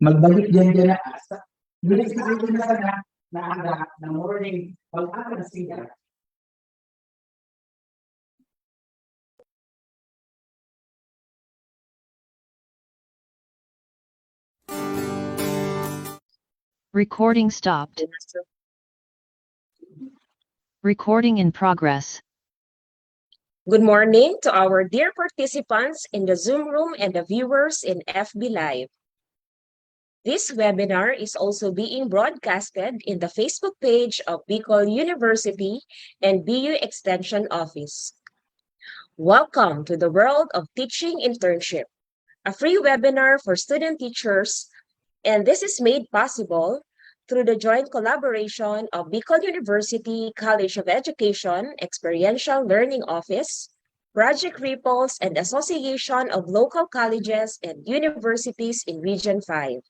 Magbalik dyan na asa. Bilis na rin na sana na aga na morning. Pag-aga na siya. Recording stopped. Recording in progress. Good morning to our dear participants in the Zoom room and the viewers in FB Live. This webinar is also being broadcasted in the Facebook page of Bicol University and BU Extension Office. Welcome to the world of teaching internship, a free webinar for student teachers, and this is made possible through the joint collaboration of Bicol University College of Education Experiential Learning Office, Project Ripples, and Association of Local Colleges and Universities in Region 5.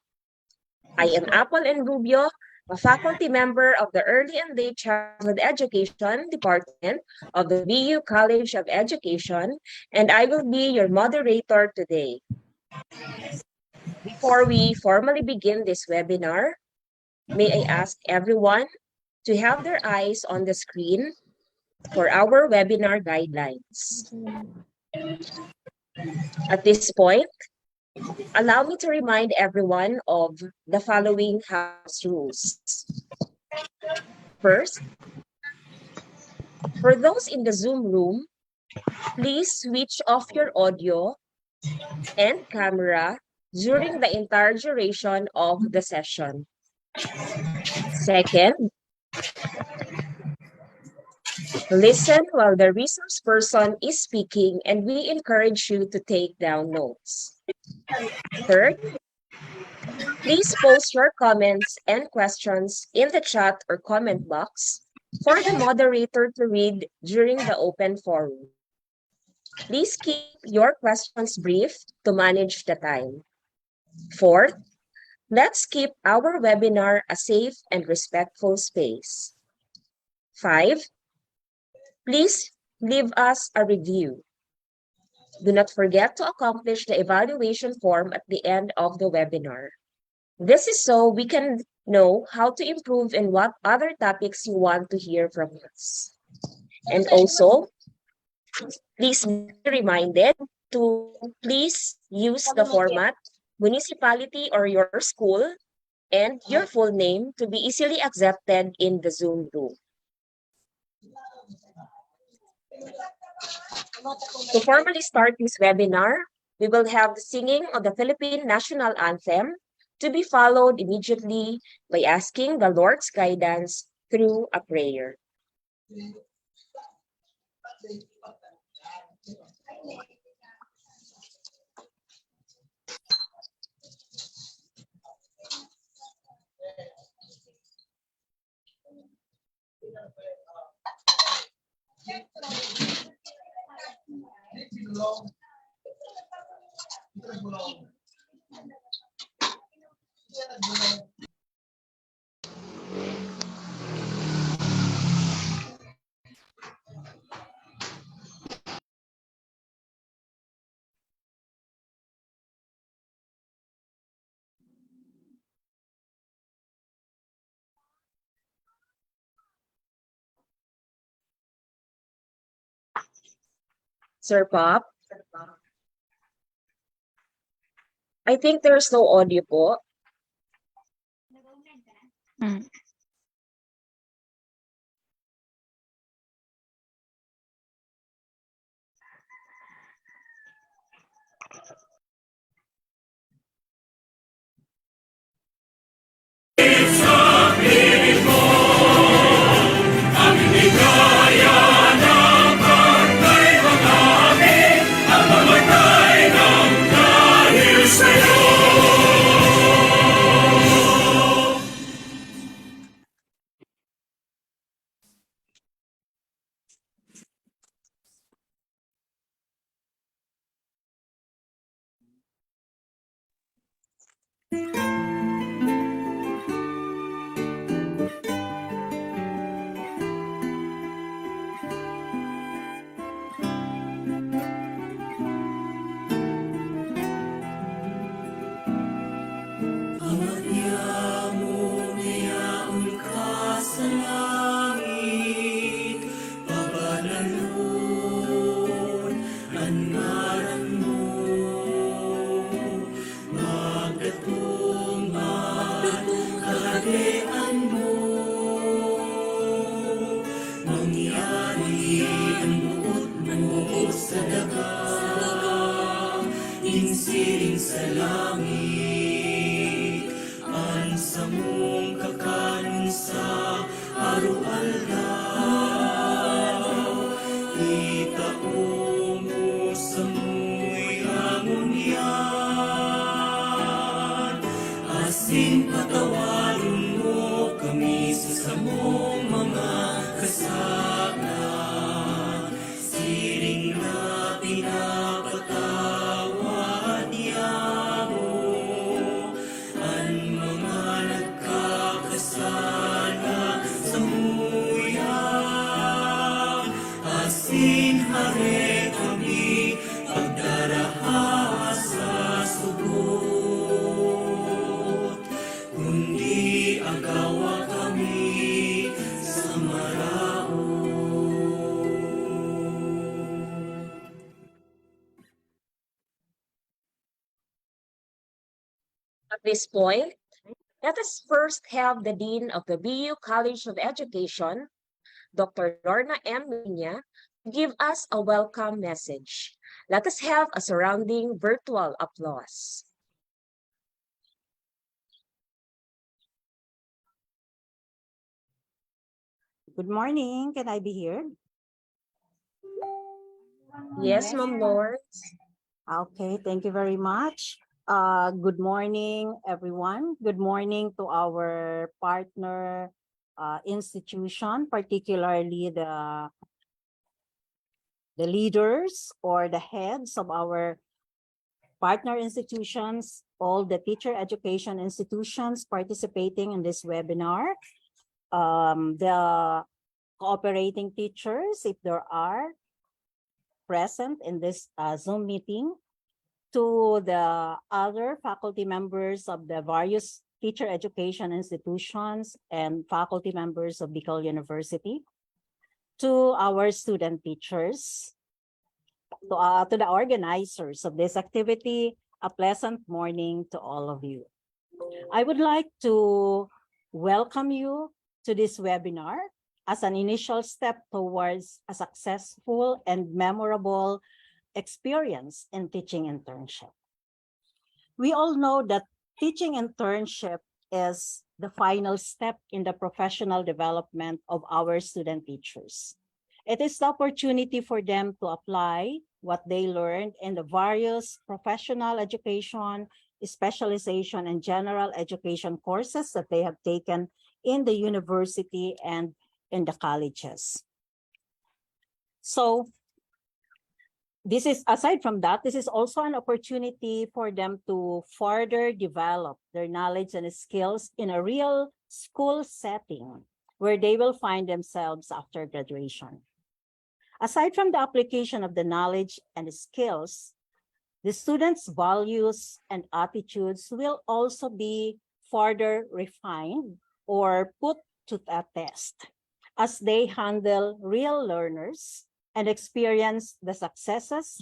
I am Apple and Rubio, a faculty member of the Early and Late Childhood Education Department of the BU College of Education, and I will be your moderator today. Before we formally begin this webinar, may I ask everyone to have their eyes on the screen for our webinar guidelines. At this point, allow me to remind everyone of the following house rules. First, for those in the Zoom room, please switch off your audio and camera during the entire duration of the session. Second, listen while the resource person is speaking, and we encourage you to take down notes. Third, please post your comments and questions in the chat or comment box for the moderator to read during the open forum. Please keep your questions brief to manage the time. Fourth, let's keep our webinar a safe and respectful space. 5, please leave us a review. Do not forget to accomplish the evaluation form at the end of the webinar. This is so we can know how to improve and what other topics you want to hear from us. And also, please be reminded to please use the format municipality or your school and your full name to be easily accepted in the Zoom room. To formally start this webinar, we will have the singing of the Philippine National Anthem to be followed immediately by asking the Lord's guidance through a prayer. Sir Pop? I think there's no audio po. At this point, let us first have the Dean of the BU College of Education, Dr. Lorna M. Minya, give us a welcome message. Let us have a surrounding virtual applause. Good morning. Can I be heard? Yes, Ma'am Lawrence. Okay, thank you very much. Good morning, everyone. Good morning to our partner institution, particularly the leaders or the heads of our partner institutions, all the teacher education institutions participating in this webinar, the cooperating teachers, if there are, present in this Zoom meeting, to the other faculty members of the various teacher education institutions and faculty members of Bicol University, to our student teachers, to the organizers of this activity, a pleasant morning to all of you. I would like to welcome you to this webinar as an initial step towards a successful and memorable experience in teaching internship. We all know that teaching internship is the final step in the professional development of our student teachers. It is the opportunity for them to apply what they learned in the various professional education, specialization, and general education courses that they have taken in the university and in the colleges. So this is, aside from that, this is also an opportunity for them to further develop their knowledge and skills in a real school setting where they will find themselves after graduation. Aside from the application of the knowledge and skills, the students' values and attitudes will also be further refined or put to a test as they handle real learners and experience the successes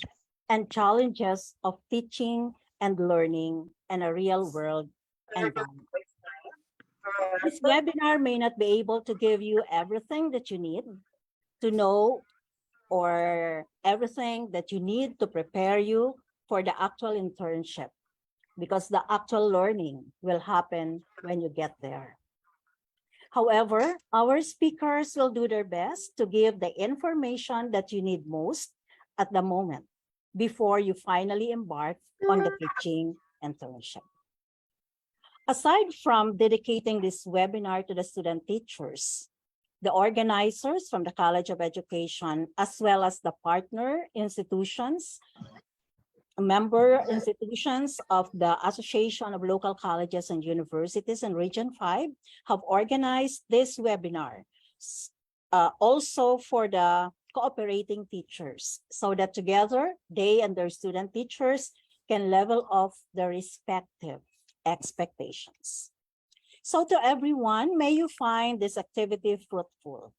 and challenges of teaching and learning in a real world environment. This webinar may not be able to give you everything that you need to know or everything that you need to prepare you for the actual internship, because the actual learning will happen when you get there. However, our speakers will do their best to give the information that you need most at the moment before you finally embark on the teaching internship. Aside from dedicating this webinar to the student teachers, the organizers from the College of Education, as well as the partner institutions, member institutions of the Association of Local Colleges and Universities in Region 5 have organized this webinar also for the cooperating teachers, so that together they and their student teachers can level off their respective expectations. So to everyone, may you find this activity fruitful.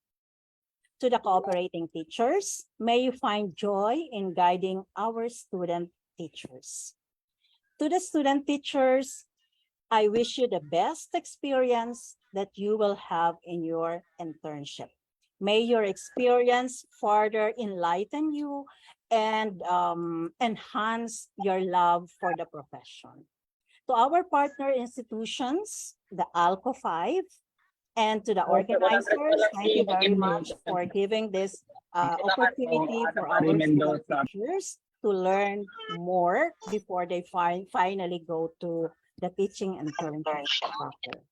To the cooperating teachers, may you find joy in guiding our student teachers. To the student teachers, I wish you the best experience that you will have in your internship. May your experience further enlighten you and enhance your love for the profession. To our partner institutions, the ALCO 5, and to the organizers, thank you very much for giving this opportunity for our student teachers to learn more before they finally go to the teaching internship process.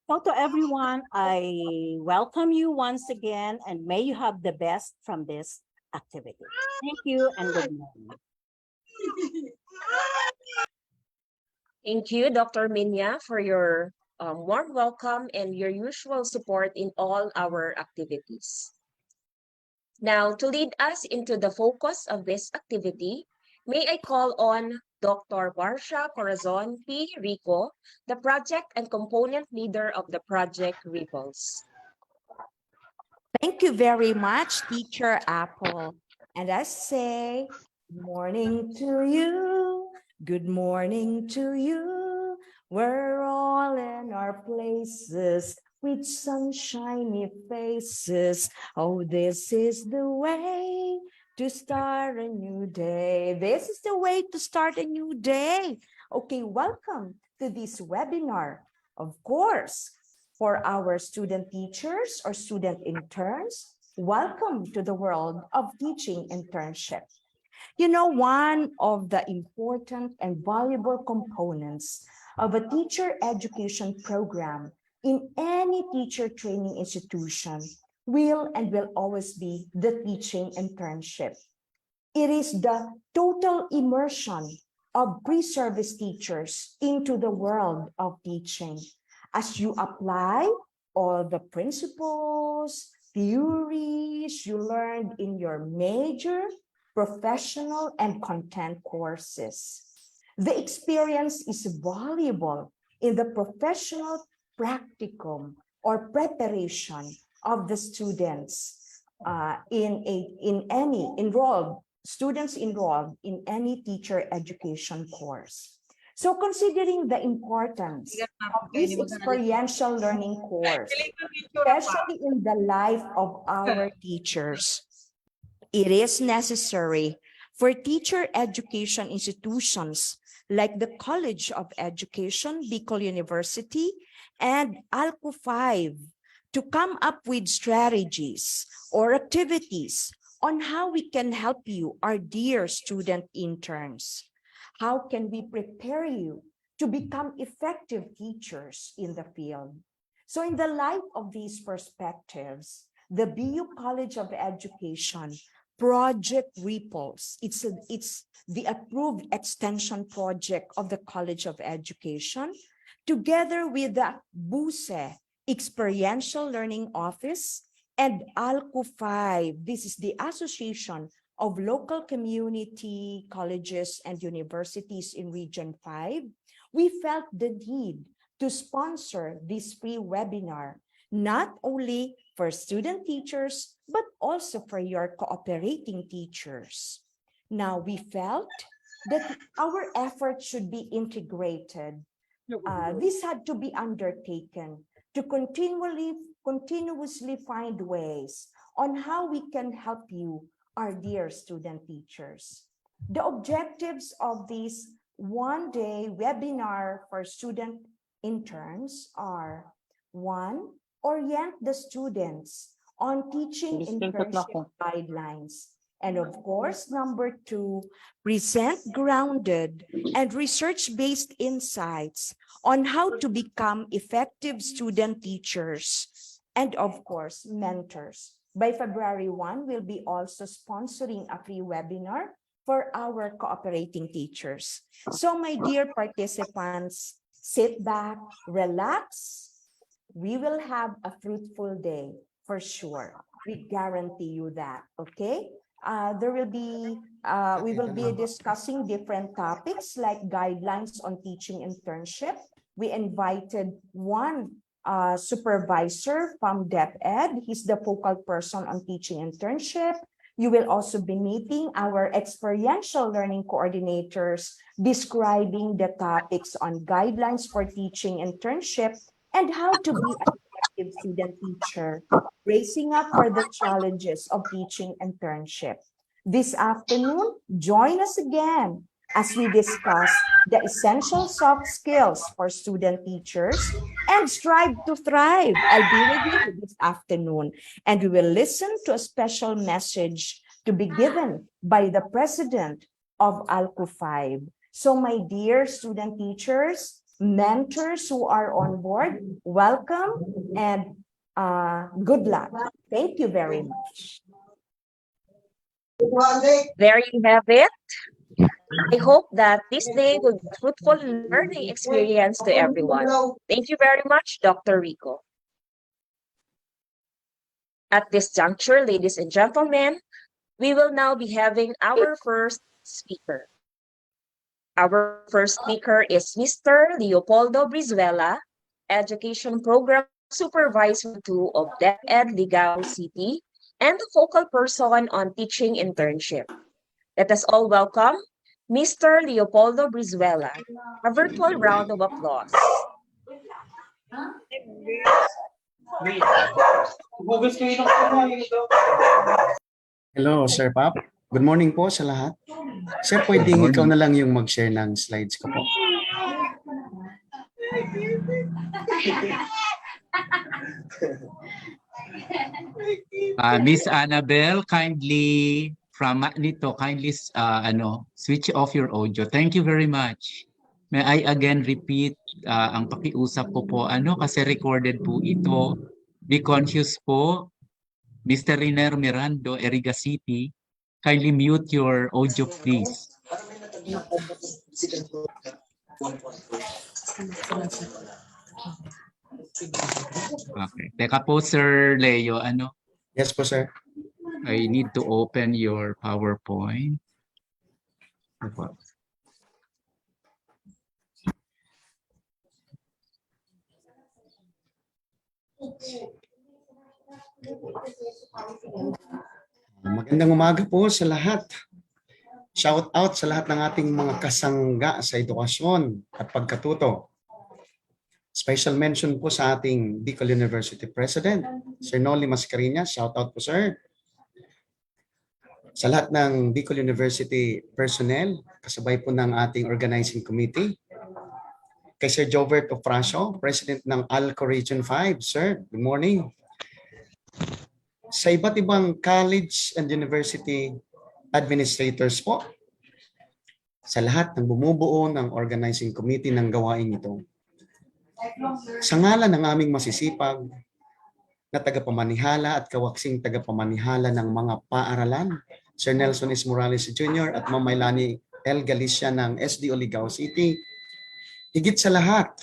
So to everyone, I welcome you once again, and may you have the best from this activity. Thank you and good morning. Thank you, Dr. Minya, for your warm welcome and your usual support in all our activities. Now, to lead us into the focus of this activity, may I call on Dr. Barsha Corazon P. Rico, the project and component leader of the Project Ripples. Thank you very much, Teacher Apple. And I say, good morning to you. Good morning to you. We're all in our places with sunshiny faces. Oh, this is the way to start a new day. This is the way to start a new day. Okay, welcome to this webinar. Of course, for our student teachers or student interns, welcome to the world of teaching internship. You know, one of the important and valuable components of a teacher education program in any teacher training institution will and will always be the teaching internship. It is the total immersion of pre-service teachers into the world of teaching as you apply all the principles, theories you learned in your major professional, and content courses. The experience is valuable in the professional practicum or preparation of the students students enrolled in any teacher education course. So considering the importance of this experiential learning course, especially in the life of our teachers, it is necessary for teacher education institutions like the College of Education, Bicol University, and ALCO 5 to come up with strategies or activities on how we can help you, our dear student interns. How can we prepare you to become effective teachers in the field? So in the light of these perspectives, the BU College of Education Project Ripples, it's the approved extension project of the College of Education, together with the BUSE Experiential Learning Office and ALCO 5. This is the Association of Local Community Colleges and Universities in Region 5. We felt the need to sponsor this free webinar, not only for student teachers, but also for your cooperating teachers. Now, we felt that our efforts should be integrated. This had to be undertaken to continuously find ways on how we can help you, our dear student teachers. The objectives of this one-day webinar for student interns are: 1, orient the students on teaching internship guidelines. And of course, number 2, present grounded and research-based insights on how to become effective student teachers. And of course, mentors. By February 1, we'll be also sponsoring a free webinar for our cooperating teachers. So my dear participants, sit back, relax. We will have a fruitful day for sure. We guarantee you that, okay? We will be discussing different topics like guidelines on teaching internship. We invited one supervisor from DepEd. He's the focal person on teaching internship. You will also be meeting our experiential learning coordinators describing the topics on guidelines for teaching internship and how to be an effective student teacher, bracing up for the challenges of teaching internship. This afternoon, join us again as we discuss the essential soft skills for student teachers and strive to thrive. I'll be with you this afternoon, and we will listen to a special message to be given by the president of ALCO 5. So my dear student teachers, mentors who are on board, welcome and good luck. Thank you very much. There you have it. I hope that this day will be a fruitful learning experience to everyone. Thank you very much, Dr. Rico. At this juncture, ladies and gentlemen, we will now be having our first speaker. Our first speaker is Mr. Leopoldo Brizuela, Education Program Supervisor 2 of DepEd Ligao City, and the focal person on teaching internship. Let us all welcome Mr. Leopoldo Brizuela. A virtual round of applause. Hello, Sir Pap. Good morning po sa lahat. Sir, pwedeng ikaw na lang yung mag-share ng slides ko po. Miss Annabelle, kindly switch off your audio. Thank you very much. May I again repeat ang pakiusap ko po kasi recorded po ito. Be conscious po, Mr. Riner Mirando, Eriga City, kindly mute your audio please. Okay. Teka po, Sir Leo, Yes po, sir. I need to open your PowerPoint. Opo. Magandang umaga po sa lahat. Shout out sa lahat ng ating mga kasangga sa edukasyon at pagkatuto. Special mention po sa ating Bicol University President, Sir Noli Mascareñas. Shout out po, sir. Sa lahat ng Bicol University personnel, kasabay po ng ating organizing committee. Kay Sir Jovert Ofracio, President ng ALCO Region 5. Sir, good morning. Sa iba't ibang college and university administrators po, sa lahat ng bumubuo ng organizing committee ng gawain ito. Sa ngalan ng aming masisipag na tagapamanihala at kawaksing tagapamanihala ng mga paaralan, Sir Nelson S. Morales Jr. at Ma'am Maylani L. Galicia ng SDO Ligao City, higit sa lahat,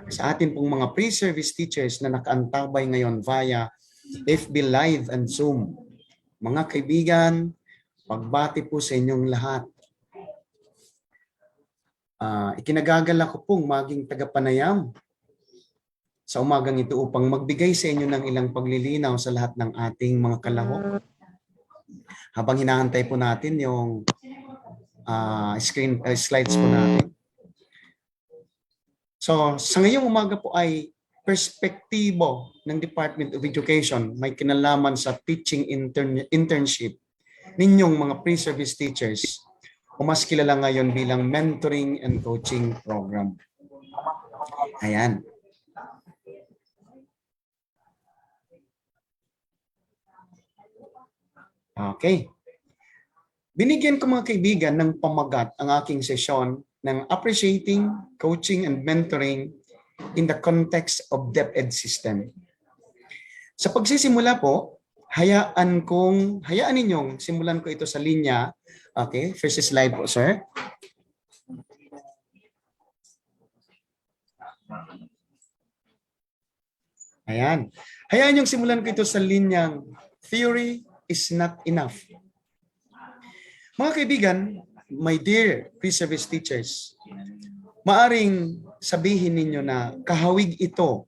sa atin pong mga pre-service teachers na nakaantabay ngayon via FB Live and Zoom. Mga kaibigan, pagbati po sa inyong lahat. Ikinagagalak ko pong maging tagapanayam sa umagang ito upang magbigay sa inyo ng ilang paglilinaw sa lahat ng ating mga kalahok. Habang hinahantay po natin yung slides po natin. So, sa ngayong umaga po ay perspektibo ng Department of Education may kinalaman sa teaching internship ninyong mga pre-service teachers o mas kilala ngayon bilang mentoring and coaching program. Ayan. Okay. Binigyan ko mga kaibigan ng pamagat ang aking sesyon ng appreciating, coaching, and mentoring in the context of DepEd system. Sa pagsisimula po, hayaan ninyong simulan ko ito sa linya. Okay, first slide po, sir. Ayan. Hayaan ninyong simulan ko ito sa linyang theory is not enough. Mga kaibigan, my dear pre-service teachers, maaring sabihin ninyo na kahawig ito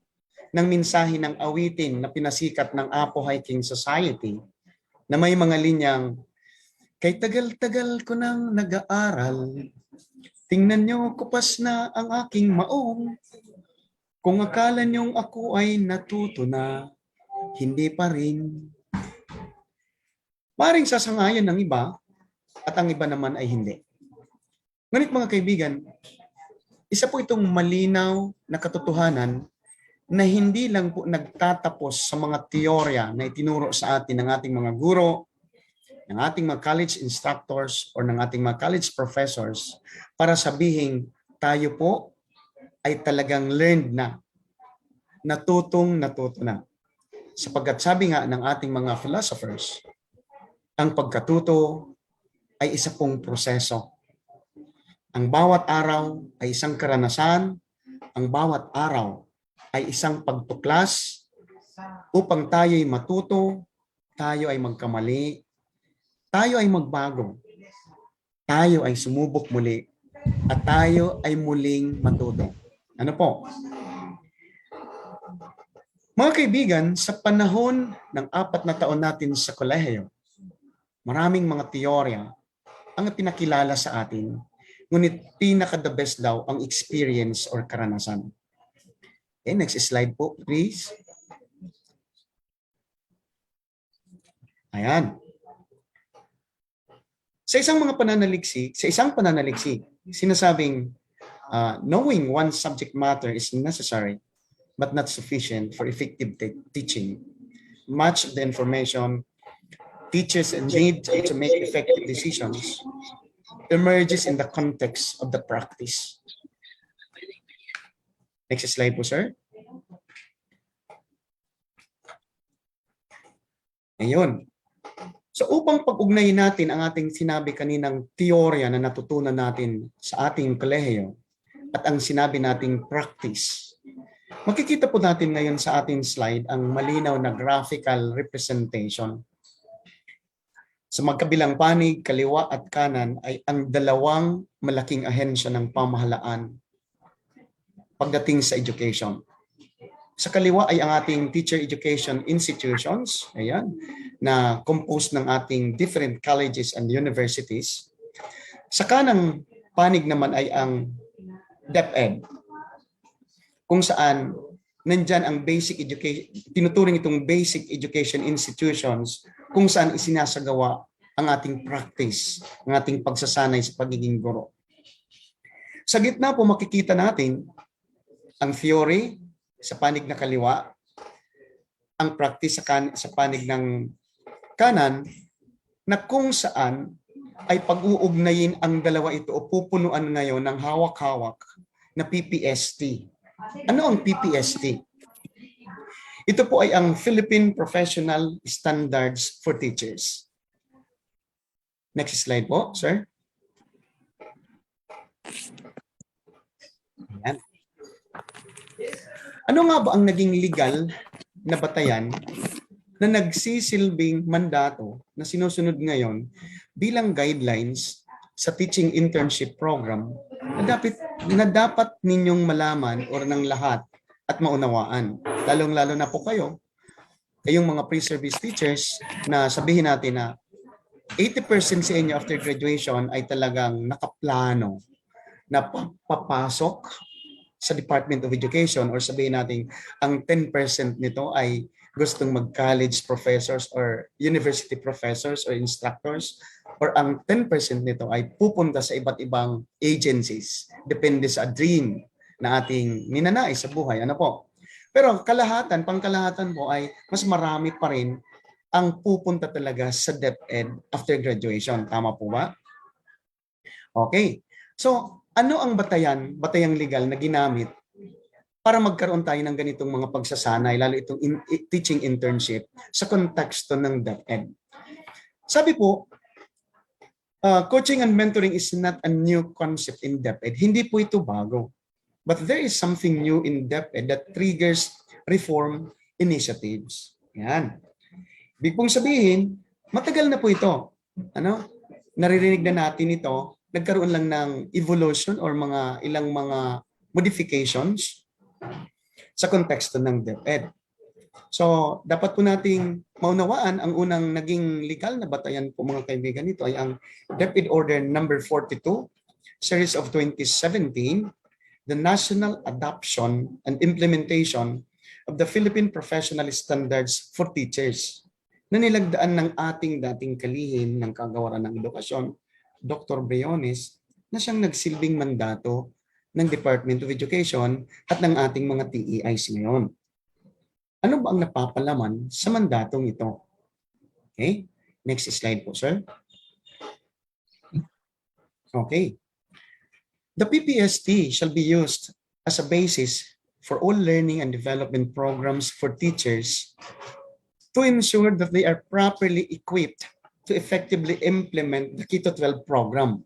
ng mensahe ng awitin na pinasikat ng Apo Hiking Society na may mga linyang, kay tagal-tagal ko nang nag-aaral, tingnan nyo kupas na ang aking maong, kung akala nyong ako ay natuto na, hindi pa rin. Maring sasangayon ng iba at ang iba naman ay hindi. Ngunit mga kaibigan, isa po itong malinaw na katotohanan na hindi lang po nagtatapos sa mga teorya na itinuro sa atin ng ating mga guro, ng ating mga college instructors or ng ating mga college professors para sabihin tayo po ay talagang learned na, natuto na. Sapagkat sabi nga ng ating mga philosophers, ang pagkatuto ay isa pong proseso. Ang bawat araw ay isang karanasan, ang bawat araw ay isang pagtuklas upang tayo'y matuto, tayo ay magkamali, tayo ay magbago, tayo ay sumubok muli, at tayo ay muling matuto. Ano po? Mga kaibigan, sa panahon ng 4 na taon natin sa kolehiyo, maraming mga teorya ang pinakilala sa atin, ngunit pinaka-the best daw ang experience or karanasan. Okay, next slide po, please. Ayan. Sa isang pananaliksik, sinasabing knowing one subject matter is necessary but not sufficient for effective teaching. Much of the information teachers need to make effective decisions emerges in the context of the practice. Next slide po, sir. Ayun. So upang pag-ugnayin natin ang ating sinabi kaninang teorya na natutunan natin sa ating kolehiyo at ang sinabi nating practice, makikita po natin ngayon sa ating slide ang malinaw na graphical representation Sa magkabilang panig, kaliwa at kanan ay ang dalawang malaking ahensya ng pamahalaan pagdating sa education. Sa kaliwa ay ang ating teacher education institutions, ayan, na composed ng ating different colleges and universities. Sa kanang panig naman ay ang DepEd, kung saan nandyan ang basic education, tinuturing itong basic education institutions kung saan isinasagawa ang ating practice, ang ating pagsasanay sa pagiging guro. Sa gitna po makikita natin ang theory sa panig na kaliwa, ang practice sa panig ng kanan, na kung saan ay pag-uugnayin ang dalawa ito o pupunuan ngayon ng hawak-hawak na PPST. Ano ang PPST? Ito po ay ang Philippine Professional Standards for Teachers. Next slide po, sir. Ayan. Ano nga ba ang naging legal na batayan na nagsisilbing mandato na sinusunod ngayon bilang guidelines sa teaching internship program na dapat ninyong malaman or ng lahat at maunawaan? Lalong-lalo na po kayo, kayong mga pre-service teachers, na sabihin natin na 80% sa inyo after graduation ay talagang nakaplano na papasok sa Department of Education, or sabihin natin ang 10% nito ay gustong mag-college professors or university professors or instructors, or ang 10% nito ay pupunta sa iba't ibang agencies. Depende sa dream na ating ninanais sa buhay. Ano po? Pero kalahatan, pangkalahatan po ay mas marami pa rin ang pupunta talaga sa DepEd after graduation. Tama po ba? Okay. So, ano ang batayang legal na ginamit para magkaroon tayo ng ganitong mga pagsasanay, lalo itong teaching internship sa konteksto ng DepEd? Sabi po, coaching and mentoring is not a new concept in DepEd. Hindi po ito bago. But there is something new in DepEd that triggers reform initiatives. Yan. Ibig pong sabihin, matagal na po ito. Ano? Naririnig na natin ito. Nagkaroon lang ng evolution or ilang mga modifications sa konteksto ng DepEd. So, dapat po nating maunawaan ang unang naging legal na batayan po, mga kaibigan, nito ay ang DepEd Order number 42, Series of 2017, the National Adoption and Implementation of the Philippine Professional Standards for Teachers, na nilagdaan ng ating dating kalihim ng Kagawaran ng Edukasyon, Dr. Briones, na siyang nagsilbing mandato ng Department of Education at ng ating mga TEIs ngayon. Ano ba ang napapalaman sa mandatong ito? Okay, next slide po, sir. Okay. The PPST shall be used as a basis for all learning and development programs for teachers to ensure that they are properly equipped to effectively implement the Keto 12 program.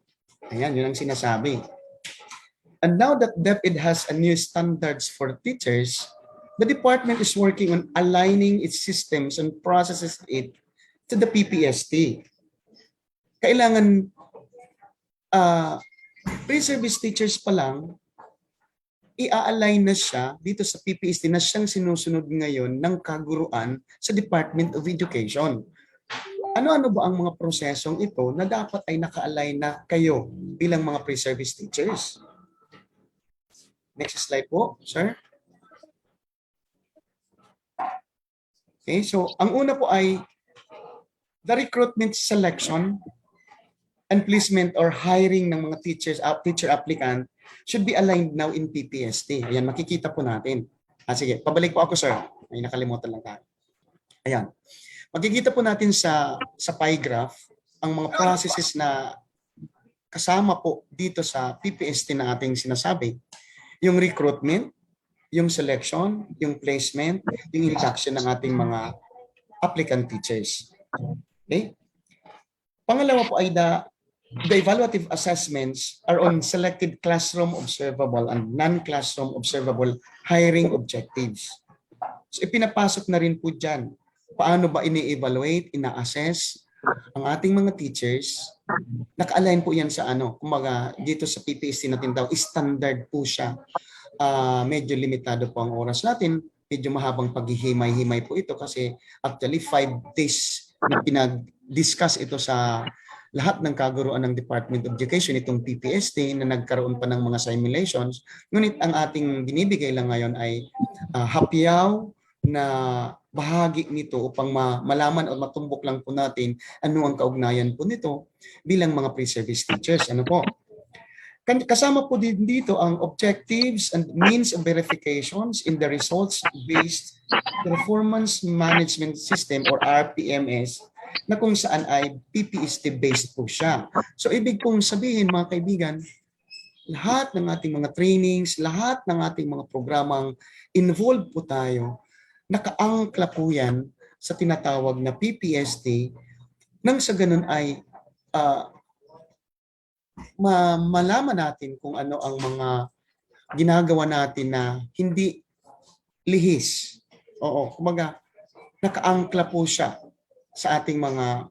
Ayan, yun ang sinasabi. And now that DepEd has a new standards for teachers, the department is working on aligning its systems and processes it to the PPST. Kailangan pre-service teachers pa lang, i-align na siya dito sa PPST na siyang sinusunod ngayon ng kaguruan sa Department of Education. Ano-ano ba ang mga prosesong ito na dapat ay naka-align na kayo bilang mga pre-service teachers? Next slide po, sir. Okay, so ang una po ay the recruitment, selection, and placement or hiring ng mga teachers, teacher applicant should be aligned now in PPST. Ayan, makikita po natin. Sige, pabalik po ako, sir. Ay, nakalimutan lang tayo. Ayan. Makikita po natin sa pie graph ang mga processes na kasama po dito sa PPST na ating sinasabi. Yung recruitment, yung selection, yung placement, yung induction ng ating mga applicant teachers. Okay? Pangalawa po ay the evaluative assessments are on selected classroom observable and non-classroom observable hiring objectives. So ipinapasok na rin po dyan. Paano ba ini-evaluate, ina-assess ang ating mga teachers, naka-align po yan sa ano, kumbaga dito sa PPST natin daw, standard po siya. Medyo limitado po ang oras natin, medyo mahabang paghihimay-himay po ito kasi actually 5 days na pinag-discuss ito sa lahat ng kaguruan ng Department of Education, itong PPST na nagkaroon pa ng mga simulations. Ngunit ang ating binibigay lang ngayon ay hapyaw na bahagi nito upang malaman o matumbok lang po natin ano ang kaugnayan po nito bilang mga pre-service teachers. Ano po? Kasama po din dito ang objectives and means of verifications in the results-based performance management system or RPMS na kung saan ay PPST-based po siya. So ibig pong sabihin mga kaibigan, lahat ng ating mga trainings, lahat ng ating mga programang involved po tayo, nakaangkla po yan sa tinatawag na PPST nang sa ganun ay malaman natin kung ano ang mga ginagawa natin na hindi lihis. Oo, kumaga nakaangkla po siya sa ating mga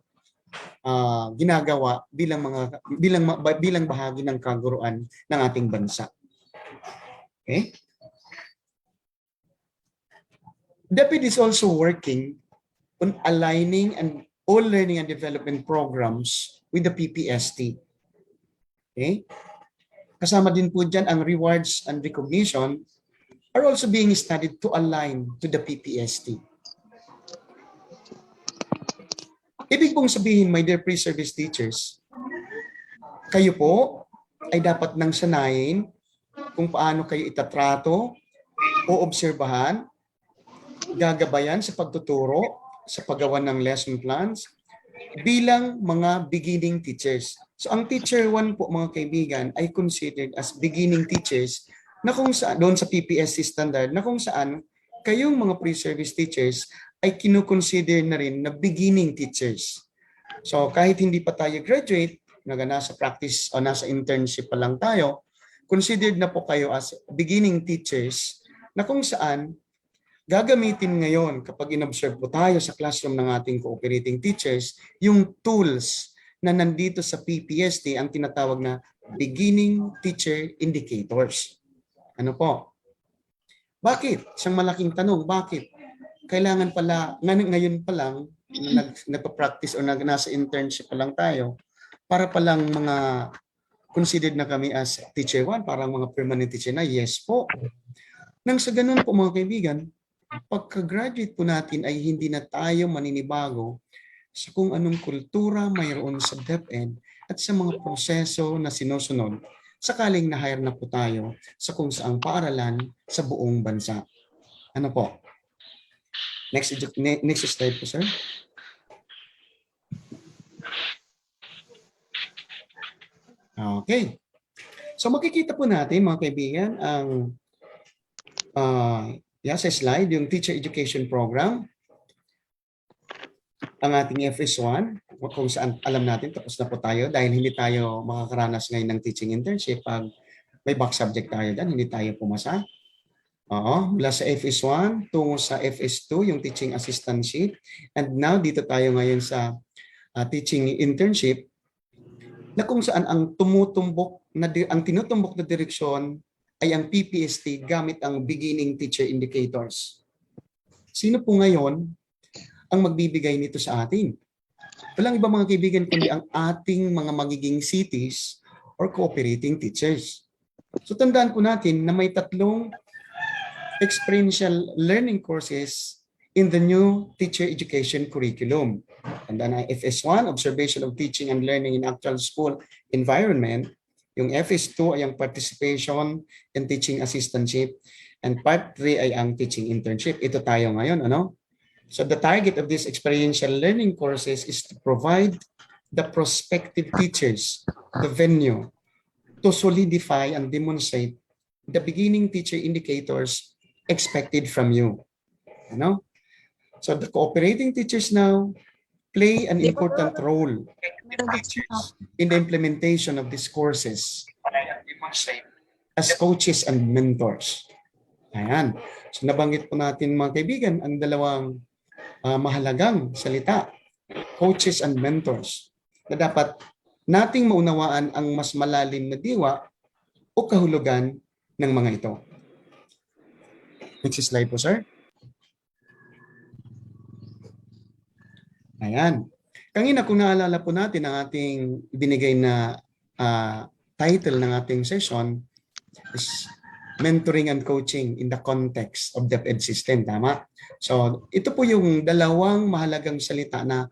ginagawa bilang bahagi ng kaguruan ng ating bansa. Okay? DepEd is also working on aligning and all learning and development programs with the PPST. Okay? Kasama din po dyan ang rewards and recognition are also being studied to align to the PPST. Ibig pong sabihin, my dear pre-service teachers, kayo po ay dapat nang sanayin kung paano kayo itatrato o obserbahan, gagabayan sa pagtuturo, sa paggawa ng lesson plans, bilang mga beginning teachers. So ang teacher 1 po mga kaibigan ay considered as beginning teachers na kung saan, doon sa PPSC standard, na kung saan kayong mga pre-service teachers ay kinukonsider na rin na beginning teachers. So kahit hindi pa tayo graduate, nasa practice o nasa internship pa lang tayo, considered na po kayo as beginning teachers na kung saan gagamitin ngayon kapag in-observe po tayo sa classroom ng ating cooperating teachers, yung tools na nandito sa PPST ang tinatawag na beginning teacher indicators. Ano po? Bakit? Isang malaking tanong, bakit? Kailangan pala, ngayon pa lang, nagpa-practice o nasa internship pa lang tayo, para palang mga considered na kami as teacher 1, parang mga permanent teacher na, yes po. Nang sa ganun po mga kaibigan, pagka-graduate po natin ay hindi na tayo maninibago sa kung anong kultura mayroon sa DepEd at sa mga proseso na sinusunod sakaling na-hire na po tayo sa kung saang paaralan sa buong bansa. Ano po? Next slide po, sir. Okay. So makikita po natin mga kaibigan ang sa slide, yung teacher education program, ang ating FS1, kung saan alam natin tapos na po tayo dahil hindi tayo makakaranas ngayon ng teaching internship pag may back subject tayo dyan, hindi tayo pumasa. Mula sa FS1 tungo sa FS2, yung teaching assistantship, and now dito tayo ngayon sa teaching internship na kung saan ang tinutumbok na direksyon ay ang PPST gamit ang beginning teacher indicators. Sino po ngayon ang magbibigay nito sa atin? Walang iba mga kaibigan kundi ang ating mga magiging cities or cooperating teachers. So tandaan po natin na may 3 experiential learning courses in the new teacher education curriculum. Tandaan ang FS1, Observation of Teaching and Learning in Actual School Environment. Yung FS2 ay ang Participation in Teaching Assistantship. And Part 3 ay ang Teaching Internship. Ito tayo ngayon, ano? So the target of these experiential learning courses is to provide the prospective teachers the venue to solidify and demonstrate the beginning teacher indicators expected from you. Ano? So the cooperating teachers now play an important role in the implementation of these courses as coaches and mentors. Ayan. So nabanggit po natin mga kaibigan ang dalawang mahalagang salita. coaches and mentors na dapat nating maunawaan ang mas malalim na diwa o kahulugan ng mga ito. Next slide po, sir. Ayan. Kanina kung naalala po natin ang ating binigay na title ng ating session is Mentoring and Coaching in the Context of DepEd System. Tama? So, ito po yung dalawang mahalagang salita na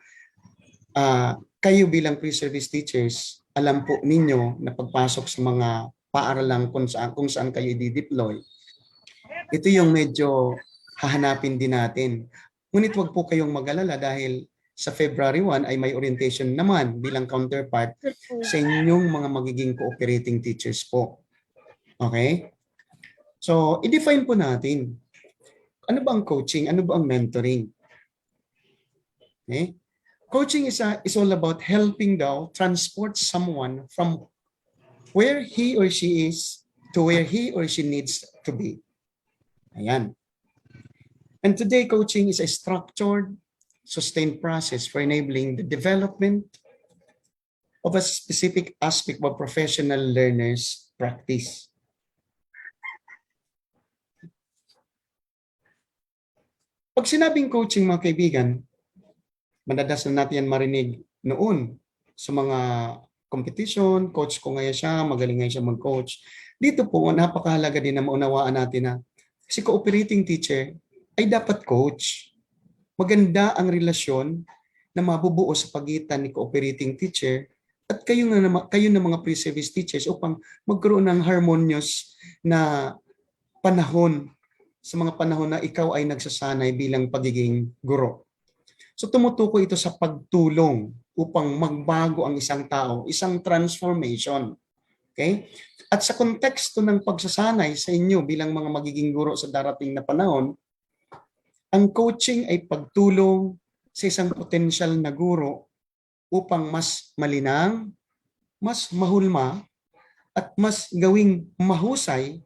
kayo bilang pre-service teachers, alam po ninyo na pagpasok sa mga paaralang kung saan kayo i-deploy. Ito yung medyo hahanapin din natin. Ngunit wag po kayong mag-alala dahil sa February 1 ay may orientation naman bilang counterpart sa inyong mga magiging cooperating teachers po. Okay? So, i-define po natin. Ano ba ang coaching? Ano ba ang mentoring? Okay? Coaching is all about helping daw transport someone from where he or she is to where he or she needs to be. Ayan. And today, coaching is a structured, sustained process for enabling the development of a specific aspect of professional learners' practice. Pag sinabing coaching, mga kaibigan, madadas na natin yan marinig noon sa mga competition, coach ko ngayon siya, magaling ngayon siya mag-coach. Dito po, napakahalaga din na maunawaan natin na si cooperating teacher ay dapat coach. Maganda ang relasyon na mabubuo sa pagitan ni cooperating teacher at kayo na mga pre-service teachers upang magkaroon ng harmonious na panahon sa mga panahon na ikaw ay nagsasanay bilang pagiging guro. So tumutukoy ito sa pagtulong upang magbago ang isang tao, isang transformation. Okay? At sa konteksto ng pagsasanay sa inyo bilang mga magiging guro sa darating na panahon, ang coaching ay pagtulong sa isang potensyal na guro upang mas malinang, mas mahulma, at mas gawing mahusay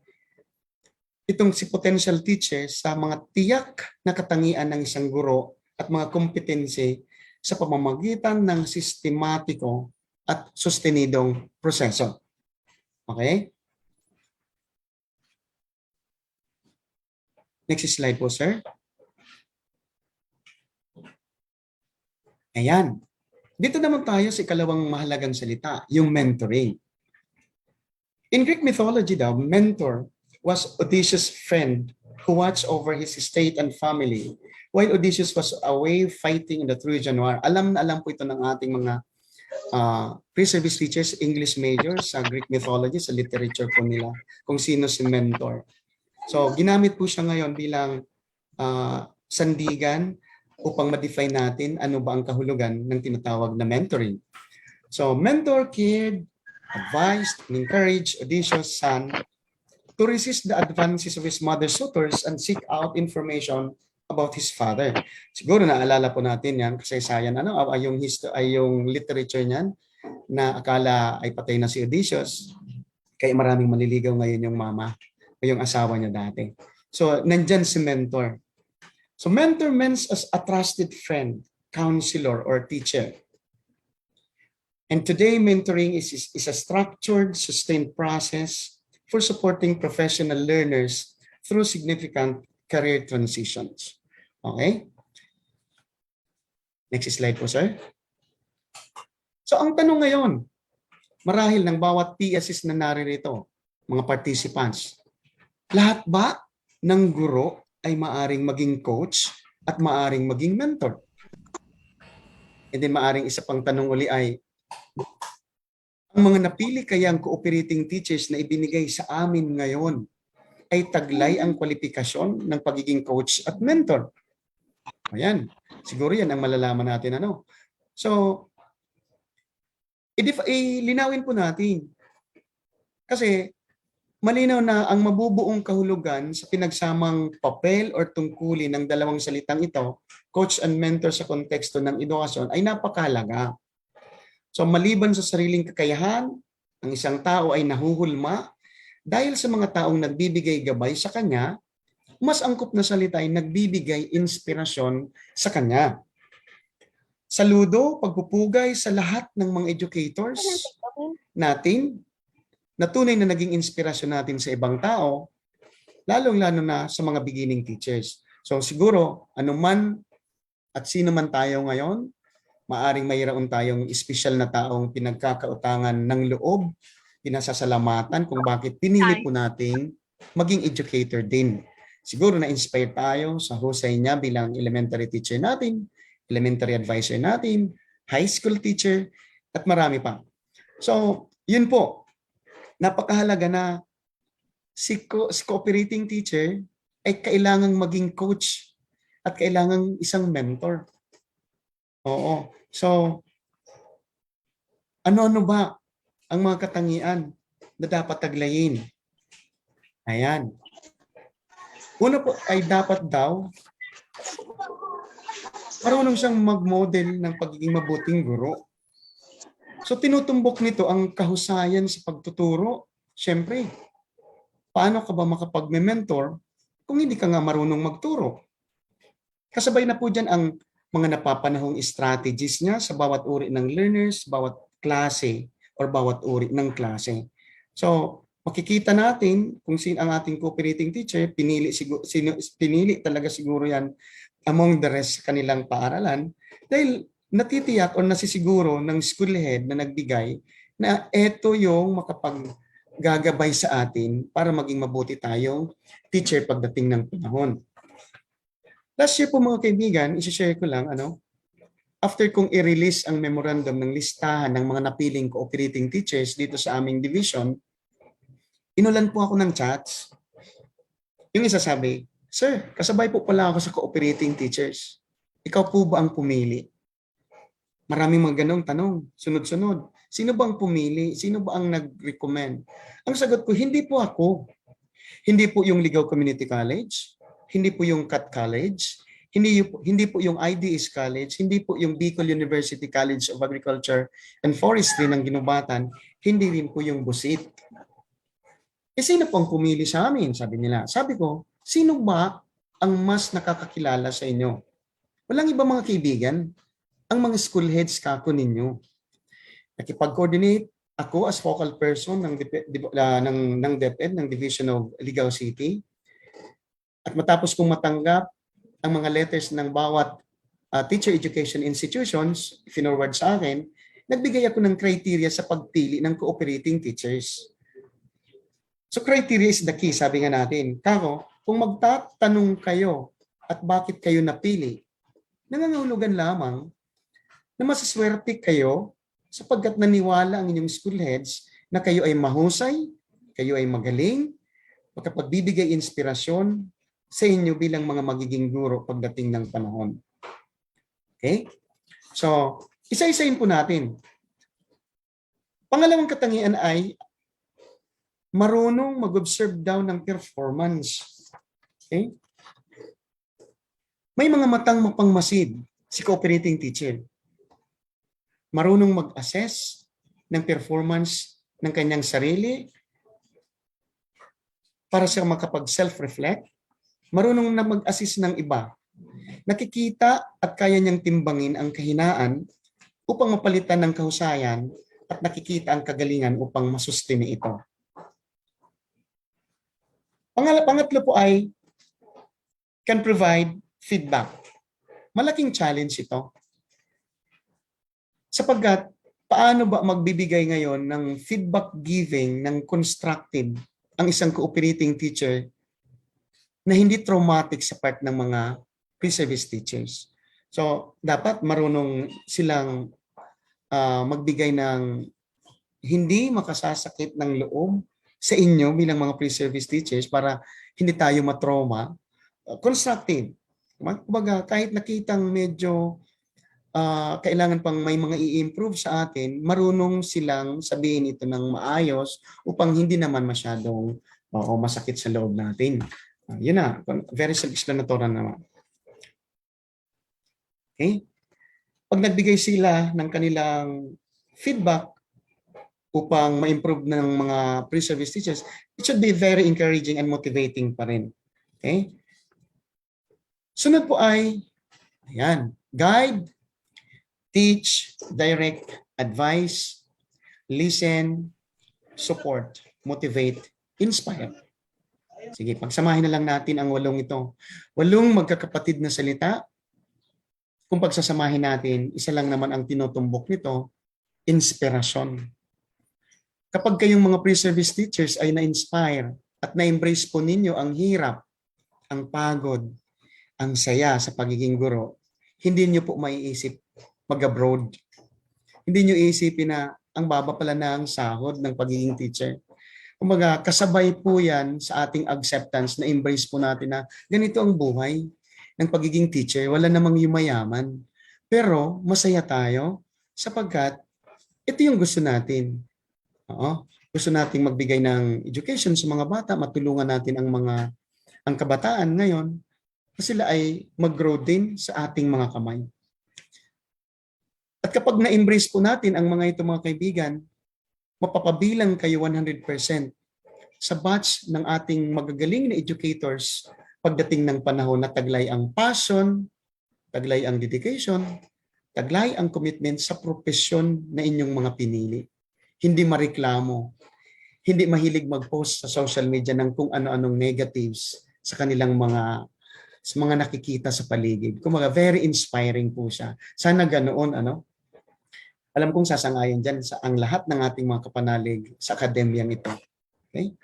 itong si potential teacher sa mga tiyak na katangian ng isang guro at mga kompetensi sa pamamagitan ng sistematiko at sustenidong proseso. Okay? Next slide po, sir. Ayan. Dito naman tayo sa ikalawang mahalagang salita, yung mentoring. In Greek mythology daw, mentor was Odysseus' friend who watched over his estate and family while Odysseus was away fighting in the Trojan War. Alam na alam po ito ng ating mga pre-service teachers, English majors sa Greek mythology, sa literature po nila, kung sino si mentor. So, ginamit po siya ngayon bilang sandigan upang ma-define natin ano ba ang kahulugan ng tinatawag na mentoring. So, mentor cared, advised, and encouraged Odysseus' son to resist the advances of his mother's suitors and seek out information about his father. Siguro naalala po natin yan, kasaysayan, yung literature niyan, na akala ay patay na si Odysseus, kaya maraming maliligaw ngayon yung mama o yung asawa niya dati. So, nandyan si mentor. So, mentor means as a trusted friend, counselor, or teacher. And today, mentoring is a structured, sustained process for supporting professional learners through significant career transitions. Okay? Next slide po, sir. So, ang tanong ngayon, marahil ng bawat PSs na naririto, mga participants, lahat ba ng guro ay maaring maging coach at maaring maging mentor? And then maaring isa pang tanong uli ay, ang mga napili kayang cooperating teachers na ibinigay sa amin ngayon ay taglay ang kwalifikasyon ng pagiging coach at mentor? Ayan, siguro yan ang malalaman natin. So, linawin po natin. Kasi malinaw na ang mabubuong kahulugan sa pinagsamang papel or tungkulin ng dalawang salitang ito, coach and mentor sa konteksto ng edukasyon, ay napakahalaga. So maliban sa sariling kakayahan, ang isang tao ay nahuhulma dahil sa mga taong nagbibigay gabay sa kanya, mas angkop na salita ay nagbibigay inspirasyon sa kanya. Saludo, pagpupugay sa lahat ng mga educators natin na tunay na naging inspirasyon natin sa ibang tao, lalong-lalo na sa mga beginning teachers. So siguro, anuman at sino man tayo ngayon, maaring mayroon tayong espesyal na taong pinagkakautangan ng loob, pinasasalamatan kung bakit pinili po nating maging educator din. Siguro na-inspire tayo sa husay niya bilang elementary teacher natin, elementary advisor natin, high school teacher, at marami pa. So, yun po. Napakahalaga na si cooperating teacher ay kailangang maging coach at kailangang isang mentor. Oo. So, ano-ano ba ang mga katangian na dapat taglayin? Ayan. Una po ay dapat daw marunong siyang mag-model ng pagiging mabuting guro. So tinutumbok nito ang kahusayan sa pagtuturo. Siyempre, paano ka ba makapag-mentor kung hindi ka nga marunong magturo? Kasabay na po dyan ang mga napapanahong strategies niya sa bawat uri ng learners, bawat klase or bawat uri ng klase. So, makikita natin kung sino ang ating cooperating teacher, pinili talaga siguro yan among the rest sa kanilang paaralan dahil natitiyak o nasisiguro ng school head na nagbigay na ito yung makapaggagabay sa atin para maging mabuti tayong teacher pagdating ng panahon. Last year po mga kaibigan, isi-share ko lang, after kong i-release ang memorandum ng listahan ng mga napiling cooperating teachers dito sa aming division, inulan po ako ng chats. Yung isa sabi, "Sir, kasabay po pala ako sa cooperating teachers. Ikaw po ba ang pumili?" Maraming mga ganong tanong, sunod-sunod. Sino ba ang pumili? Sino ba ang nag-recommend? Ang sagot ko, hindi po ako. Hindi po yung Ligaw Community College, hindi po yung CAT College, hindi po yung IDS College, hindi po yung Bicol University College of Agriculture and Forestry ng Ginubatan, hindi rin po yung BUSIT. Sino po ang pumili sa amin? Sabi nila. Sabi ko, sino ba ang mas nakakakilala sa inyo? Walang iba mga kaibigan, ang mga school heads kako ninyo. Nakipag-coordinate ako as focal person ng DepEd, ng Division of Ligaw City. At matapos kong matanggap ang mga letters ng bawat teacher education institutions, finorward sa akin, nagbigay ako ng criteria sa pagpili ng cooperating teachers. So criteria is the key, sabi nga natin. Kako, kung magtatanong kayo at bakit kayo napili, nangangahulugan lamang na masaswerte kayo sapagkat naniwala ang inyong school heads na kayo ay mahusay, kayo ay magaling, makapagbibigay inspirasyon sa inyo bilang mga magiging guro pagdating ng panahon. Okay? So, isa-isahin po natin. Pangalawang katangian ay marunong mag-observe daw ng performance. Okay? May mga matang mapangmasid si cooperating teacher. Marunong mag-assess ng performance ng kanyang sarili para siya makapag-self-reflect. Marunong na mag-assist ng iba. Nakikita at kaya niyang timbangin ang kahinaan upang mapalitan ng kahusayan at nakikita ang kagalingan upang masustine ito. Pangatlo po ay can provide feedback. Malaking challenge ito. Sapagkat paano ba magbibigay ngayon ng feedback giving ng constructive ang isang cooperating teacher na hindi traumatic sa part ng mga pre-service teachers. So, dapat marunong silang magbigay ng hindi makasasakit ng loob sa inyo bilang mga pre-service teachers para hindi tayo matrauma. Constructive. Kumbaga, kahit nakitang medyo kailangan pang may mga i-improve sa atin, marunong silang sabihin ito ng maayos upang hindi naman masyadong masakit sa loob natin. Yun na, very self-explanatory naman. Okay? Pag nagbigay sila ng kanilang feedback upang ma-improve ng mga pre-service teachers, it should be very encouraging and motivating pa rin. Okay? Sunod po ay, ayan, guide, Teach, direct, advise, listen, support, motivate, inspire. Sige, pagsamahin na lang natin ang 8 ito. 8 magkakapatid na salita. Kung pagsasamahin natin, isa lang naman ang tinutumbok nito, inspirasyon. Kapag kayong mga pre-service teachers ay na-inspire at na-embrace po ninyo ang hirap, ang pagod, ang saya sa pagiging guro, hindi nyo po maiisip mag-abroad. Hindi nyo iisipin na ang baba pala na ang sahod ng pagiging teacher. Kumbaga, kasabay po yan sa ating acceptance na embrace po natin na ganito ang buhay ng pagiging teacher. Wala namang yumayaman. Pero masaya tayo sapagkat ito yung gusto natin. Oo. Gusto nating magbigay ng education sa mga bata, matulungan natin ang kabataan ngayon na sila ay mag-grow din sa ating mga kamay. At kapag na-embrace po natin ang mga ito mga kaibigan, mapapabilang kayo 100% sa batch ng ating magagaling na educators pagdating ng panahon na taglay ang passion, taglay ang dedication, taglay ang commitment sa profesyon na inyong mga pinili. Hindi mareklamo, hindi mahilig mag-post sa social media ng kung ano-anong negatives sa kanilang mga nakikita sa paligid. Kumaga, very inspiring po siya. Sana ganoon, alam kong sasangayon dyan sa ang lahat ng ating mga kapanalig sa akademiyang ito. Okay?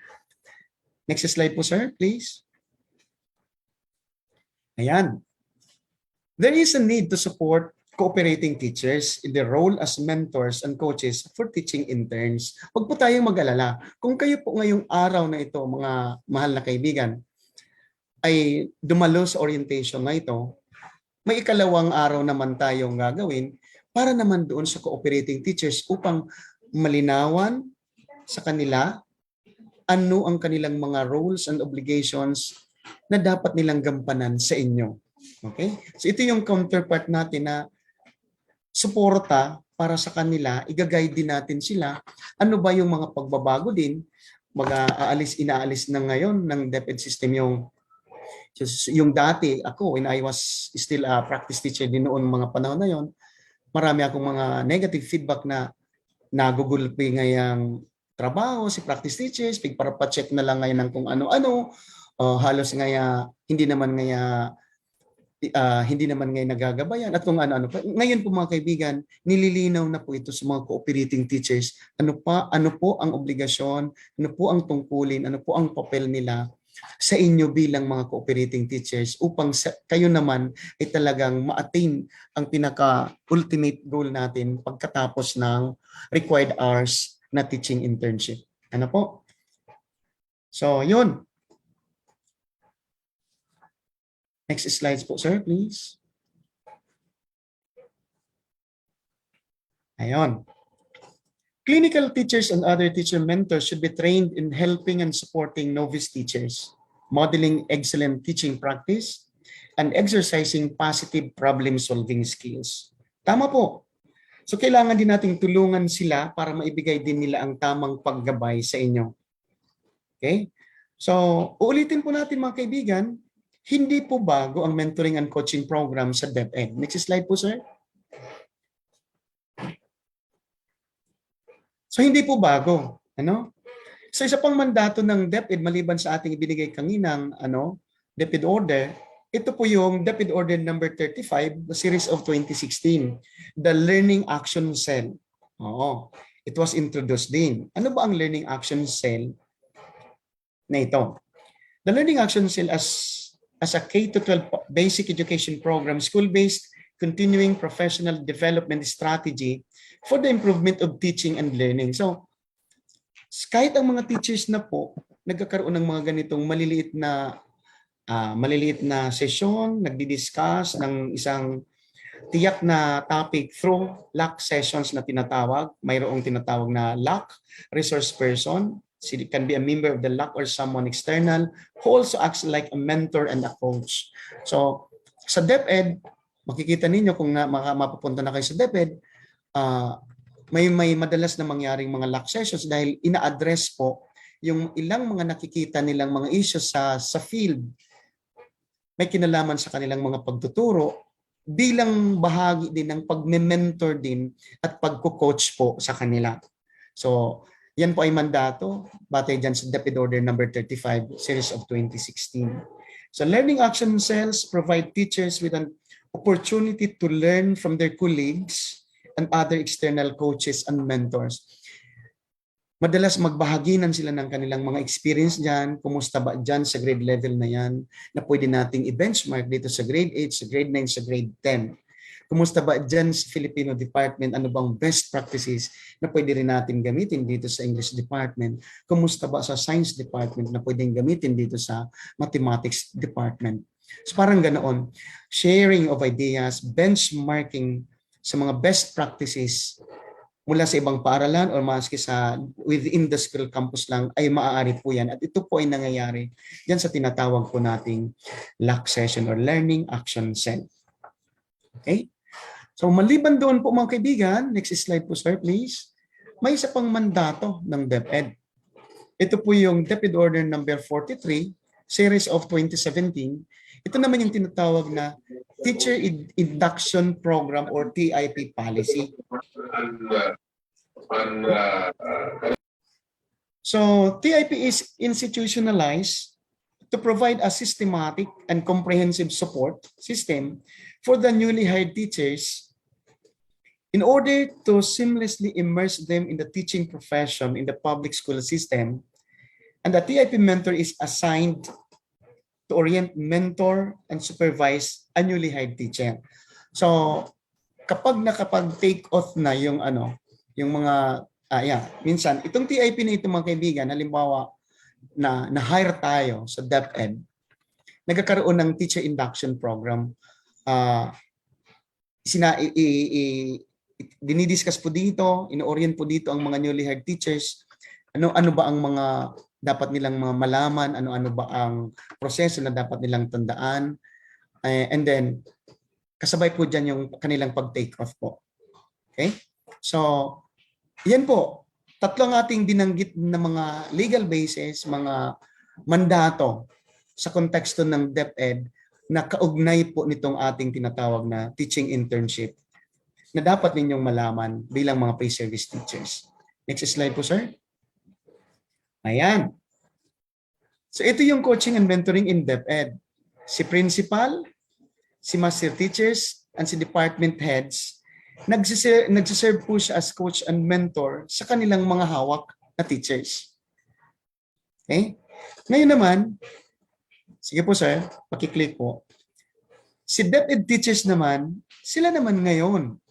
Next slide po, sir, please. Ayan. There is a need to support cooperating teachers in their role as mentors and coaches for teaching interns. Huwag po tayong mag-alala. Kung kayo po ngayong araw na ito, mga mahal na kaibigan, ay dumalo sa orientation na ito, may ikalawang araw naman tayong gagawin para naman doon sa cooperating teachers upang malinawan sa kanila ano ang kanilang mga roles and obligations na dapat nilang gampanan sa inyo. Okay? So ito yung counterpart natin na suporta para sa kanila, i-guide din natin sila. Ano ba yung mga pagbabago din? Inaalis na ngayon ng DepEd system yung dati ako when I was still a practice teacher din noon mga panahon na yon. Marami akong mga negative feedback na nagugulpi ngayang trabaho si practice teachers, pigparapacheck na lang ngayon ng kung ano-ano, halos ngaya hindi naman ngaya nagagabayan at kung ano-ano pa. Ngayon po mga kaibigan, nililinaw na po ito sa mga cooperating teachers. Ano po ang obligasyon, ano po ang tungkulin, ano po ang papel nila sa inyo bilang mga cooperating teachers upang kayo naman ay talagang ma-attain ang pinaka-ultimate goal natin pagkatapos ng required hours na teaching internship. Ano po? So, yun. Next slides po, sir, please. Ayon. Clinical teachers and other teacher mentors should be trained in helping and supporting novice teachers, modeling excellent teaching practice, and exercising positive problem-solving skills. Tama po. So kailangan din nating tulungan sila para maibigay din nila ang tamang paggabay sa inyo. Okay? So, uulitin po natin mga kaibigan, hindi po bago ang mentoring and coaching program sa DepEd. Next slide po, sir. So hindi po bago, So isa pang mandato ng DepEd maliban sa ating ibinigay kaninang DepEd order, ito po yung DepEd order number 35, the series of 2016, the Learning Action Cell. It was introduced din. Ano ba ang Learning Action Cell na ito? The Learning Action Cell as a K-12 basic education program, school-based continuing professional development strategy for the improvement of teaching and learning. So, kahit ang mga teachers na po, nagkakaroon ng mga ganitong maliliit na session, nagdi-discuss ng isang tiyak na topic through LAC sessions na tinatawag. Mayroong tinatawag na LAC resource person. So it can be a member of the LAC or someone external who also acts like a mentor and a coach. So, sa DepEd, makikita ninyo kung mapupunta na kayo sa DepEd, may madalas na mangyaring mga LAC sessions dahil ina-address po yung ilang mga nakikita nilang mga issues sa field. May kinalaman sa kanilang mga pagtuturo bilang bahagi din ng pag-mentor din at pagko-coach po sa kanila. So, yan po ay mandato batay dyan sa DepEd Order number 35, series of 2016. So, learning action cells provide teachers with an opportunity to learn from their colleagues and other external coaches and mentors. Madalas magbahaginan sila ng kanilang mga experience dyan, kumusta ba dyan sa grade level na yan, na pwede nating i-benchmark dito sa grade 8, sa grade 9, sa grade 10. Kumusta ba dyan sa Filipino department, ano bang best practices na pwede rin natin gamitin dito sa English department. Kumusta ba sa science department na pwedeng gamitin dito sa mathematics department. So parang ganoon, sharing of ideas, benchmarking sa mga best practices mula sa ibang paaralan o maski sa within the school campus lang ay maaari po yan. At ito po ay nangyayari dyan sa tinatawag po nating LAC session or Learning Action Cell. Okay? So maliban doon po mga kaibigan, next slide po sir please, may isa pang mandato ng DepEd. Ito po yung DepEd Order number 43, series of 2017. Ito naman yung tinatawag na Teacher Induction Program or TIP policy. So TIP is institutionalized to provide a systematic and comprehensive support system for the newly hired teachers in order to seamlessly immerse them in the teaching profession in the public school system. And the TIP mentor is assigned to orient, mentor, and supervise a newly hired teacher. So, kapag nakapag-take off na yung yung mga, minsan, itong TIP na ito mga kaibigan, halimbawa, na-hire tayo sa DepEd, nagkakaroon ng teacher induction program. Dinidiscuss po dito, ino-orient po dito ang mga newly hired teachers, ano ba ang mga dapat nilang mga malaman, ano ba ang proseso na dapat nilang tandaan. And then, kasabay po dyan yung kanilang pag-take off po. Okay? So, yan po. Tatlong ating binanggit na mga legal basis, mga mandato sa konteksto ng DepEd na kaugnay po nitong ating tinatawag na teaching internship na dapat ninyong malaman bilang mga pre-service teachers. Next slide po, sir. Ayan. So ito yung coaching and mentoring in DepEd. Si principal, si master teachers, and si department heads, nagsiserve po siya as coach and mentor sa kanilang mga hawak na teachers. Okay? Ngayon naman, sige po sir, pakiclick po. Si DepEd teachers naman, sila naman ngayon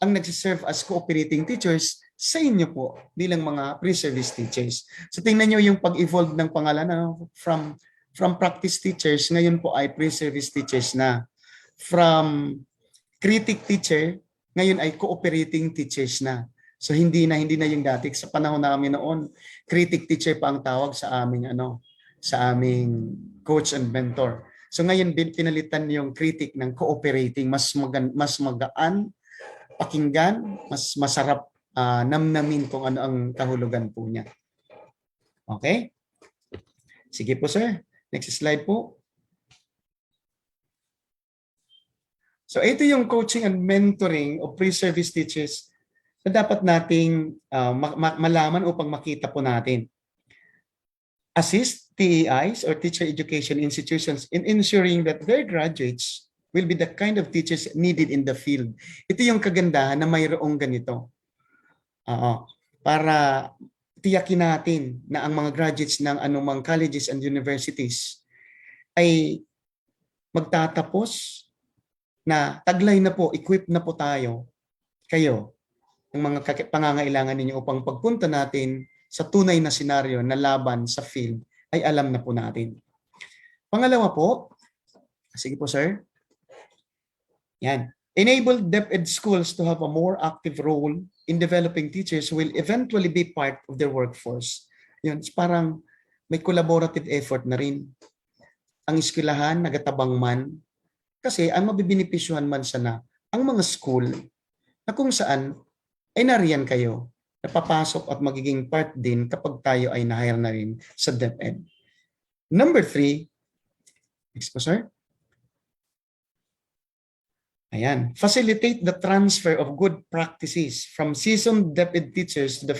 ang nagsiserve as cooperating teachers sa inyo po bilang mga pre-service teachers. So tingnan nyo yung pag-evolve ng pangalan from practice teachers, ngayon po ay pre-service teachers na. From critic teacher, ngayon ay cooperating teachers na. So hindi na yung dati sa panahon namin noon, critic teacher pa ang tawag sa aming sa aming coach and mentor. So ngayon pinalitan yung critic ng cooperating, mas magaan pakinggan, mas masarap namnamin kung ano ang kahulugan po niya. Okay? Sige po sir. Next slide po. So ito yung coaching and mentoring of pre-service teachers na dapat nating malaman upang makita po natin. Assist TEIs or teacher education institutions in ensuring that their graduates will be the kind of teachers needed in the field. Ito yung kagandahan na mayroong ganito. Para tiyakin natin na ang mga graduates ng anumang colleges and universities ay magtatapos na taglay na po, equip na po tayo, kayo, ng mga pangangailangan ninyo upang pagpunta natin sa tunay na senaryo na laban sa field ay alam na po natin. Pangalawa po, sige po sir, yan. Enable DepEd schools to have a more active role in developing teachers who will eventually be part of their workforce. Yun, parang may collaborative effort na rin. Ang eskwelahan, nagatabang man, kasi ang mabibinipisyuhan man sana ang mga school na kung saan ay nariyan kayo, napapasok at magiging part din kapag tayo ay na-hire na rin sa DepEd. Number 3, next po sir. Ayan. Facilitate the transfer of good practices from seasoned DepEd teachers to the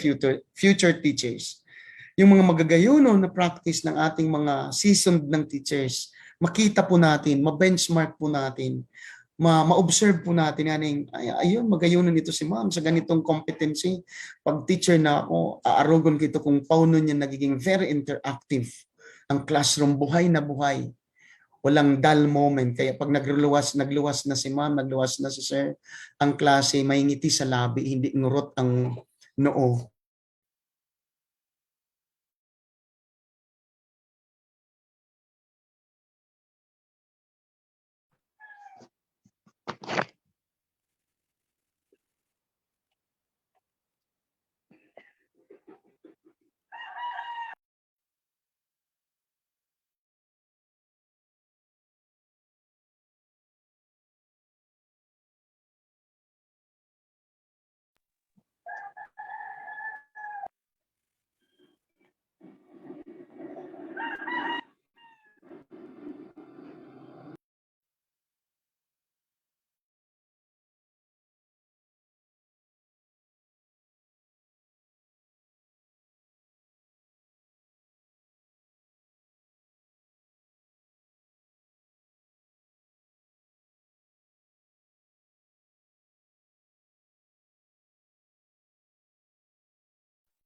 future teachers. Yung mga magagayuno na practice ng ating mga seasoned ng teachers, makita po natin, ma-benchmark po natin, ma-observe po natin, ayun, magayuno nito si ma'am sa ganitong competency. Pag teacher na ako, aarogon kito kung paano niya nagiging very interactive. Ang classroom, buhay na buhay. Walang dull moment. Kaya pag nagluwas na si ma'am, nagluwas na si sir, ang klase may ngiti sa labi, hindi ngurot ang noo.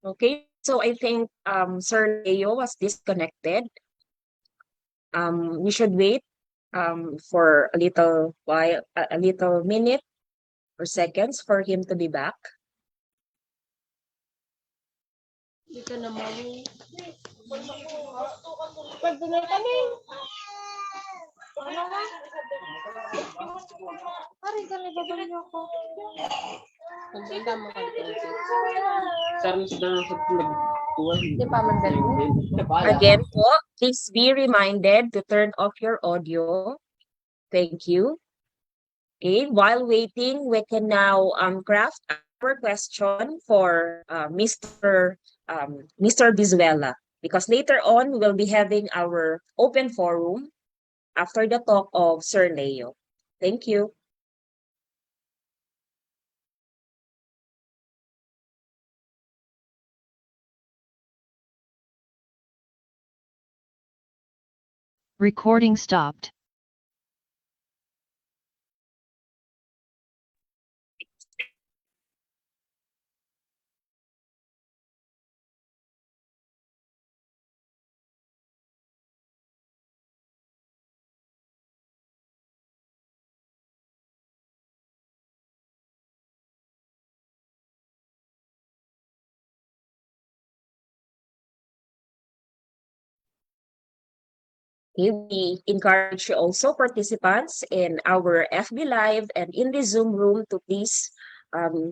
Okay, so I think Sir Leo was disconnected. We should wait for a little while, a little minute or seconds for him to be back. Dito naman. Pagdunay kami. Ano nga? Pari ka nababal niyo ako. Magdanda mo ka dito. Di pa man Again po, please be reminded to turn off your audio. Thank you. Okay, while waiting, we can now craft our question for Mr. Bizuela, because later on we will be having our open forum after the talk of Sir Leo. Thank you. Recording stopped. We encourage also participants in our FB Live and in the Zoom room to please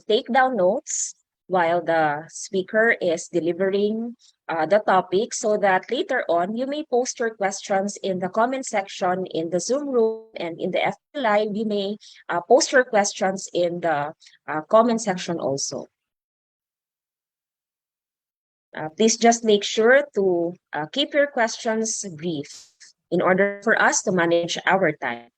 take down notes while the speaker is delivering the topic, so that later on you may post your questions in the comment section in the Zoom room, and in the FB Live you may post your questions in the comment section also. Please just make sure to keep your questions brief in order for us to manage our time.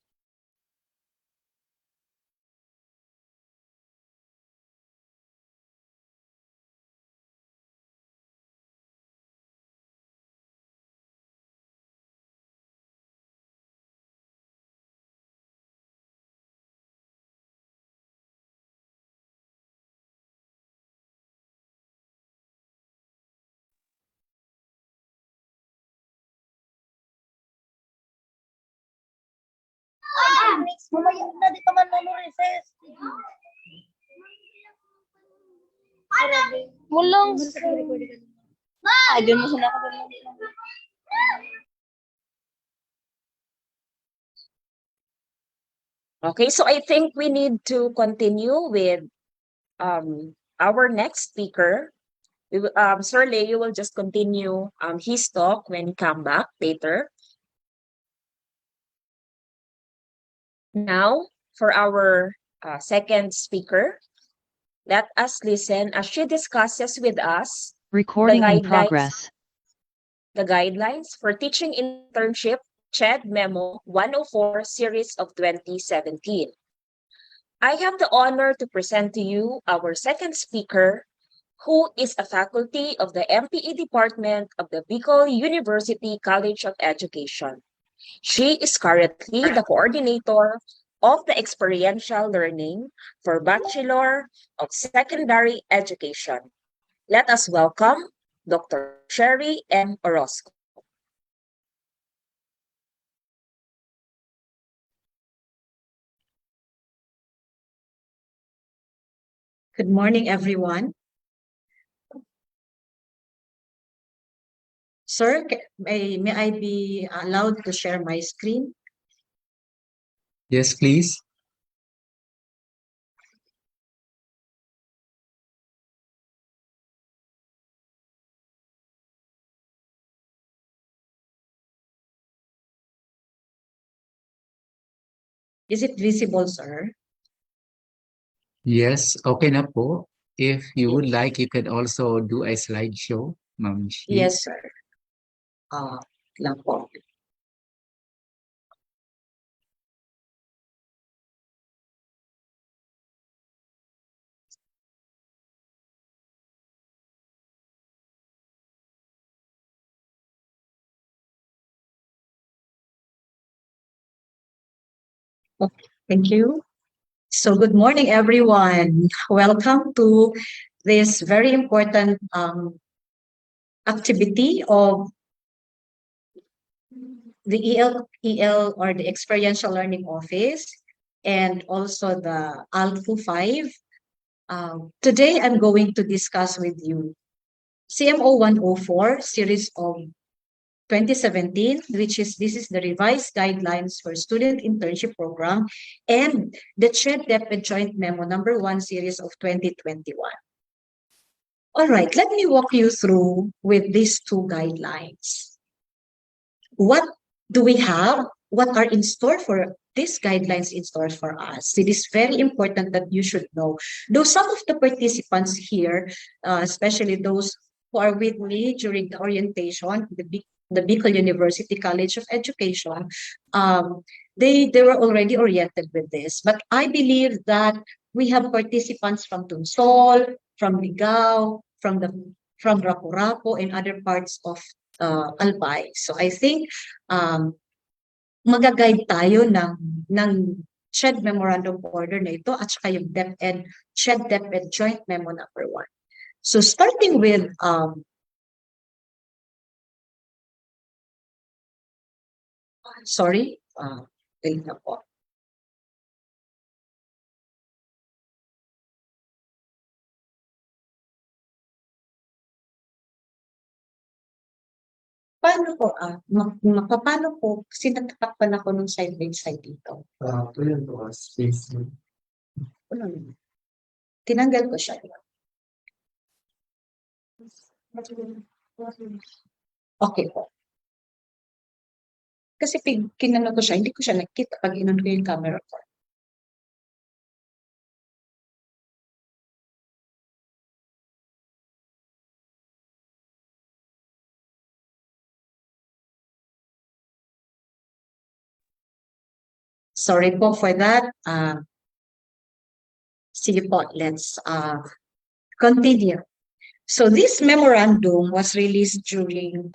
Mamaya na, di pa man recess. Mulong. Ay, dun mo sana ako. Okay, so I think we need to continue with our next speaker. Sir Leo will just continue his talk when he come back later. Now, for our second speaker, let us listen as she discusses with us Recording in guidelines. progress. the guidelines for teaching internship, CHED Memo 104 series of 2017. I have the honor to present to you our second speaker, who is a faculty of the MPE Department of the Bicol University College of Education. She is currently the coordinator of the experiential learning for Bachelor of Secondary Education. Let us welcome Dr. Sherry M. Orozco. Good morning, everyone. Sir, may I be allowed to share my screen? Yes, please. Is it visible, sir? Yes, okay na po. If you would like, you could also do a slideshow, Ma'am Shi. Yes, sir. Lang po. Okay, thank you. So good morning, everyone. Welcome to this very important activity of the EL or the Experiential Learning Office and also the ALFU 5. Today, I'm going to discuss with you CMO 104 series of 2017, this is the revised guidelines for student internship program, and the CHED DepEd Joint Memo number 1 series of 2021. All right, let me walk you through with these two guidelines. What do we have? What are in store for these guidelines in store for us? It is very important that you should know. Though some of the participants here, especially those who are with me during the orientation, the Bicol University College of Education, they were already oriented with this. But I believe that we have participants from Tunsol, from Ligao, from Rapu-Rapu, and other parts of Albay. So I think mag-guide tayo ng CHED Memorandum of Order na ito at saka yung DepEd, CHED DepEd Joint Memo number 1. So starting with sorry, wait na po. Paano po, paano po, sinatatakpan ako nung side by side dito? Space. Tinanggal ko siya. Okay po. Kasi kinano ko siya, hindi ko siya nakita pag inon ko yung camera ko. Sorry po for that. Sige po, let's continue. So this memorandum was released during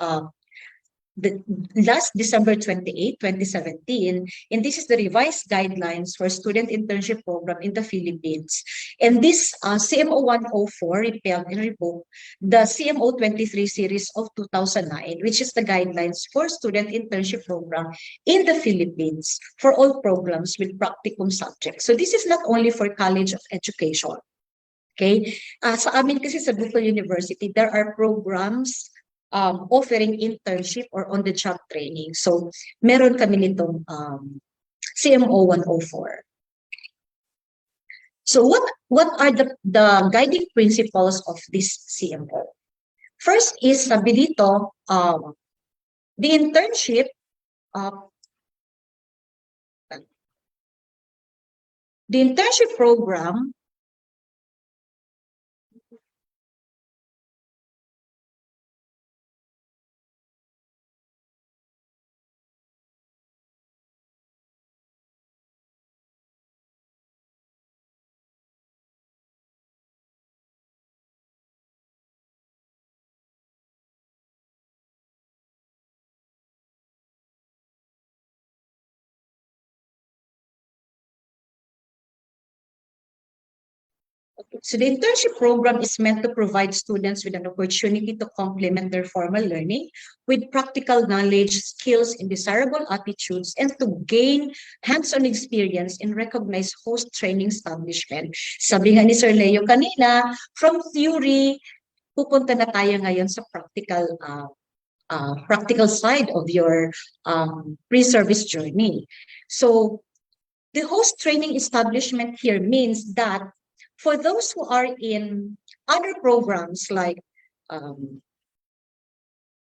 the last December 28, 2017, and this is the revised guidelines for student internship program in the Philippines. And this CMO 104 repealed and revoked the CMO 23 series of 2009, which is the guidelines for student internship program in the Philippines for all programs with practicum subjects. So this is not only for College of Education. Okay? Sa amin kasi sa Bicol University, there are programs offering internship or on-the-job training. So, meron kami nitong CMO 104. So, what are the guiding principles of this CMO? First is, sabi dito, the internship program So the internship program is meant to provide students with an opportunity to complement their formal learning with practical knowledge, skills, and desirable attitudes, and to gain hands-on experience in recognized host training establishment. Sabi nga ni Sir Leo kanina, from theory, pupunta na tayo ngayon sa practical side of your pre-service journey. So the host training establishment here means that for those who are in other programs like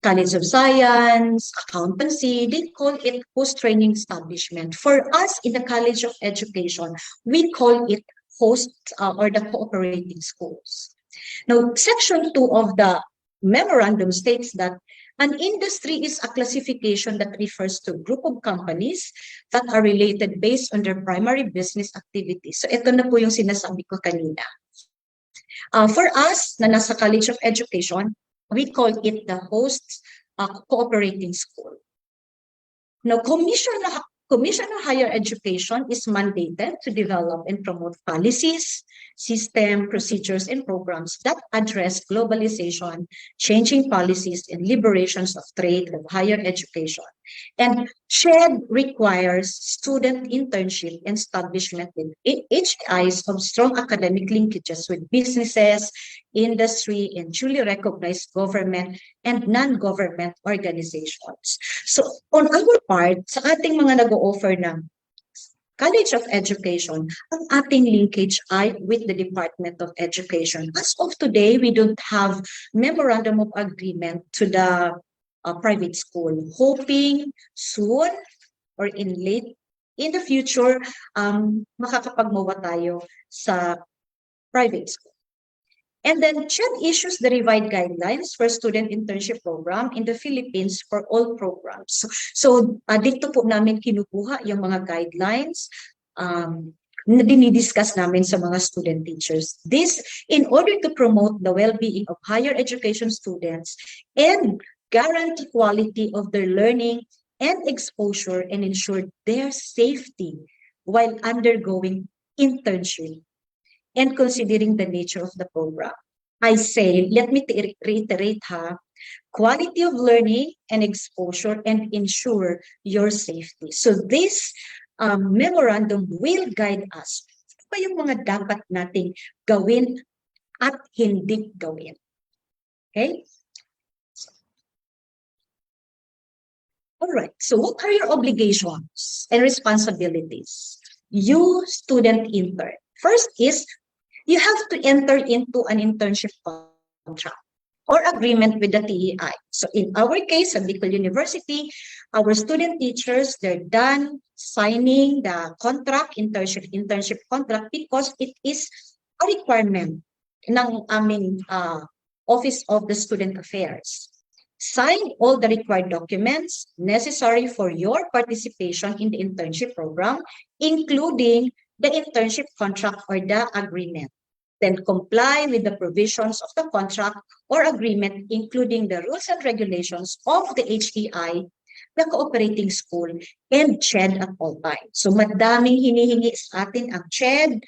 College of Science, accountancy, they call it host training establishment. For us in the College of Education, we call it host or the cooperating schools. Now, Section 2 of the memorandum states that an industry is a classification that refers to a group of companies that are related based on their primary business activities. So ito na po yung sinasabi ko kanina. For us, na nasa College of Education, we call it the host cooperating school. Now, Commission on Higher Education is mandated to develop and promote policies, system, procedures, and programs that address globalization, changing policies, and liberations of trade of higher education. And SHED requires student internship and establishment with HIs of strong academic linkages with businesses, industry, and duly recognized government and non-government organizations. So on our part, sa ating mga nag-o-offer ng College of Education, ang ating linkage ay with the Department of Education. As of today, we don't have memorandum of agreement to the private school. Hoping soon or in the future, makakapagmawa tayo sa private school. And then SHED issues the revised guidelines for student internship program in the Philippines for all programs. So dito po namin kinukuha yung mga guidelines na dinidiscuss namin sa mga student teachers. This in order to promote the well-being of higher education students and guarantee quality of their learning and exposure and ensure their safety while undergoing internship and considering the nature of the program. I say, let me reiterate quality of learning and exposure and ensure your safety. So this memorandum will guide us. Ano ba yung mga dapat nating gawin at hindi gawin? Okay? All right, so what are your obligations and responsibilities? You student intern. First is, you have to enter into an internship contract or agreement with the TEI. So in our case, at Bicol University, our student teachers, they're done signing the contract, internship contract, because it is a requirement ng aming Office of the Student Affairs. Sign all the required documents necessary for your participation in the internship program, including the internship contract or the agreement. Then comply with the provisions of the contract or agreement, including the rules and regulations of the HEI, the cooperating school, and SHED at all times. So madaming hinihingi sa atin ang SHED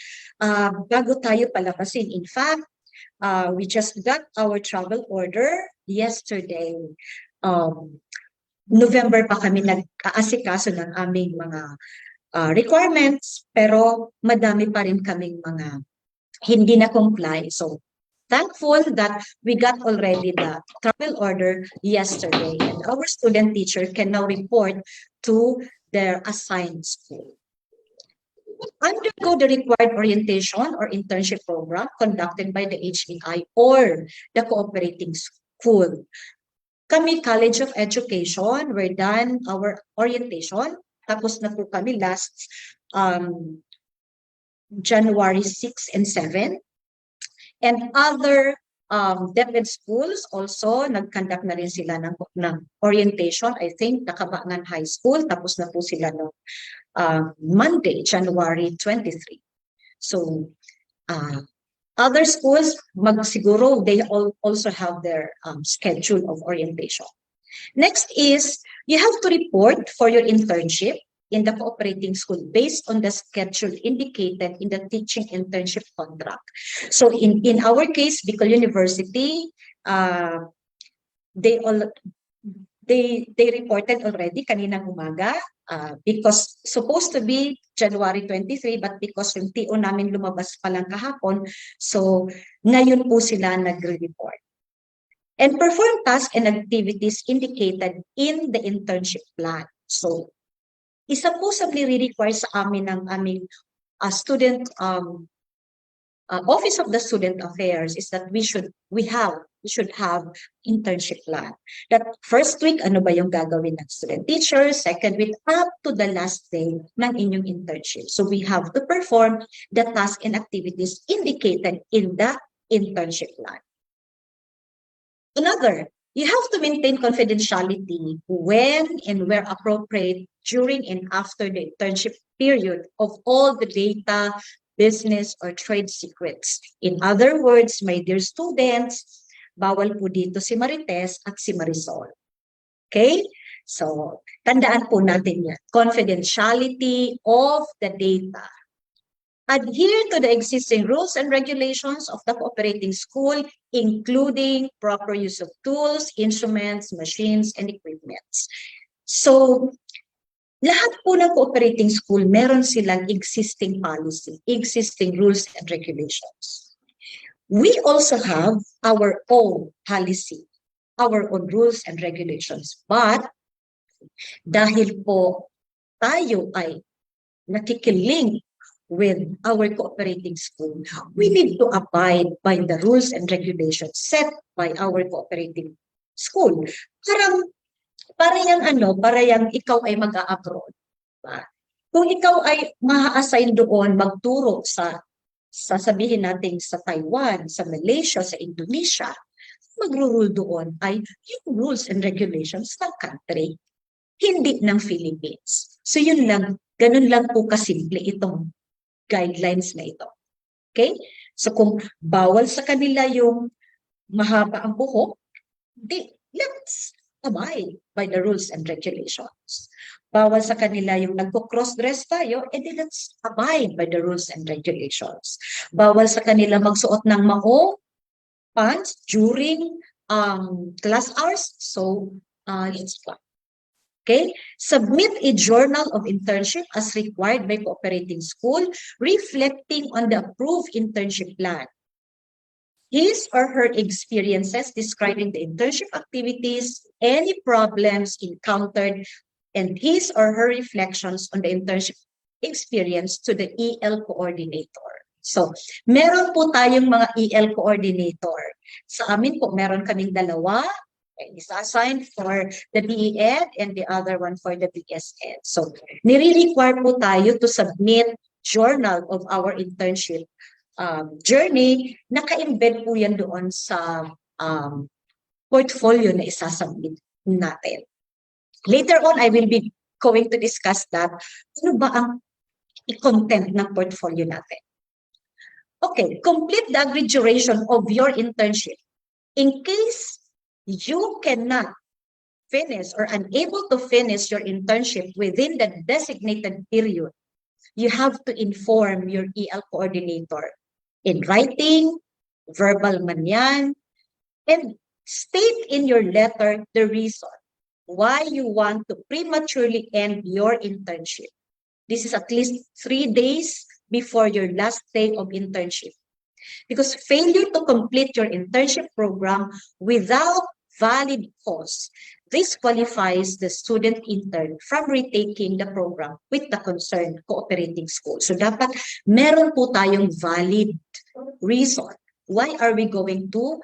bago tayo palabasin. In fact, we just got our travel order yesterday. November pa kami nag-aasikaso ng aming mga requirements, pero madami pa rin kaming mga hindi na comply. So thankful that we got already the travel order yesterday, and our student teacher can now report to their assigned school. Undergo the required orientation or internship program conducted by the HEI or the cooperating school. Kami, College of Education, we're done our orientation. Tapos na po kami last January 6 and 7. And other DepEd schools also, nag-conduct na rin sila ng orientation. I think Nakabangan High School, tapos na po sila no Monday, January 23. So, other schools, siguro, they also have their schedule of orientation. Next is, you have to report for your internship in the cooperating school based on the schedule indicated in the teaching internship contract. So in our case, Bicol University, they reported already kaninang umaga because supposed to be January 23, but because yung TO namin lumabas pa lang kahapon, so ngayon po sila nagre-report. And perform tasks and activities indicated in the internship plan. So, isa po sa nire-require sa amin ng aming student Office of the Student Affairs is that we should have internship plan. That first week, ano ba yung gagawin ng student teacher? Second week, up to the last day ng inyong internship. So we have to perform the tasks and activities indicated in the internship plan. Another, you have to maintain confidentiality when and where appropriate during and after the internship period of all the data, business, or trade secrets. In other words, my dear students, bawal po dito si Marites at si Marisol. Okay? So, tandaan po natin yan. Confidentiality of the data. Adhere to the existing rules and regulations of the cooperating school, including proper use of tools, instruments, machines, and equipments. So, lahat po ng cooperating school, meron silang existing policy, existing rules and regulations. We also have our own policy, our own rules and regulations. But dahil po tayo ay nakikiling with our cooperating school, we need to abide by the rules and regulations set by our cooperating school. Para yang ikaw ay mag-a-abroad. Kung ikaw ay ma-assign doon magturo sa sasabihin natin sa Taiwan, sa Malaysia, sa Indonesia, magro-rule doon ay yung rules and regulations ng country, hindi ng Philippines. So yun lang, ganun lang po kasimple itong guidelines na ito. Okay? So kung bawal sa kanila yung mahaba ang buhok, let's abide by the rules and regulations. Bawal sa kanila yung nagko-cross-dress tayo, let's abide by the rules and regulations. Bawal sa kanila magsuot ng maong pants during class hours, so let's go. Okay? Submit a journal of internship as required by cooperating school, reflecting on the approved internship plan. His or her experiences describing the internship activities, any problems encountered, and his or her reflections on the internship experience to the EL coordinator. So, meron po tayong mga EL coordinator. Sa amin po, meron kaming dalawa. Isa assigned for the BEd and the other one for the BSed. So, nire-require po tayo to submit journal of our internship journey, naka-embed po yan doon sa portfolio na isasubmit natin. Later on, I will be going to discuss that. Ano ba ang content ng portfolio natin? Okay, complete the agreed duration of your internship. In case you cannot finish or unable to finish your internship within the designated period, you have to inform your EL coordinator in writing, verbal man yan, and state in your letter the reason why you want to prematurely end your internship. This is at least 3 days before your last day of internship. Because failure to complete your internship program without valid cause disqualifies the student intern from retaking the program with the concerned cooperating school. So dapat meron po tayong valid reason. Why are we going to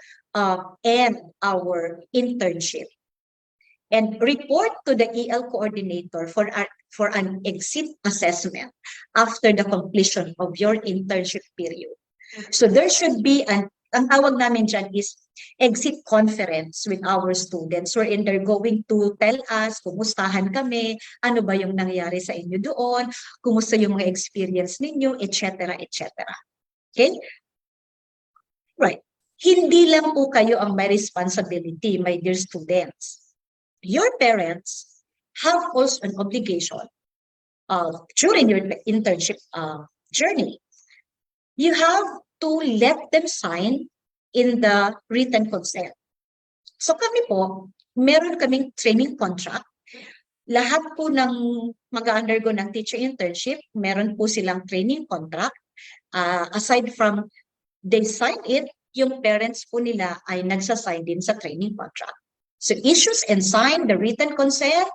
end our internship? And report to the EL coordinator for an exit assessment after the completion of your internship period. So there should be ang tawag namin dyan is exit conference with our students wherein they're going to tell us, kumustahan kami, ano ba yung nangyari sa inyo doon, kumusta yung mga experience ninyo, etc., etc. Okay? Right. Hindi lang po kayo ang may responsibility, my dear students. Your parents have also an obligation during your internship journey, you have to let them sign in the written consent. So kami po, meron kaming training contract. Lahat po ng mag-undergo ng teacher internship, meron po silang training contract. Aside from they sign it, yung parents po nila ay nagsasign din sa training contract. So issues and sign the written consent,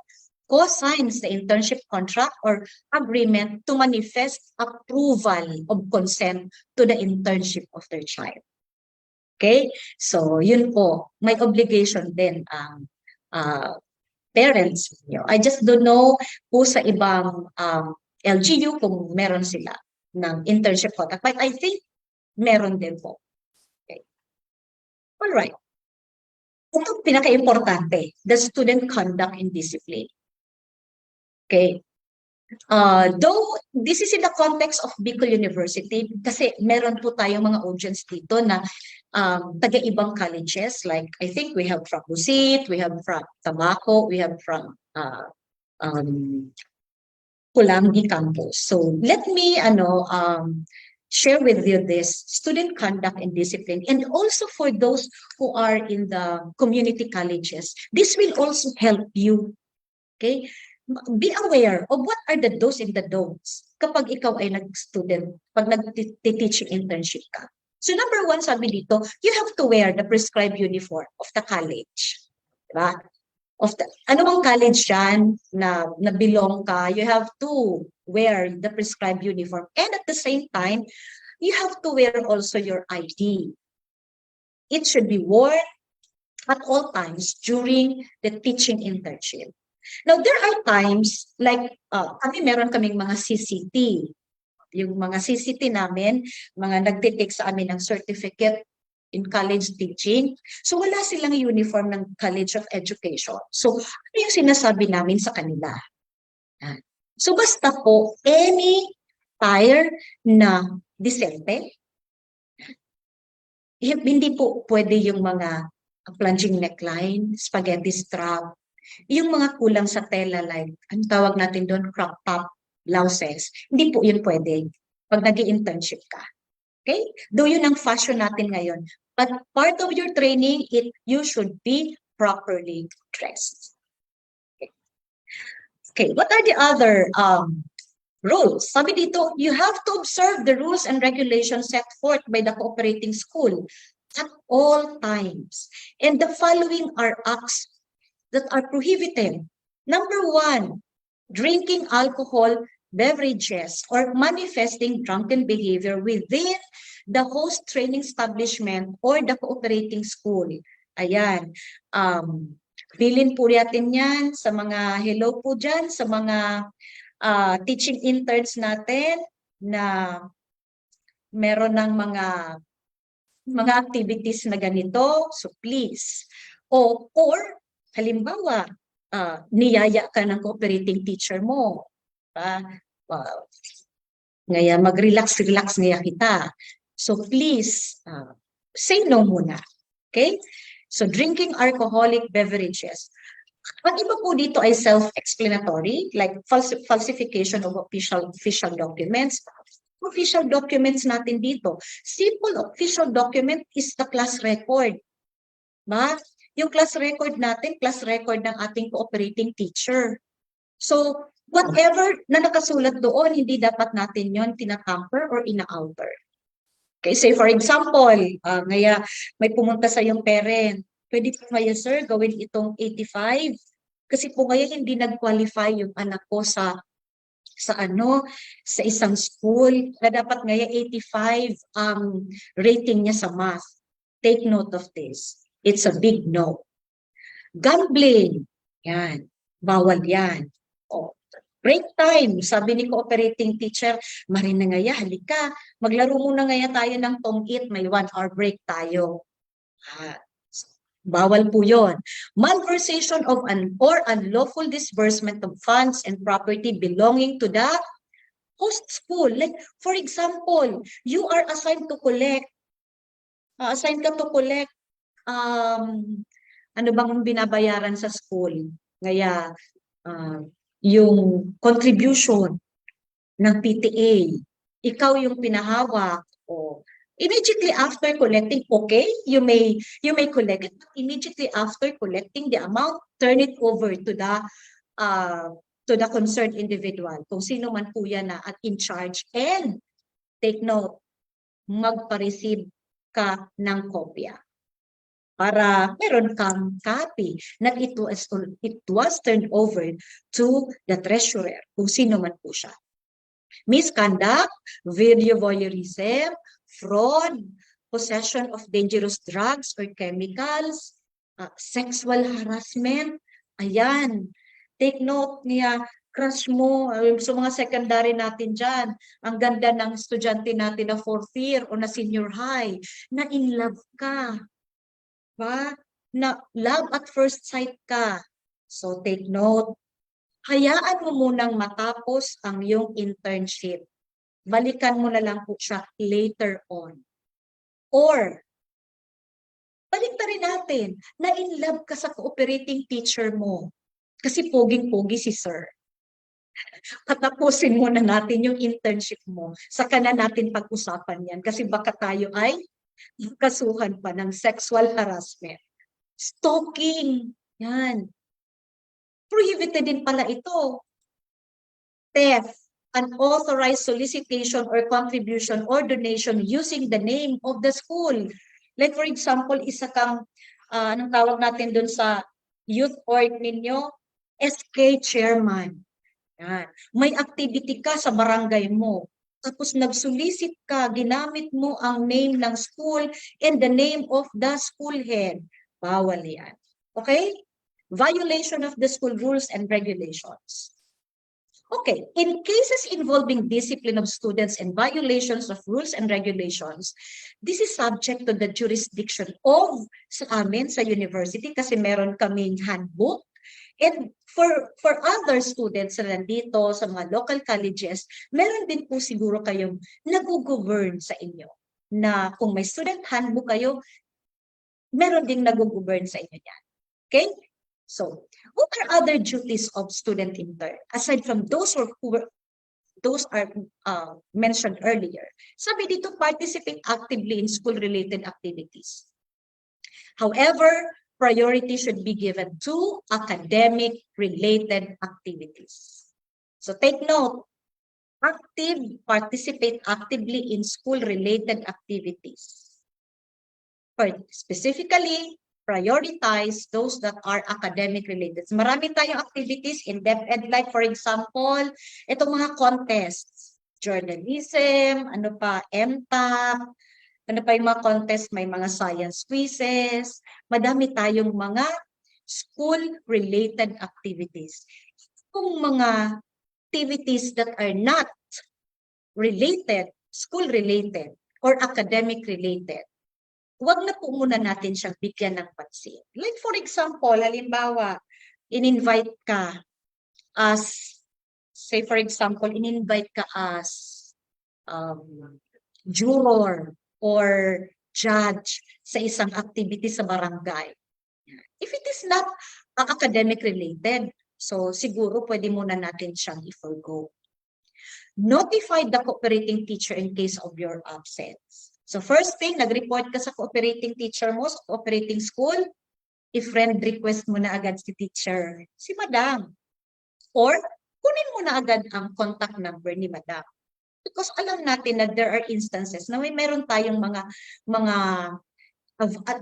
co-signs the internship contract or agreement to manifest approval of consent to the internship of their child. Okay? So yun po, may obligation din ang parents. I just don't know po sa ibang LGU kung meron sila ng internship contract. But I think meron din po. Okay. All right. Ito pinaka-importante, the student conduct and discipline. Okay. Though this is in the context of Bicol University, kasi meron po tayong mga audience dito na taga-ibang colleges, like I think we have from Busit, we have from Tabaco, we have from Pulangi campus. So let me share with you this student conduct and discipline, and also for those who are in the community colleges, this will also help you. Okay, be aware of what are the do's and the don'ts kapag ikaw ay nag-student, pag nag-teaching internship ka. So number one, sabi dito, you have to wear the prescribed uniform of the college. Diba? Ano bang college yan na belong ka, you have to wear the prescribed uniform. And at the same time, you have to wear also your ID. It should be worn at all times during the teaching internship. Now, there are times, like, meron kaming mga CCT. Yung mga CCT namin, mga nagtitake sa amin ng certificate in college teaching. So, wala silang uniform ng College of Education. So, ano yung sinasabi namin sa kanila? So, basta po, any tire na disente, hindi po pwede yung mga plunging neckline, spaghetti strap, yung mga kulang sa tela, like, ang tawag natin doon, crop top blouses, hindi po yun pwede pag nag-i-internship ka. Okay? Though yun ang fashion natin ngayon. But part of your training, you should be properly dressed. Okay, what are the other rules? Sabi dito, you have to observe the rules and regulations set forth by the cooperating school at all times. And the following are acts that are prohibited. Number one, drinking alcohol beverages or manifesting drunken behavior within the host training establishment or the cooperating school. Ayan. Bilin po natin yan sa mga hello po dyan, sa mga teaching interns natin na meron ng mga activities na ganito. So please. Or halimbawa, niyaya ka ng cooperating teacher mo. Ngaya mag-relax ngaya kita. So please, say no muna. Okay? So drinking alcoholic beverages. Ang iba po dito ay self-explanatory, like falsification of official documents. Official documents natin dito. Simple official document is the class record. Yung class record natin, class record ng ating cooperating teacher. So, whatever na nakasulat doon, hindi dapat natin yon tinatamper or ina-alter. Okay, say for example, ngaya may pumunta sa yung parent, pwede po ngayon sir, gawin itong 85. Kasi po ngayon hindi nag-qualify yung anak ko sa isang school, na dapat ngayon 85 ang rating niya sa math. Take note of this. It's a big no. Gambling, yan, bawal yan. Break time, sabi ni cooperating teacher, Marina ngaya, halika, maglaro muna ngaya tayo ng tong-it, may 1 hour break tayo. Bawal po yun. Malversation of or unlawful disbursement of funds and property belonging to the host school. Like, for example, you are assigned to collect. Assigned ka to collect ano bang binabayaran sa school? Ngaya, yung contribution ng PTA. Ikaw yung pinahawak o immediately after collecting, okay, you may collect it, but immediately after collecting the amount, turn it over to the concerned individual, kung sino man po yan na at in charge, and take note, magpa-receive ka ng kopya para meron kang copy na it was turned over to the treasurer, kung sino man po siya. Misconduct, video voyeurism, fraud, possession of dangerous drugs or chemicals, sexual harassment, ayan. Take note niya, crush mo, sa mga secondary natin dyan, ang ganda ng estudyante natin na fourth year o na senior high, na in love ka. Ba? Na love at first sight ka. So take note, hayaan mo munang matapos ang iyong internship. Balikan mo na lang po siya later on. Or, balik na rin natin, na in love ka sa cooperating teacher mo. Kasi poging-pogi si sir. Patapusin muna natin yung internship mo. Saka na natin pag-usapan yan. Kasi baka tayo ay kasuhan pa ng sexual harassment. Stalking. Yan. Prohibited din pala ito. Theft, unauthorized solicitation or contribution or donation using the name of the school. Like for example, isa kang, anong tawag natin dun sa youth org ninyo? SK chairman. Yan. May activity ka sa barangay mo. Tapos nag-solicit ka, ginamit mo ang name ng school and the name of the school head. Bawal yan. Okay? Violation of the school rules and regulations. Okay, in cases involving discipline of students and violations of rules and regulations, this is subject to the jurisdiction of sa amin sa university kasi meron kaming handbook. And for other students na nandito sa mga local colleges, meron din po siguro kayong nag-govern sa inyo. Na kung may student handbook kayo, meron ding nag-govern sa inyo yan. Okay? So, what are other duties of student intern aside from those are mentioned earlier? Sabi dito, participate actively in school-related activities. However, priority should be given to academic-related activities. So take note, participate actively in school-related activities. Specifically, prioritize those that are academic-related. Marami tayong activities in DepEd, like for example, itong mga contests, journalism, ano pa, MTAC, ano pa yung mga contest, may mga science quizzes, madami tayong mga school-related activities. Kung mga activities that are not related, school-related, or academic-related, wag na po muna natin siyang bigyan ng pansin. Like for example, halimbawa, in-invite ka as, say for example, in-invite ka as juror, or judge sa isang activity sa barangay. If it is not academic related, so siguro pwede muna natin siyang i-forgo. Notify the cooperating teacher in case of your absence. So first thing, nag-report ka sa cooperating teacher mo, sa cooperating school, i-friend request mo na agad si teacher, si madam. Or kunin mo na agad ang contact number ni madam. Because alam natin na there are instances na meron tayong mga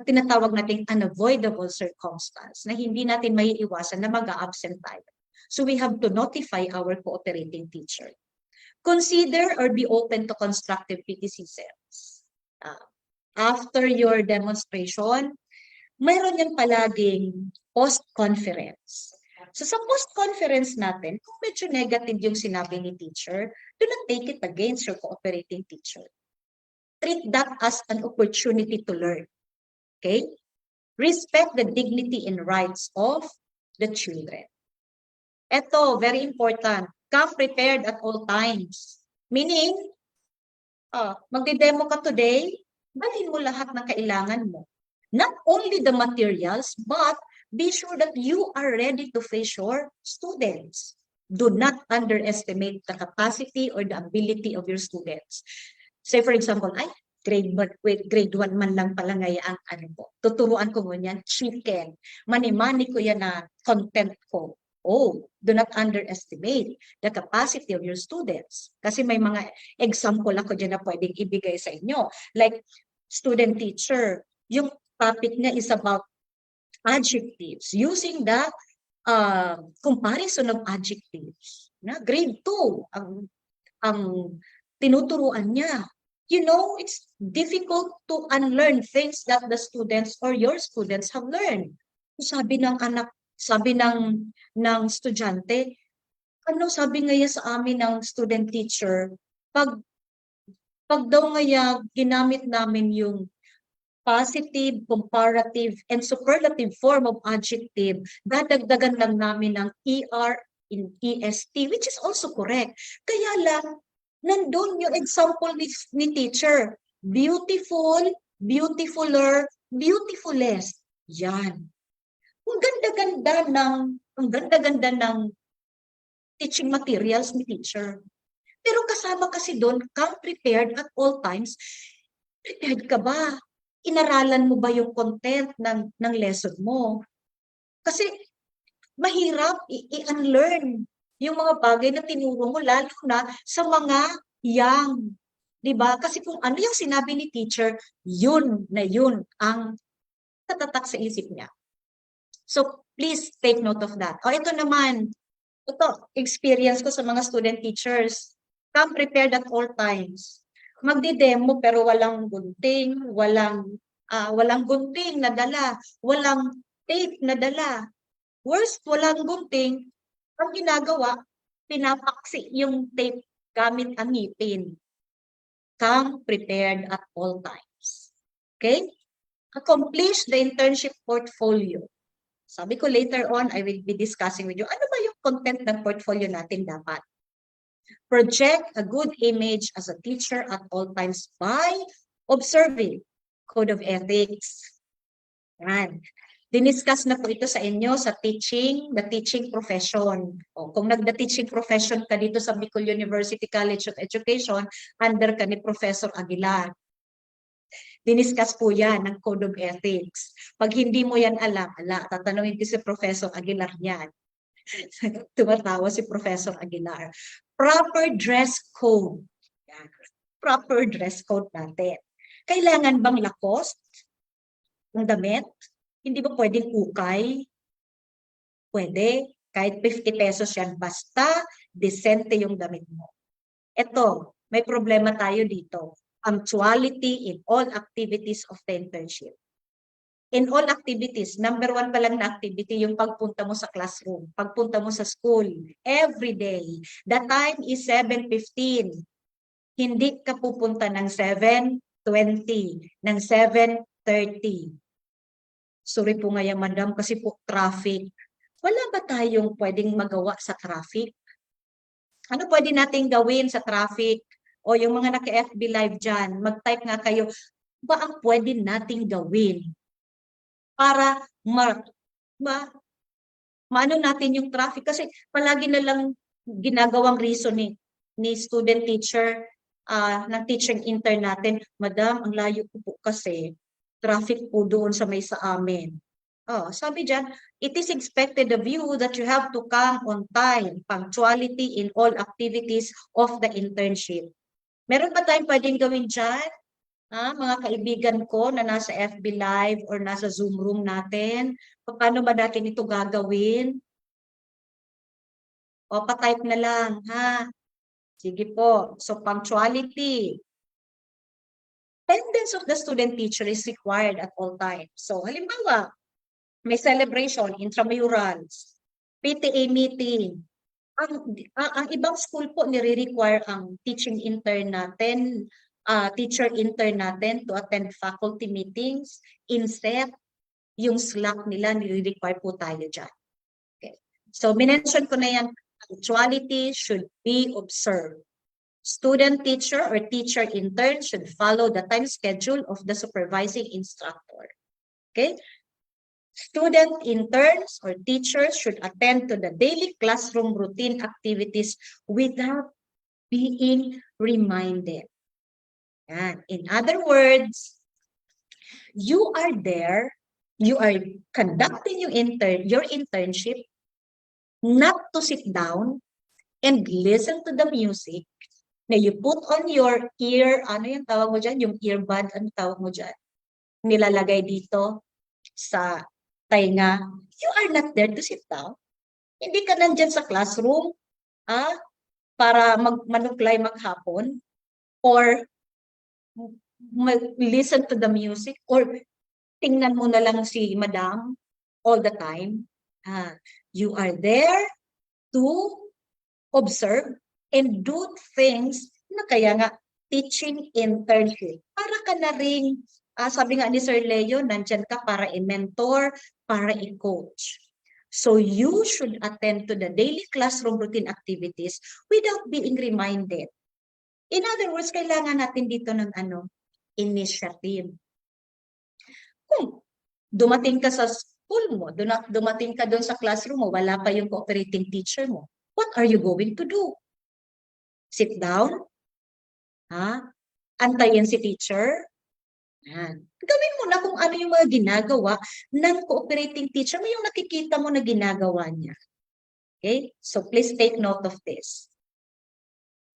tinatawag nating unavoidable circumstance na hindi natin maiiwasan na mag-absent tayo. So we have to notify our cooperating teacher. Consider or be open to constructive criticisms. After your demonstration, mayroon yan palaging post-conference. So sa post-conference natin, kung medyo negative yung sinabi ni teacher, do not take it against your cooperating teacher. Treat that as an opportunity to learn. Okay? Respect the dignity and rights of the children. Ito, very important. Come prepared at all times. Meaning, magdi-demo ka today, dalhin mo lahat ng kailangan mo. Not only the materials, but be sure that you are ready to face your students. Do not underestimate the capacity or the ability of your students. Say for example, ay, grade 1 man lang pala ngayon ang ano ko. Tuturuan ko mo yan, chicken. Mani-mani ko yan na content ko. Oh, do not underestimate the capacity of your students. Kasi may mga example ako dyan na pwedeng ibigay sa inyo. Like, student teacher, yung topic niya is about adjectives. Using the comparison of adjectives. Na grade 2 ang tinuturuan niya. You know, it's difficult to unlearn things that the students or your students have learned. Sabi ng estudyante, ano sabi ngayon sa amin ng student teacher, pag daw ngayon ginamit namin yung positive, comparative, and superlative form of adjective, dadagdagan lang namin ng ER in EST, which is also correct. Kaya lang, nandun yung example ni teacher. Beautiful, beautifuler, beautifulest. Yan. Ang ganda-ganda ng teaching materials ni teacher. Pero kasama kasi doon, come prepared at all times. Prepared ka ba? Inaralan mo ba yung content ng lesson mo? Kasi mahirap i-unlearn yung mga bagay na tinuro mo, lalo na sa mga young. Diba? Kasi kung ano yung sinabi ni teacher, yun ang tatatak sa isip niya. So, please take note of that. O, ito naman. Ito, experience ko sa mga student teachers. Come prepared at all times. Magdi-demo pero walang gunting, walang gunting na dala, walang tape na dala. Worst, walang gunting. Ang ginagawa, pinapaksi yung tape gamit ang ngipin. Come prepared at all times. Okay? Accomplish the internship portfolio. Sabi ko later on, I will be discussing with you, ano ba yung content ng portfolio natin dapat? Project a good image as a teacher at all times by observing Code of Ethics. Yan. Diniscuss na po ito sa inyo sa the teaching profession. O, kung nagda-teaching profession ka dito sa Bicol University College of Education, under ka ni Professor Aguilar. Diniscuss po yan ng Code of Ethics. Pag hindi mo yan alam, tatanungin ko si Professor Aguilar yan. Tumatawa si Professor Aguilar. Proper dress code. Yan. Proper dress code natin. Kailangan bang Lacoste ng damit? Hindi ba pwedeng ukay? Pwede. Kahit 50 pesos yan. Basta decente yung damit mo. Ito, may problema tayo dito. Punctuality in all activities of the internship. In all activities, number 1 pa lang na activity yung pagpunta mo sa classroom, pagpunta mo sa school, every day. The time is 7:15. Hindi ka pupunta ng 7:20, ng 7:30. Sorry po nga yan, madam, kasi po traffic. Wala ba tayong pwedeng magawa sa traffic? Ano pwede nating gawin sa traffic? O yung mga naka-FB Live dyan, mag-type nga kayo, ba ang pwede nating gawin para maano natin yung traffic? Kasi palagi na lang ginagawang reason ni student teacher, ng teaching intern natin, madam, ang layo ko po kasi, traffic po doon sa may sa amin. Sabi dyan, it is expected of you that you have to come on time, punctuality in all activities of the internship. Meron ba tayong pwedeng gawin dyan? Mga kaibigan ko na nasa FB Live or nasa Zoom room natin, paano ba natin ito gagawin? O, pa-type na lang, ha? Sige po. So, punctuality. Attendance of the student teacher is required at all times. So, halimbawa, may celebration, intramurals, PTA meeting. Ang ibang school po nire-require ang teaching intern natin, teacher intern natin to attend faculty meetings. Instead, yung Slack nila, nire-require po tayo dyan. Okay. So, minention ko na yan, punctuality should be observed. Student teacher or teacher intern should follow the time schedule of the supervising instructor. Okay? Student interns or teachers should attend to the daily classroom routine activities without being reminded. Yan. In other words, you are there, you are conducting your internship, not to sit down and listen to the music na you put on your ear, ano yung tawag mo dyan? Yung earbud, ano tawag mo dyan? Nilalagay dito sa tainga. You are not there to sit down. Hindi ka nandyan sa classroom para manuklay maghapon or listen to the music or tingnan mo na lang si madam all the time. You are there to observe and do things na kaya nga teaching internship. Para ka na rin, sabi nga ni Sir Leo, nandyan ka para i-mentor, para i-coach. So you should attend to the daily classroom routine activities without being reminded. In other words, kailangan natin dito ng initiative. Kung dumating ka sa school mo, dumating ka doon sa classroom mo, wala pa yung cooperating teacher mo, what are you going to do? Sit down? Antayin si teacher? Yan. Gawin mo na kung ano yung mga ginagawa ng cooperating teacher mo, yung nakikita mo na ginagawa niya. Okay? So please take note of this.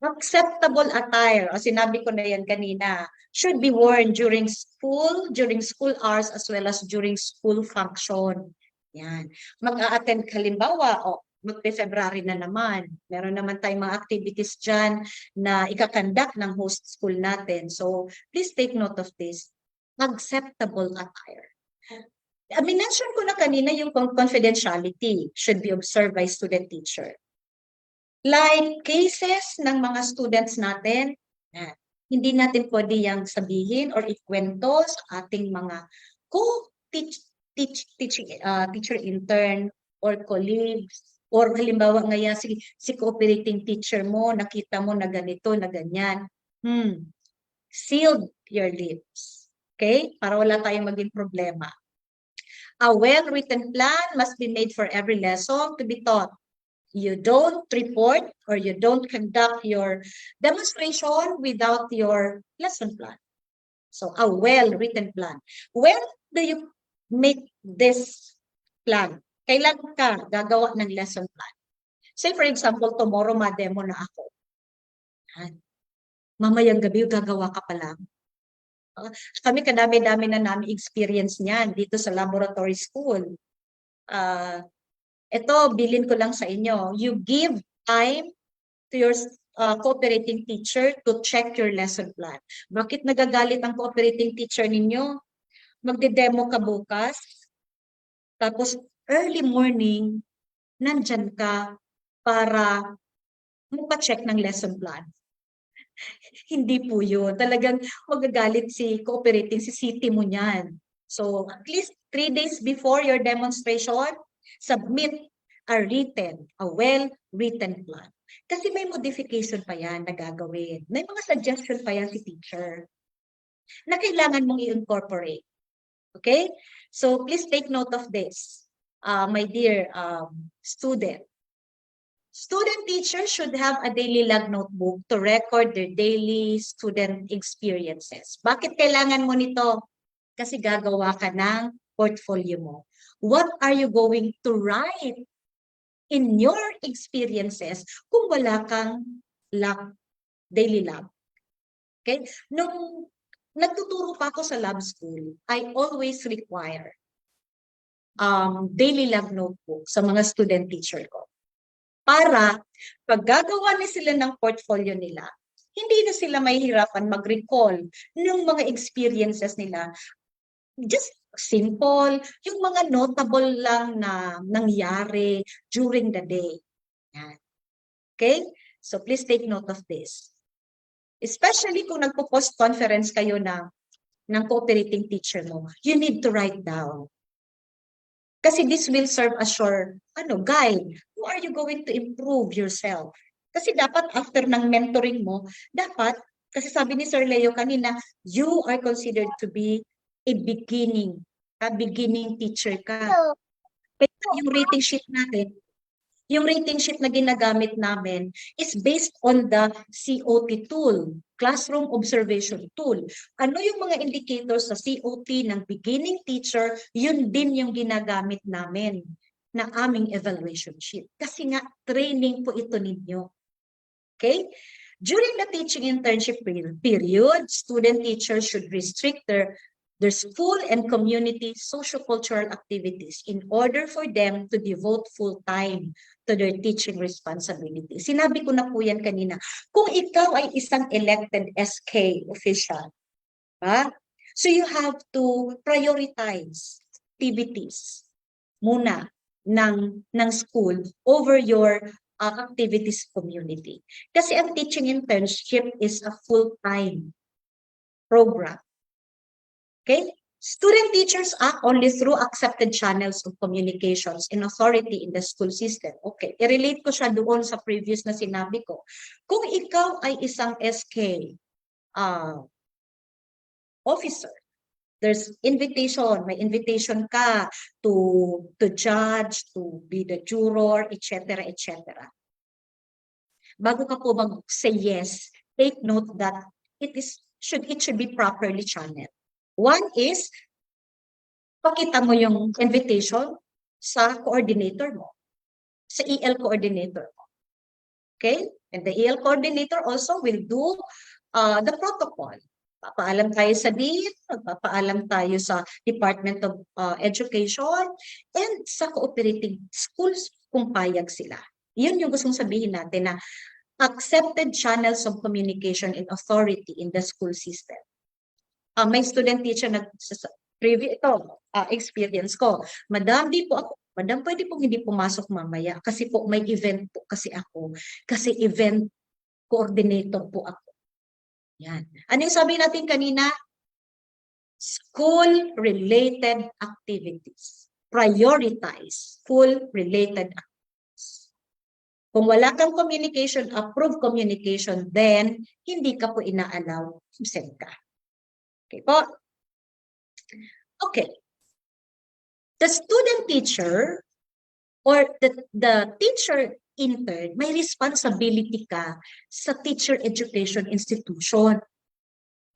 Acceptable attire, o sinabi ko na yan kanina, should be worn during school hours as well as during school function. Yan. Mag-a-attend halimbawa, magpe-February na naman. Meron naman tayong mga activities dyan na ikakandak ng host school natin. So, please take note of this. Acceptable attire. Mention ko na kanina yung confidentiality should be observed by student teacher. Like cases ng mga students natin, hindi natin pwede yang sabihin or ikwento sa ating mga teacher intern or colleagues. Or halimbawa ngayon, si cooperating teacher mo, nakita mo na ganito, na ganyan. Seal your lips. Okay? Para wala tayong maging problema. A well-written plan must be made for every lesson to be taught. You don't report or you don't conduct your demonstration without your lesson plan. So, a well-written plan. When do you make this plan? Kailan ka gagawa ng lesson plan? Say for example, tomorrow ma-demo na ako. Mamayang gabi gagawa ka pa lang. Kami kadami-dami na namin experience niyan dito sa laboratory school. Ito, bilin ko lang sa inyo. You give time to your cooperating teacher to check your lesson plan. Bakit nagagalit ang cooperating teacher ninyo? Magde-demo ka bukas, tapos early morning, nandyan ka para magpa-check ng lesson plan. Hindi po yun. Talagang magagalit si cooperating, si city mo niyan. So, at least 3 days before your demonstration, submit a well-written plan. Kasi may modification pa yan na gagawin. May mga suggestion pa yan si teacher na kailangan mong i-incorporate. Okay? So, please take note of this. My dear student. Student teachers should have a daily log notebook to record their daily student experiences. Bakit kailangan mo nito? Kasi gagawa ka ng portfolio mo. What are you going to write in your experiences kung wala kang daily log? Okay? Nung nagtuturo pa ako sa lab school, I always require daily log notebook sa mga student teacher ko. Para pag gagawa na sila ng portfolio nila, hindi na sila mahihirapan mag-recall ng mga experiences nila. Just simple, yung mga notable lang na nangyari during the day. Yan. Okay? So please take note of this. Especially kung nagpo-post conference kayo ng cooperating teacher mo, you need to write down. Kasi this will serve as your guide. How are you going to improve yourself? Kasi dapat after ng mentoring mo, dapat, kasi sabi ni Sir Leo kanina, you are considered to be a beginning beginning teacher ka. Pero yung rating sheet natin, yung rating sheet na ginagamit namin is based on the COT tool, Classroom Observation Tool. Ano yung mga indicators sa COT ng beginning teacher, yun din yung ginagamit namin na aming evaluation sheet. Kasi nga, training po ito ninyo. Okay? During the teaching internship period, student teachers should restrict their school and community sociocultural activities in order for them to devote full time to their teaching responsibility. Sinabi ko na po yan kanina. Kung ikaw ay isang elected SK official, so you have to prioritize activities muna ng school over your activities community. Kasi ang teaching internship is a full-time program. Okay? Student teachers act only through accepted channels of communications and authority in the school system. Okay, i-relate ko siya doon sa previous na sinabi ko. Kung ikaw ay isang SK officer, there's invitation, may invitation ka to judge, to be the juror, etc., etc. Bago ka po mag-say yes, take note that it should be properly channeled. One is, pakita mo yung invitation sa coordinator mo, sa EL coordinator mo. Okay? And the EL coordinator also will do the protocol. Papaalam tayo sa Dean, papaalam tayo sa Department of Education, and sa cooperating schools kung payag sila. Yun yung gustong sabihin natin na accepted channels of communication and authority in the school system. May student teacher na experience ko. Madam, pwede pong hindi pumasok mamaya kasi po may event po kasi ako. Kasi event coordinator po ako. Yan. Ano yung sabi natin kanina? School-related activities. Prioritize school-related activities. Kung wala kang communication, approved communication, then hindi ka po ina-allow, absent ka. Okay po? Okay. The student teacher or the teacher intern, may responsibility ka sa teacher education institution.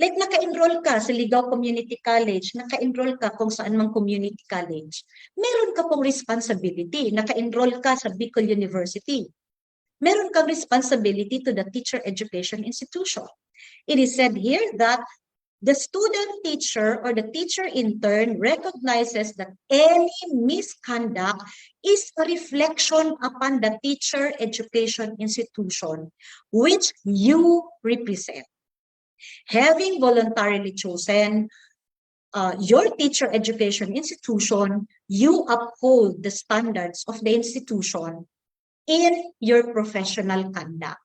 Like naka-enroll ka sa Ligao Community College, naka-enroll ka kung saan mang community college, meron ka pong responsibility. Naka-enroll ka sa Bicol University. Meron kang responsibility to the teacher education institution. It is said here that the student teacher or the teacher intern recognizes that any misconduct is a reflection upon the teacher education institution which you represent. Having voluntarily chosen your teacher education institution, you uphold the standards of the institution in your professional conduct.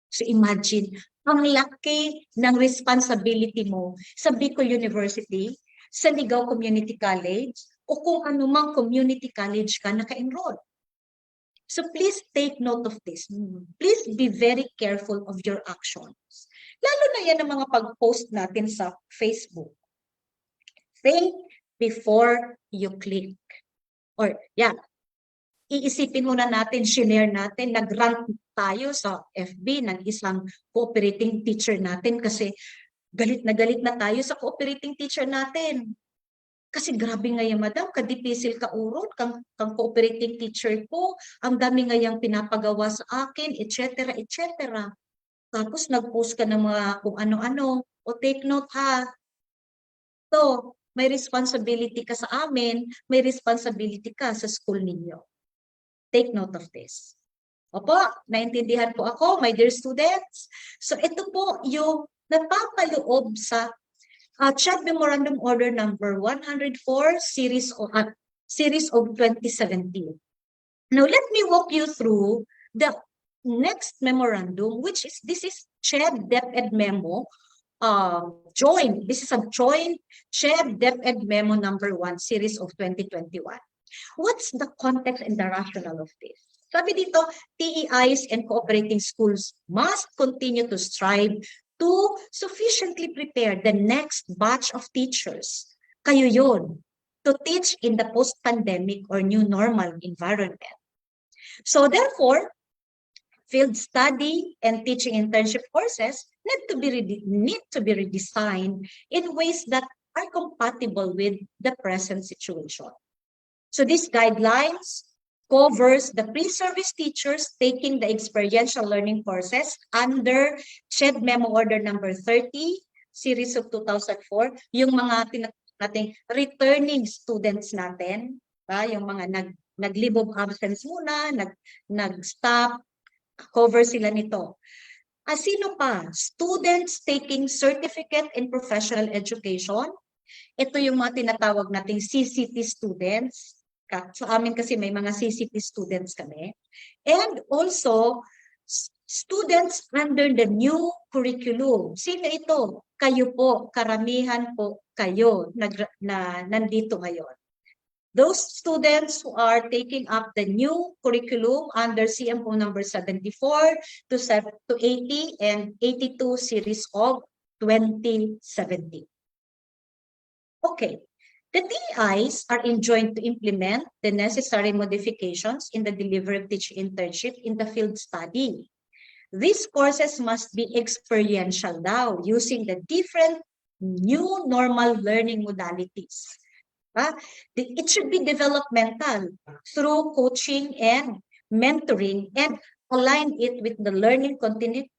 So imagine, ang laki ng responsibility mo sa Bicol University, sa Ligao Community College, o kung anumang community college ka naka-enroll. So please take note of this. Please be very careful of your actions. Lalo na yan ang mga pag-post natin sa Facebook. Think before you click. Or, iisipin muna natin, share natin, nag-rank tayo sa FB ng isang cooperating teacher natin kasi galit na tayo sa cooperating teacher natin. Kasi grabe nga yan, madam, kadipisil ka urot, kang cooperating teacher ko, ang dami nga yung pinapagawa sa akin, etc., etc. Tapos nag-post ka ng mga kung ano-ano, o take note ha. So, may responsibility ka sa amin, may responsibility ka sa school ninyo. Take note of this. Opo, naintindihan po ako, my dear students. So ito po yung napapaloob sa CHED Memorandum Order number 104 series of 2017. Now let me walk you through the next memorandum, which is this is CHED DepEd Memo joint. This is a joint CHED DepEd Memo number 1 series of 2021. What's the context and the rationale of this? Sabi dito, TEIs and cooperating schools must continue to strive to sufficiently prepare the next batch of teachers. Kayo yun. to teach in the post-pandemic or new normal environment. So therefore, field study and teaching internship courses need to be redesigned in ways that are compatible with the present situation. So these guidelines covers the pre-service teachers taking the experiential learning courses under CHED Memo Order number 30, series of 2004, yung mga nating returning students natin, yung mga nag-leave of absence muna, nag-stop, cover sila nito. Sino pa? Students taking certificate in professional education. Ito yung mga tinatawag nating CCT students. Sa amin kasi may mga CCT students kami. And also, students under the new curriculum. Sino ito? Kayo po, karamihan po kayo na nandito ngayon. Those students who are taking up the new curriculum under CMO number 74 to 80 and 82 series of 2017. Okay. The DEIs are enjoined to implement the necessary modifications in the delivery of teaching internship in the field study. These courses must be experiential now, using the different new normal learning modalities. It should be developmental through coaching and mentoring and align it with the learning continuity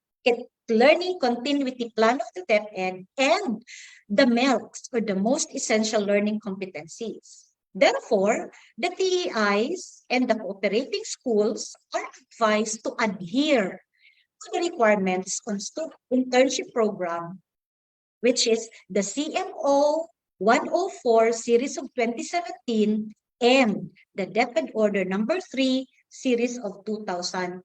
plan of the DepEd and the MELCs, or the most essential learning competencies. Therefore, the TEIs and the cooperating schools are advised to adhere to the requirements on student internship program, which is the CMO 104 series of 2017 and the DepEd Order number 3 series of 2007.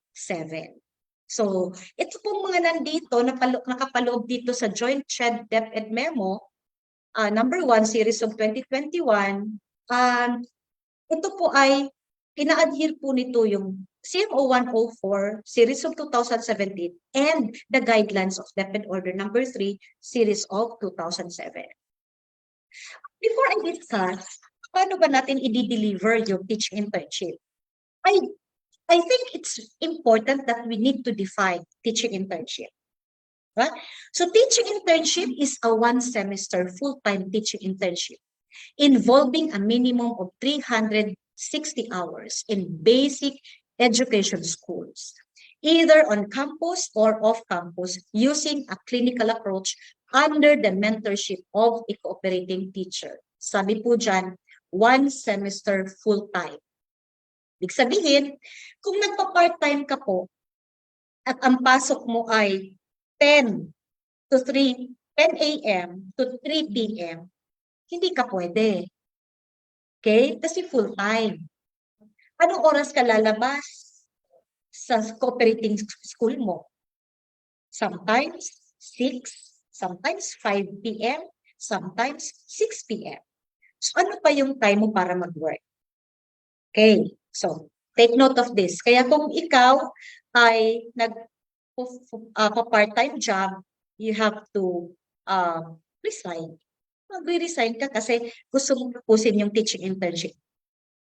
So, ito pong mga nandito, nakapaloob dito sa Joint CHED DepEd Memo, number 1, series of 2021, ito po ay, ina-adhere po nito yung CMO 104, series of 2017, and the guidelines of DepEd Order number 3, series of 2007. Before I discuss, paano ba natin i-deliver yung teaching internship? I think it's important that we need to define teaching internship. Right? So teaching internship is a one-semester full-time teaching internship involving a minimum of 360 hours in basic education schools, either on campus or off-campus, using a clinical approach under the mentorship of a cooperating teacher. Sabi po dyan, one semester full-time. Ibig sabihin, kung nagpa-part-time ka po, at ang pasok mo ay 10 a.m. to 3 p.m., hindi ka pwede. Okay? Kasi full-time. Anong oras ka lalabas sa cooperating school mo? Sometimes 6, sometimes 5 p.m., sometimes 6 p.m. So ano pa yung time mo para mag-work? Okay, so take note of this. Kaya kung ikaw ay part-time job, you have to resign. Mag-resign ka kasi gusto mong tapusin yung teaching internship.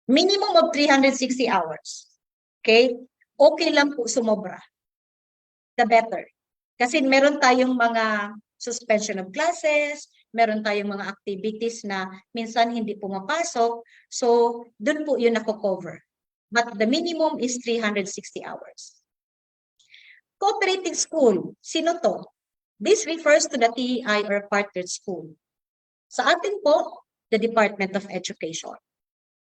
Minimum of 360 hours. Okay? Okay lang po sumobra. The better. Kasi meron tayong mga suspension of classes, meron tayong mga activities na minsan hindi pumapasok. So, dun po yun nako-cover. But the minimum is 360 hours. Cooperating school, sino to? This refers to the TEI or partnered school. Sa atin po, the Department of Education.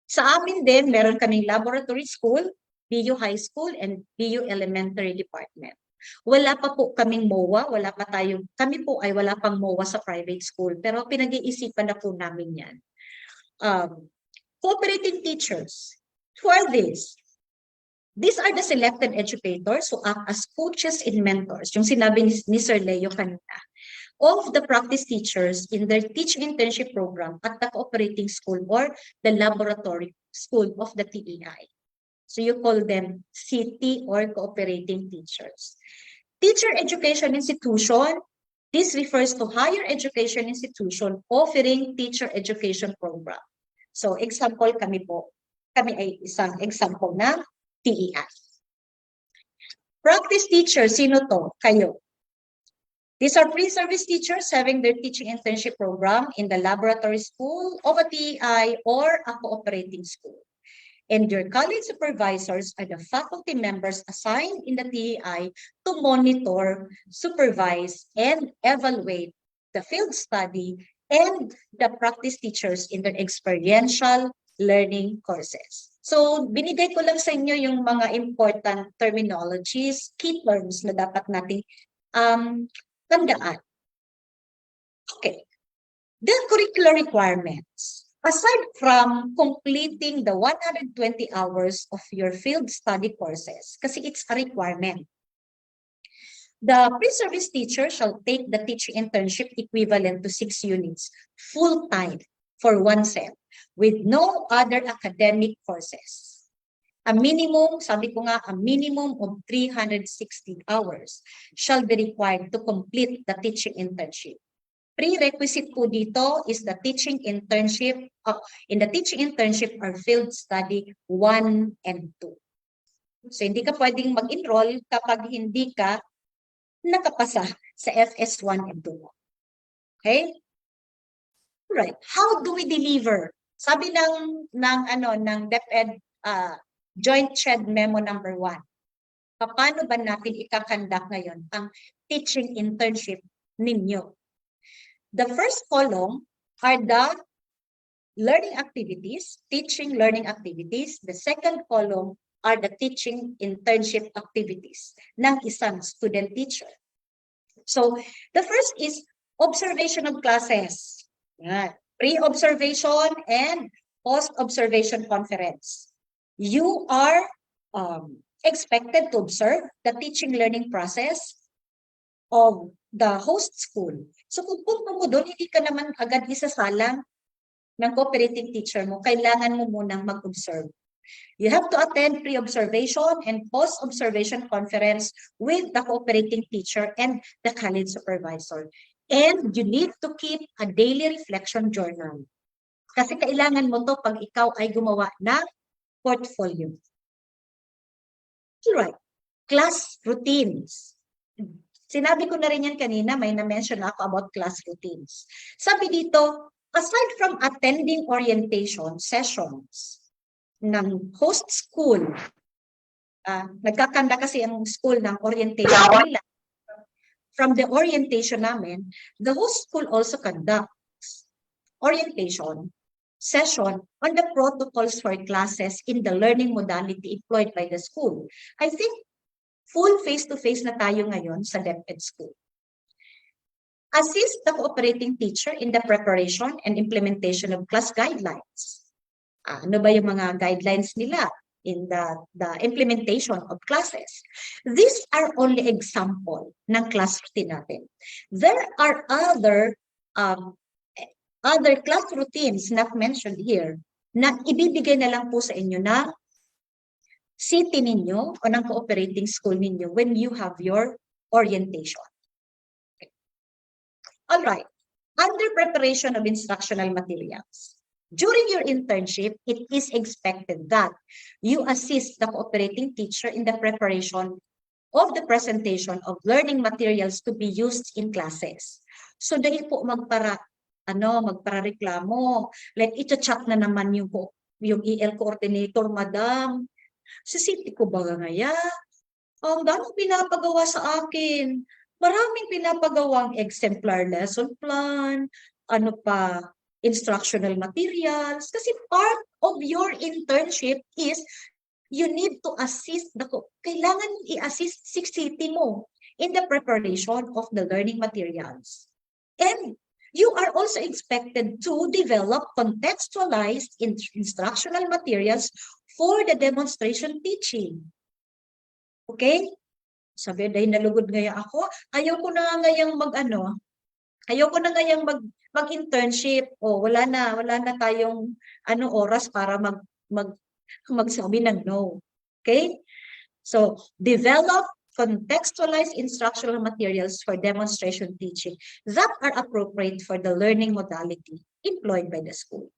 Sa amin din, meron kaming laboratory school, BU High School, and BU Elementary Department. Wala pa po kaming MOA, kami po ay wala pang MOA sa private school, pero pinag-iisipan na po namin yan. Cooperating teachers, who are these? These are the selected educators who act as coaches and mentors, yung sinabi ni Sir Leo kanina, of the practice teachers in their teaching internship program at the cooperating school or the laboratory school of the TEI. So you call them CT or cooperating teachers. Teacher education institution, this refers to higher education institution offering teacher education program. So example kami ay isang example na TEI. Practice teacher, sino to? Kayo. These are pre-service teachers having their teaching internship program in the laboratory school of a TEI or a cooperating school. And your college supervisors are the faculty members assigned in the TEI to monitor, supervise, and evaluate the field study and the practice teachers in their experiential learning courses. So, binigay ko lang sa inyo yung mga important terminologies, key terms na dapat nating tandaan. Okay. The curricular requirements. Aside from completing the 120 hours of your field study courses, kasi it's a requirement, the pre-service teacher shall take the teaching internship equivalent to 6 units, full-time for 1 sem, with no other academic courses. A minimum, sabi ko nga, a minimum of 360 hours shall be required to complete the teaching internship. Prerequisite po dito is the teaching internship, in the teaching internship or field study 1 and 2. So hindi ka pwedeng mag-enroll kapag hindi ka nakapasa sa FS1 and 2. Okay? Right. How do we deliver? Sabi ng DepEd Joint Shed Memo number 1. Paano ba natin ikakandak ngayon ang teaching internship ninyo? The first column are the learning activities, teaching learning activities. The second column are the teaching internship activities ng isang student teacher. So, the first is observation of classes. Pre-observation and post-observation conference. You are expected to observe the teaching learning process of the host school. So kung punta mo doon, hindi ka naman agad isasalang ng cooperating teacher mo, kailangan mo munang mag-observe. You have to attend pre-observation and post-observation conference with the cooperating teacher and the college supervisor. And you need to keep a daily reflection journal. Kasi kailangan mo to pag ikaw ay gumawa ng portfolio. Alright. Class routines. Sinabi ko na rin yan kanina, may na-mention ako about class routines. Sabi dito, aside from attending orientation sessions ng host school, nagkakanda kasi ang school ng orientation nila. From the orientation namin, the host school also conducts orientation session on the protocols for classes in the learning modality employed by the school. I think full face-to-face na tayo ngayon sa DepEd School. Assist the cooperating teacher in the preparation and implementation of class guidelines. Ano ba yung mga guidelines nila in the implementation of classes? These are only example ng class routine natin. There are other class routines not mentioned here na ibibigay na lang po sa inyo na city ninyo o ng cooperating school ninyo when you have your orientation. Okay. All right. Under preparation of instructional materials. During your internship, it is expected that you assist the cooperating teacher in the preparation of the presentation of learning materials to be used in classes. So dahil po magparareklamo, like ito-chat na naman yung EL coordinator, madam, sa city ko ba ngaya? Ang daming pinapagawa sa akin. Maraming pinapagawang exemplar lesson plan, instructional materials. Kasi part of your internship is you need to assist, kailangan i-assist city mo in the preparation of the learning materials. And you are also expected to develop contextualized instructional materials for the demonstration teaching. Okay? Sabi, dahil nalugod ngayong ako, ayaw ko na ngayong mag-internship. Wala na tayong oras para magsabi ng no. Okay? So, develop contextualized instructional materials for demonstration teaching that are appropriate for the learning modality employed by the school.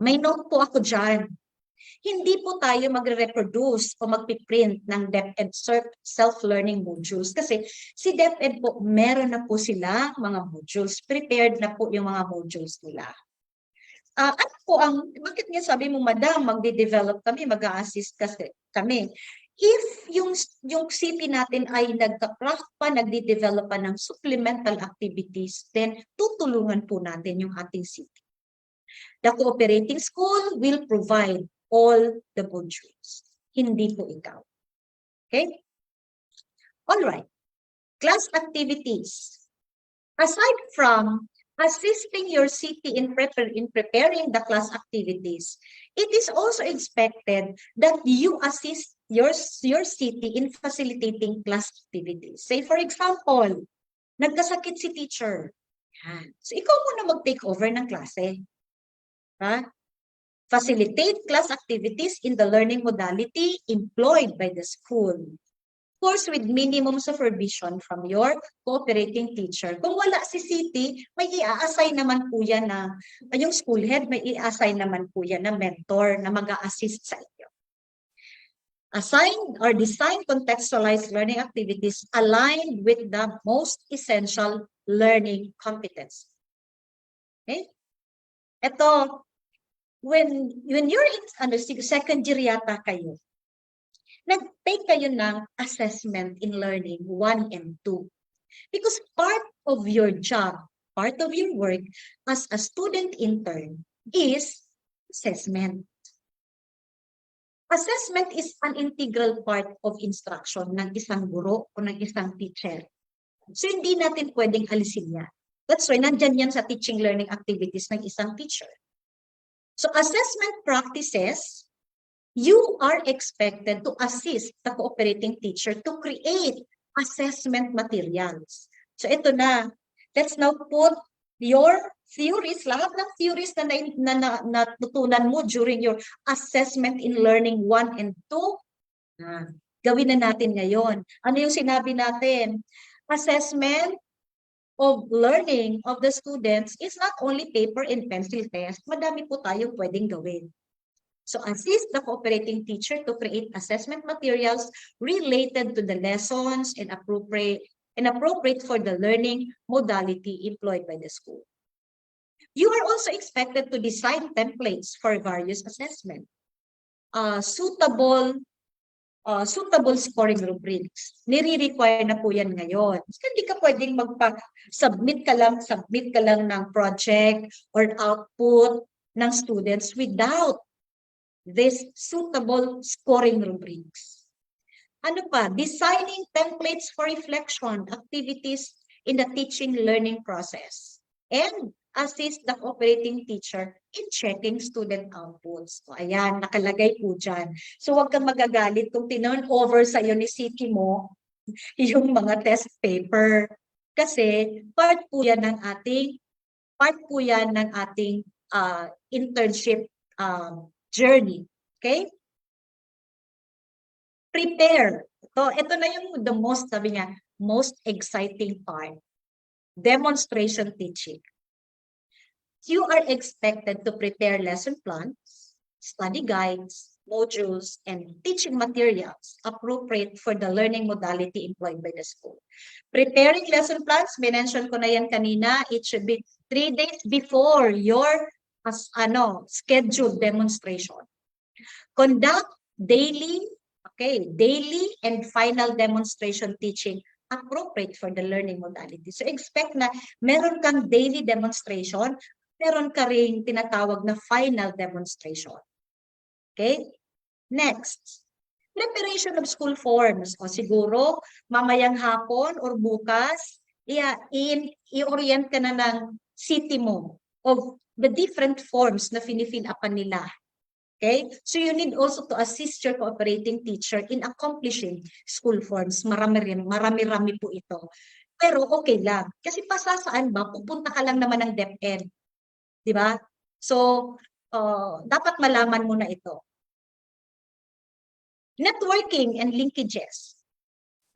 May note po ako dyan. Hindi po tayo magre-reproduce o magpiprint ng DepEd self-learning modules kasi si DepEd po, meron na po sila mga modules. Prepared na po yung mga modules nila. Ano po bakit nga sabi mo, Madam, magde-develop kami, mag-a-assist kasi kami. If yung CP natin ay nagka-craft pa, nagde-develop pa ng supplemental activities, then tutulungan po natin yung ating CP. The cooperating school will provide all the modules. Hindi po ikaw. Okay? All right. Class activities. Aside from assisting your CP in preparing the class activities, it is also expected that you assist your CP in facilitating class activities. Say for example, nagkasakit si teacher. Yan. So ikaw muna mag-take over ng klase. Ha? Facilitate class activities in the learning modality employed by the school. Of course, with minimum supervision from your cooperating teacher. Kung wala si CT, may i-assign naman po yan na, yung school head, may i-assign naman po yan na mentor na mag-a-assist sa inyo. Assign or design contextualized learning activities aligned with the most essential learning competence. Okay? Ito, when you're in second year yata kayo, nag-take kayo ng assessment in learning 1 and 2. Because part of your job, part of your work as a student intern is assessment. Assessment is an integral part of instruction ng isang guro o ng isang teacher. So hindi natin pwedeng alisin yan. That's why nandyan yan sa teaching learning activities ng isang teacher. So assessment practices, you are expected to assist the cooperating teacher to create assessment materials. So ito na, let's now put your theories, lahat ng theories na natutunan mo during your assessment in learning 1 and 2, gawin na natin ngayon. Ano yung sinabi natin? Assessment of learning of the students is not only paper and pencil test. Madami po tayong pwedeng gawin. So assist the cooperating teacher to create assessment materials related to the lessons and appropriate for the learning modality employed by the school. You are also expected to design templates for various assessment. Suitable scoring rubrics. Nire-require na po yan ngayon. Hindi ka pwedeng submit ka lang ng project or output ng students without this suitable scoring rubrics. Ano pa? Designing templates for reflection activities in the teaching learning process. And assist the cooperating teacher in checking student outputs. So, ayan, nakalagay po dyan. So, huwag kang magagalit kung tinurn over sa'yo ni CT mo yung mga test paper. Kasi part po yan ng ating internship journey. Okay? Prepare. Ito na yung the most, sabi niya, most exciting part. Demonstration teaching. You are expected to prepare lesson plans, study guides, modules, and teaching materials appropriate for the learning modality employed by the school. Preparing lesson plans, mention ko na yan kanina, it should be 3 days before your scheduled demonstration. Conduct daily and final demonstration teaching appropriate for the learning modality. So expect na meron kang daily demonstration, meron ka rin tinatawag na final demonstration. Okay? Next, preparation of school forms. O siguro, mamayang hapon or bukas, i-orient ka na ng city mo of the different forms na finifill upan nila. Okay? So you need also to assist your cooperating teacher in accomplishing school forms. Marami-rami po ito. Pero okay lang. Kasi pasasaan ba, pupunta ka lang naman ng DepEd. Diba? So, dapat malaman mo na ito. Networking and linkages.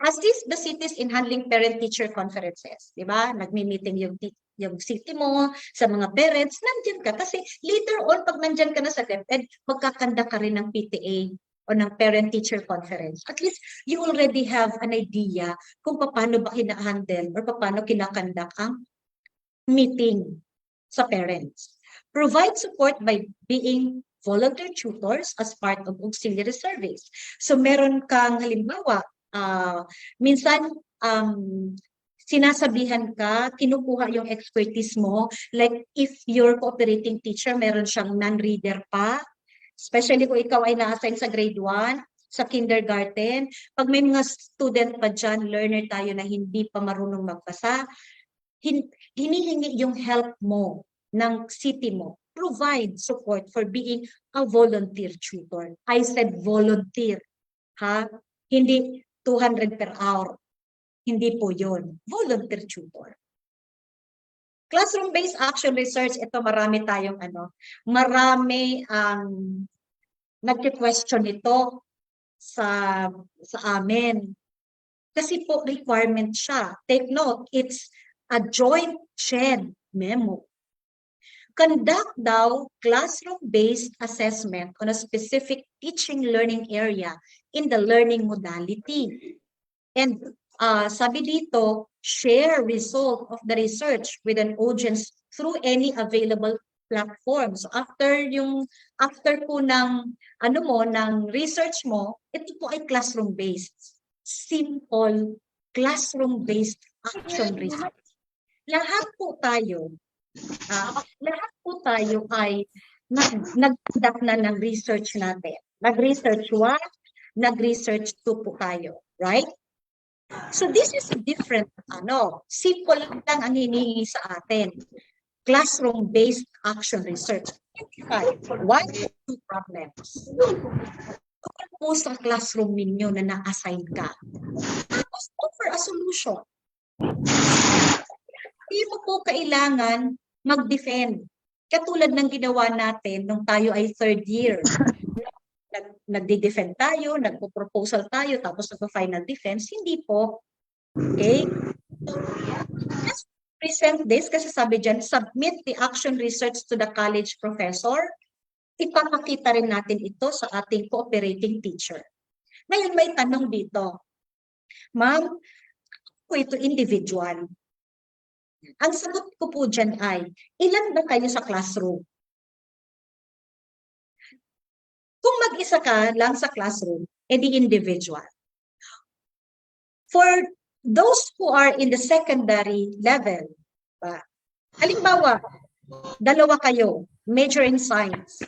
assist the cities in handling parent-teacher conferences. Di ba? Nagmi-meeting yung city mo sa mga parents, nandyan ka. Kasi later on, pag nandyan ka na sa DepEd, magkakanda ka rin ng PTA o ng parent-teacher conference. At least, you already have an idea kung paano ba kina-handle or paano kinakandak ang meeting sa parents. Provide support by being volunteer tutors as part of auxiliary service. So meron kang halimbawa, minsan sinasabihan ka, kinukuha yung expertise mo, like if your cooperating teacher, meron siyang non-reader pa, especially kung ikaw ay na-assign sa grade 1, sa kindergarten, pag may mga student pa dyan, learner tayo na hindi pa marunong magbasa, hinihingi yung help mo ng city mo. Provide support for being a volunteer tutor. I said volunteer, ha? Hindi 200 per hour. Hindi po yun. Volunteer tutor. Classroom-based action research, ito marami tayong marami nagki-question ito sa amin. Kasi po requirement siya. Take note, it's a joint shared memo. Conduct daw classroom-based assessment on a specific teaching learning area in the learning modality. And sabi dito, share result of the research with an audience through any available platforms. So after po ng ng research mo, ito po ay classroom-based. Simple classroom-based action research. Lahat po tayo ay nag-conduct na ng research natin. Nag-research 1, nag-research 2 po tayo, right? So this is a different, simple lang ang hinihingi sa atin. Classroom-based action research. One or two problems. Kung po sa classroom ninyo na na-assign ka, offer a solution. Hindi mo po kailangan mag-defend. Katulad ng ginawa natin nung tayo ay third year. Nagdi-defend tayo, nagpo-proposal tayo, tapos nagpo-final defense. Hindi po. Okay? So, let's present this kasi sabi dyan, submit the action research to the college professor. Ipapakita rin natin ito sa ating cooperating teacher. Ngayon may tanong dito. Ma'am, ito individual. Ang sagot ko po dyan ay, ilan ba kayo sa classroom? Kung mag-isa ka lang sa classroom, edi individual. For those who are in the secondary level, halimbawa, dalawa kayo, major in science,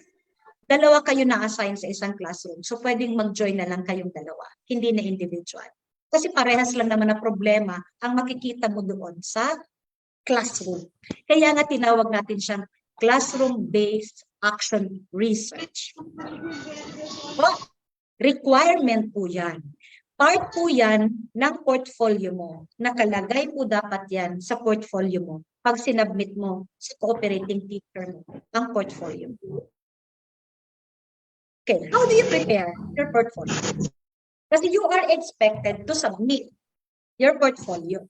dalawa kayo na-assign sa isang classroom, so pwedeng mag-join na lang kayong dalawa, hindi na individual. Kasi parehas lang naman na problema ang makikita mo doon sa classroom. Kaya nga tinawag natin siyang classroom-based action research. Requirement po yan. Part po yan ng portfolio mo. Nakalagay po dapat yan sa portfolio mo pag sinubmit mo sa cooperating teacher mo ang portfolio. Okay, how do you prepare your portfolio? Kasi you are expected to submit your portfolio.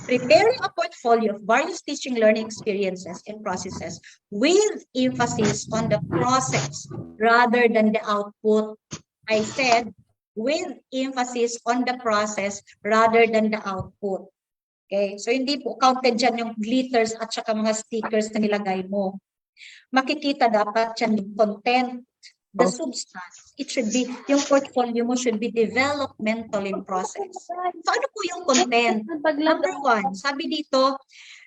Preparing a portfolio of various teaching learning experiences and processes with emphasis on the process rather than the output. I said, with emphasis on the process rather than the output. Okay, so hindi po counted dyan yung glitters at saka mga stickers na nilagay mo. Makikita dapat dyan yung content, the substance. It should be, yung portfolio mo should be developmental in process. So ano po yung content? Number 1, sabi dito,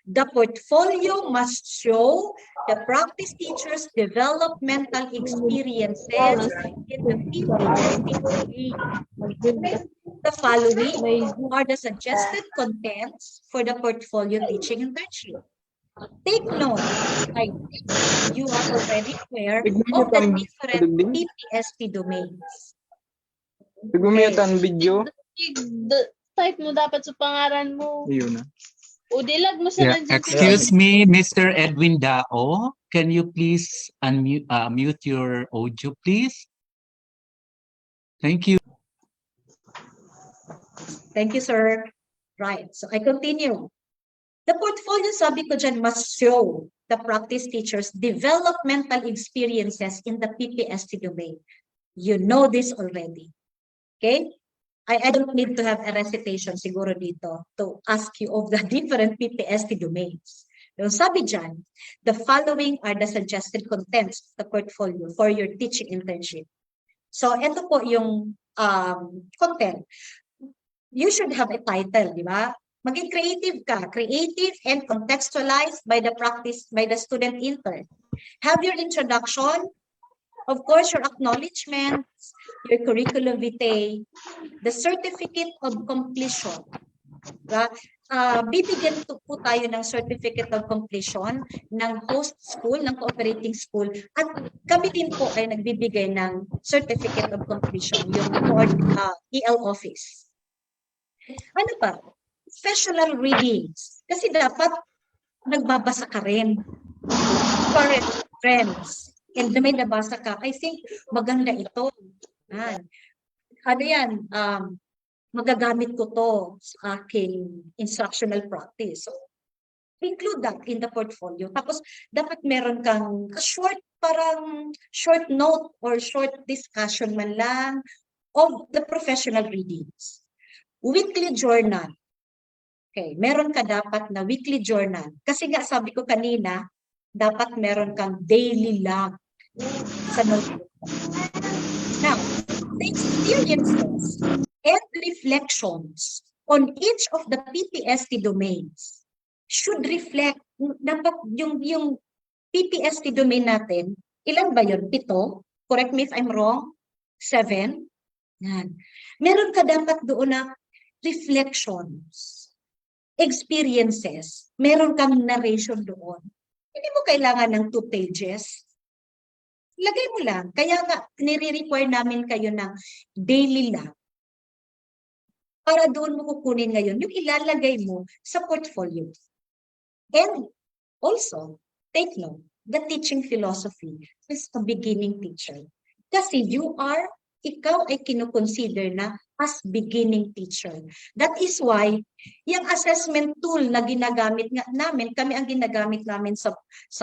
the portfolio must show the practice teacher's developmental experiences in the PPSP. The following are the suggested contents for the portfolio teaching internship. Take note, I think you are already aware of the different PPSP domains. Nag-mute ang video. Type mo dapat sa pangalan mo. Ayun na. O dilag mo sa nandiyan. Excuse me, Mr. Edwin Dao. Can you please unmute mute your audio, please? Thank you. Thank you, sir. Right. So I continue. The portfolio, sabi ko dyan, must show the practice teachers developmental experiences in the PPST domain. You know this already. Okay? I don't need to have a recitation siguro dito to ask you of the different PPST domains. Yung sabi dyan, the following are the suggested contents of the portfolio for your teaching internship. So, ito po yung content. You should have a title, di ba? Maging creative ka. Creative and contextualized by the student intern. Have your introduction, of course, your acknowledgements, your curriculum vitae, the certificate of completion. Diba? Bibigyan po tayo ng certificate of completion ng host school, ng cooperating school, at kami din po ay nagbibigay ng certificate of completion, yung EL office. Ano pa? Professional readings. Kasi dapat nagbabasa ka rin. For friends. And may nabasa ka, I think maganda ito. Ano yan? Magagamit ko to sa aking instructional practice. So, include that in the portfolio. Tapos, dapat meron kang parang short note or short discussion man lang of the professional readings. Weekly journal. Okay, meron ka dapat na weekly journal. Kasi nga sabi ko kanina, dapat meron kang daily log sa notebook. Now, the experiences and reflections on each of the PPST domains should reflect, dapat yung PPST domain natin, ilan ba yun? 7? Correct me if I'm wrong? 7? Yan. Meron ka dapat doon na reflections, experiences, meron kang narration doon. Hindi mo kailangan ng 2 pages. Lagay mo lang. Kaya nga, nire-require namin kayo ng daily log. Para doon mo kukunin ngayon, yung ilalagay mo sa portfolio. And also, take note, the teaching philosophy is a beginning teacher. Kasi ikaw ay kinukonsider na as beginning teacher. That is why, yung assessment tool na ginagamit namin, kami ang ginagamit namin sa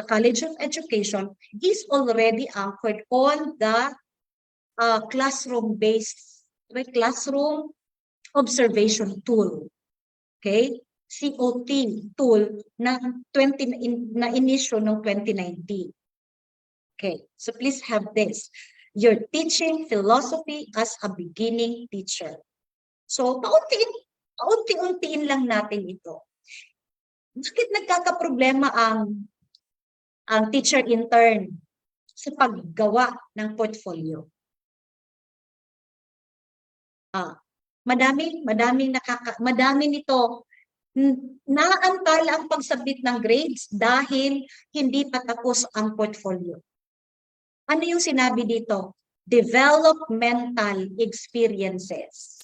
College of Education, is already anchored on the classroom-based, classroom observation tool. Okay? COT tool na inisyo noong 2019. Okay, so please have this. Your teaching philosophy as a beginning teacher. So, paunti-untiin lang natin ito. Bakit nagkakaproblema ang teacher intern sa paggawa ng portfolio? Madami nito. Naantala ang pagsabit ng grades dahil hindi pa tapos ang portfolio. Ano yung sinabi dito? Developmental experiences.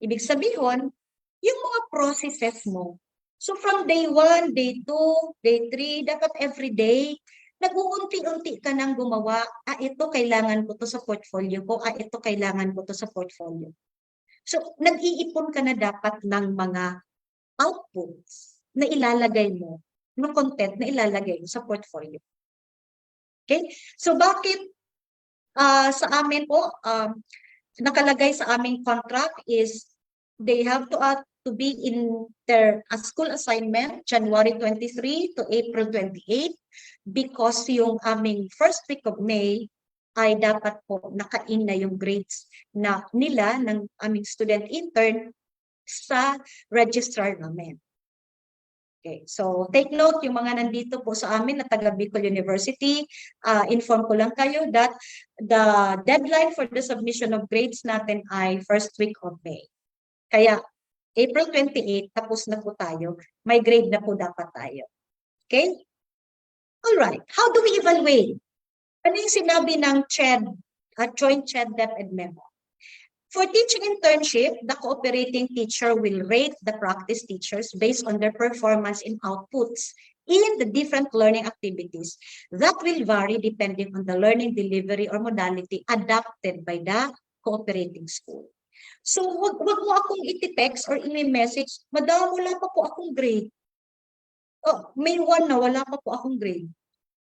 Ibig sabihin, yung mga processes mo. So from day 1, day 2, day 3, dapat every day, nag-uunti-unti ka nang gumawa. Ito kailangan ko to sa portfolio ko. Ito kailangan ko to sa portfolio. So nag-iipon ka na dapat ng mga outputs na ilalagay mo, ng content na ilalagay mo sa portfolio. Okay? So bakit sa amin po, nakalagay sa aming contract is they have to be in their school assignment January 23 to April 28 because yung aming first week of May ay dapat po nakain na yung grades nila ng aming student intern sa registrar namin. Okay, so take note yung mga nandito po sa amin na taga Bicol University, inform ko lang kayo that the deadline for the submission of grades natin ay first week of May. Kaya April 28, tapos na po tayo, may grade na po dapat tayo. Okay? Alright, how do we evaluate? Ano yung sinabi ng CHED, Joint CHED DepEd Memo? For teaching internship, the cooperating teacher will rate the practice teachers based on their performance and outputs in the different learning activities that will vary depending on the learning delivery or modality adopted by the cooperating school. So, wag mo akong iti-text or i-message, madam, wala pa po akong grade. Oh, May 1 na, wala pa po akong grade.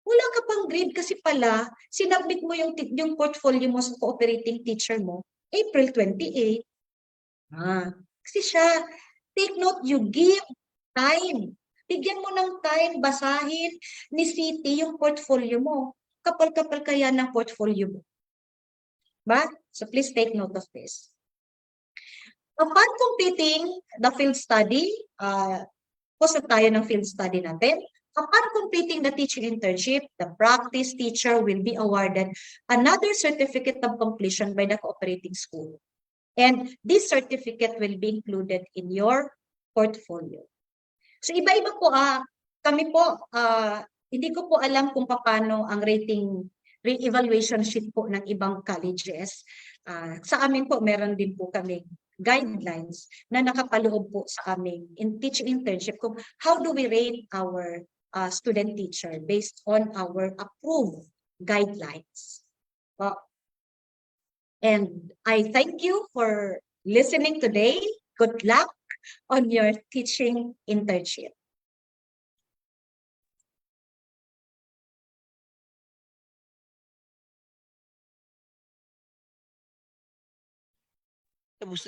Wala ka pang grade kasi pala, sinabmit mo yung portfolio mo sa cooperating teacher mo, April 28. Kasi siya, take note, you give time. Bigyan mo ng time, basahin ni City yung portfolio mo. Kapal-kapal kaya ng portfolio mo. Ba? So please take note of this. Upon completing the field study, post na tayo ng field study natin. Upon completing the teaching internship, the practice teacher will be awarded another certificate of completion by the cooperating school. And this certificate will be included in your portfolio. So iba-iba po, kami po, hindi ko po alam kung paano ang rating re-evaluation sheet po ng ibang colleges. Sa amin po, meron din po kami guidelines na nakapaloob po sa aming teaching internship kung how do we rate our student teacher based on our approved guidelines. And I thank you for listening today. Good luck on your teaching internship.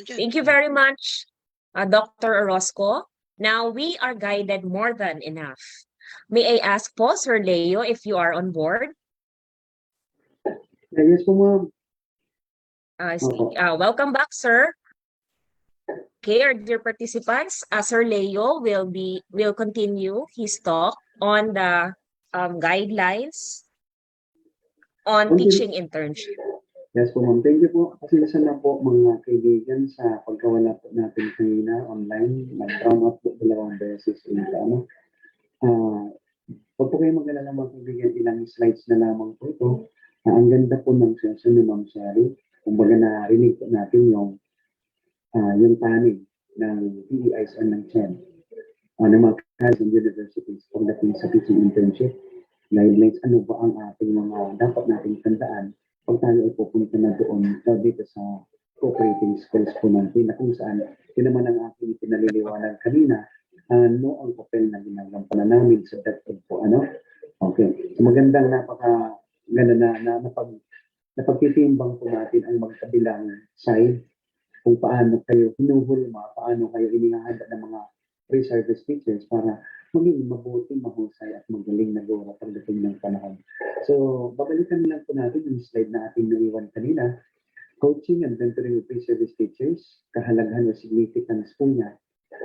Thank you very much, Dr. Orozco. Now we are guided more than enough. May I ask po, Sir Leo, if you are on board? Yes po, ma'am. Welcome back, sir. Okay, our dear participants, Sir Leo will continue his talk on the guidelines on teaching internship. Yes po, ma'am. Thank you po. Pasensya na po mga kaibigan sa pagkawala po natin kanina online. Nag-drown out po 2 beses. Huwag po kayo mag-alala mga kaibigan, ilang slides na lamang po ito. Ang ganda po ng session ni Ma'am Sherry. Kumbaga narinig po natin yung panig ng PEIs and ng CHED ng mga colleges and universities pagdating sa teaching internship. Guidelines, ano ba ang ating mga dapat nating tandaan pag tayo ay pupunta na doon dito sa cooperating schools po natin na kung saan yun naman ang aking pinaliliwanag kanina, ano ang papel na ginagampanan namin sa DepEd po, Okay. So magandang napaka-ganda na napagtitimbang po natin ang magkabilang side kung paano kayo hinuhulma, paano kayo inihahanda ng mga pre-service teachers para maging mabuti, mahusay at magaling na guro pagdating ng panahon. So, babalikan lang po natin yung slide na ating naiwan kanina. Coaching and mentoring of pre-service teachers, kahalagahan o significance po niya.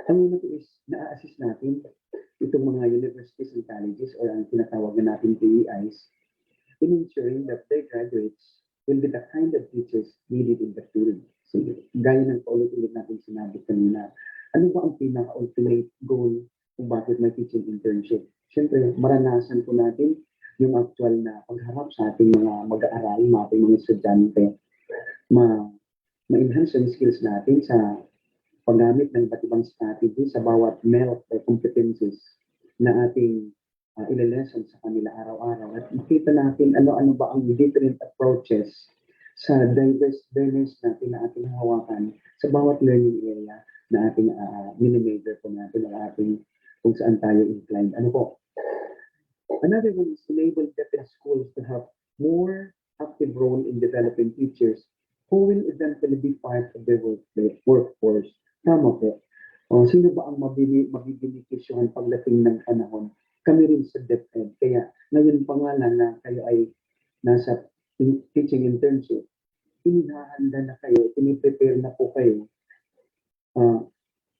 Ang una po is, na-assist natin itong mga universities and colleges or ang tinatawag na natin PEIs in ensuring that their graduates will be the kind of teachers needed in the field. So, gaya ng paulit-ulit natin sinabi kanina, ano ba ang pinaka-ultimate goal kung bakit may teaching internship? Siyempre, maranasan po natin yung actual na pagharap sa ating mga mag-aaral, ating mga estudyante, ma-enhance yung skills natin sa paggamit ng iba't ibang strategy sa bawat MELT or competencies na ating ilelesson sa kanila araw-araw. At makita natin ano-ano ba ang different approaches sa diverse learners natin na ating hawakan sa bawat learning area na ating mini-major po natin o ating kung saan tayo inclined. Ano po? Another one is enable DepEd schools to have more active role in developing teachers who will eventually be part of their workforce. Tama po. Sino ba ang mabibenepisyohan pagdating ng panahon? Kami rin sa DepEd. Kaya ngayon pa nga lang na kayo ay nasa teaching internship, inihahanda na kayo, piniprepare na po kayo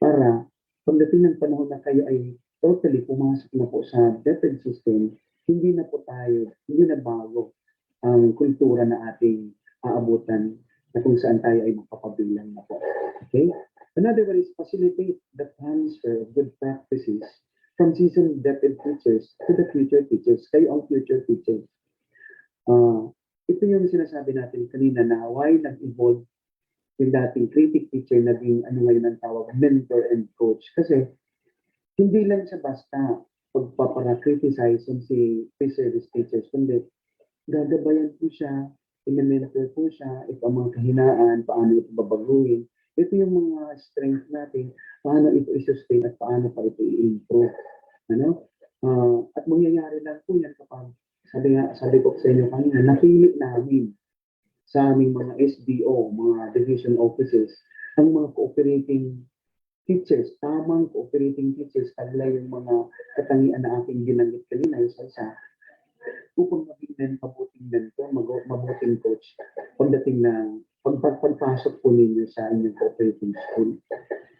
para pagdating ng panahon na kayo ay totally pumasok na po sa DepEd system, hindi na bago ang kultura na ating aabutan na kung saan tayo ay magpapabilang na po. Okay? Another one is facilitate the transfer of good practices from seasoned DepEd teachers to the future teachers. Kayo ang future teachers. Ito yung sinasabi natin kanina na why nag-evolve yung dating critic teacher naging ngayon ang tawag, mentor and coach. Kasi hindi lang siya basta pagpapara-criticize si pre-service teachers, kundi gagabayan po siya, i-mentor po siya, ito ang mga kahinaan, paano ito babaguhin. Ito yung mga strength natin, paano ito i-sustain at paano pa ito i-improve. Ano? At mangyayari lang po yan kapag, sabi ko sa inyo kanina, napili namin sa aming mga SDO, mga division offices, ang mga cooperating teachers, tamang cooperating teachers, taglay yung mga katangian na aking binanggit kanina, isa-isa, upang maging mabuting mentor, mabuting coach, pagdating ng pagpasok po ninyo sa inyong cooperating school.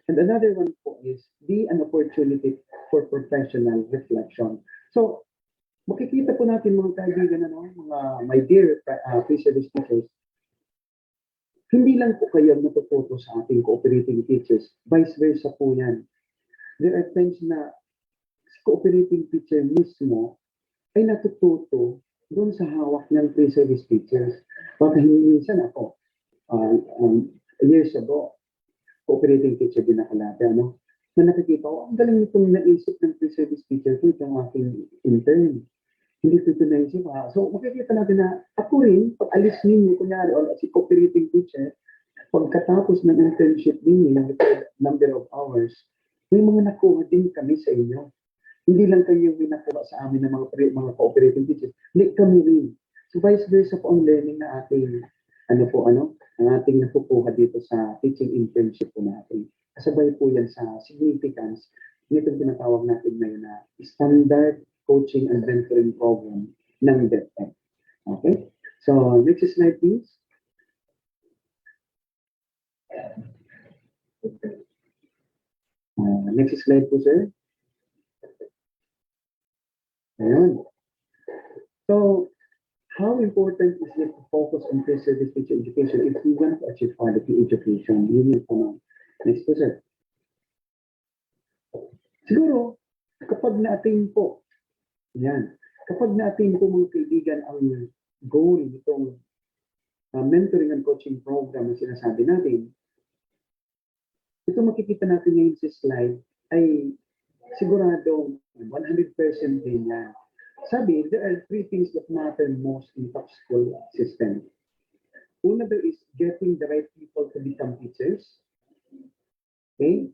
And another one po is be an opportunity for professional reflection. So, makikita po natin mga kaibigan, mga my dear pre-service teachers, hindi lang po kayo natututo sa ating cooperating teachers, vice versa po yan. There are times na cooperating teacher mismo ay natututo doon sa hawak ng pre-service teachers. Baka minsan ako, years ago, cooperating teacher din nakalate, na nakikita ko, ang galing nitong naisip ng pre-service teacher ko, itong aking intern. Hindi ko ito naisip. So, makikita natin na ako rin, pag alis ninyo, kunyari, o si cooperating teacher, pagkatapos ng internship ninyo, ng number of hours, may mga nakuha din kami sa inyo. Hindi lang kayo yung nakuha sa amin ng mga cooperating teachers, hindi kami rin. So, vice versa po ang learning na ating, ang ating nakukuha dito sa teaching internship po natin. Kasabay po yan sa significance nitong tinatawag natin ngayon na standard coaching and mentoring program ng DepEd. Okay? So, next slide please. Next slide po, sir. Ayan. So, how important is it to focus on pre-service teacher education if we want to achieve quality education? Yun yung po. Next po, sir. Siguro, kapag na-attain po, kapag na-attain po mga kaibigan ang goal nitong mentoring and coaching program na sinasabi natin, ito makikita natin ngayon sa slide ay sigurado 100% din yan. Sabi, there are three things that matter most in top school system. Una, there is getting the right people to become teachers. Okay?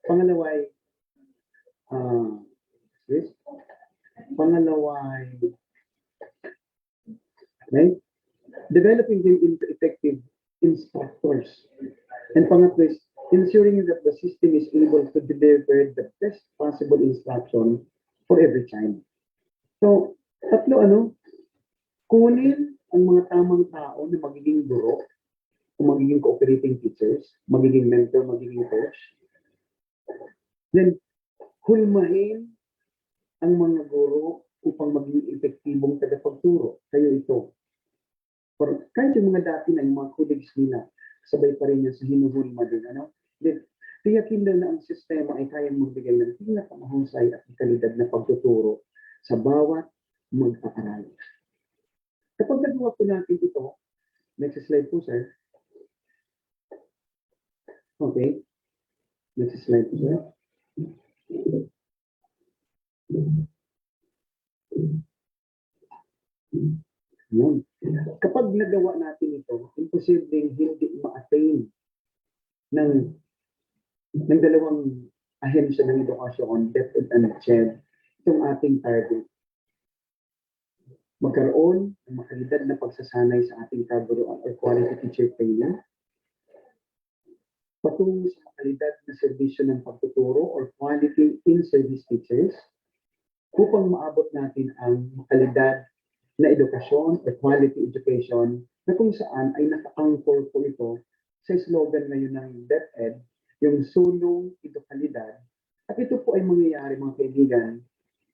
Pangalawa ay developing them into effective instructors. And pangatlo is ensuring that the system is able to deliver the best possible instruction for every child. So, tatlo kunin ang mga tamang tao na magiging guro, o magiging cooperating teachers, magiging mentor, magiging coach. Then, hulmahin ang mga guro upang maging epektibong tagapagturo. Kayo ito. For, kahit yung mga dati na yung mga colleagues nila, sabay pa rin yan sa hinuhulma din. Then, tiyakin lang na ang sistema ay kayang magbigay ng pinakamahusay at kalidad na pagtuturo sa bawat mag-aaral. Kapag nagawa po natin ito, next slide po, sir. Okay. Next slide po, sir. Yun. Kapag nagawa natin ito, imposibleng hindi ma-attain ng dalawang ahensya ng edukasyon, DepEd and CHED, itong ating target. Magkaroon ng makalidad na pagsasanay sa ating kaburuan or quality teacher training, patungo sa makalidad na serbisyo ng pagtuturo or quality in-service teachers, upang maabot natin ang makalidad na edukasyon or quality education na kung saan ay naka-anchor po ito sa slogan ngayon ng DepEd, yung sulong edukalidad. At ito po ay mangyayari, mga kaibigan,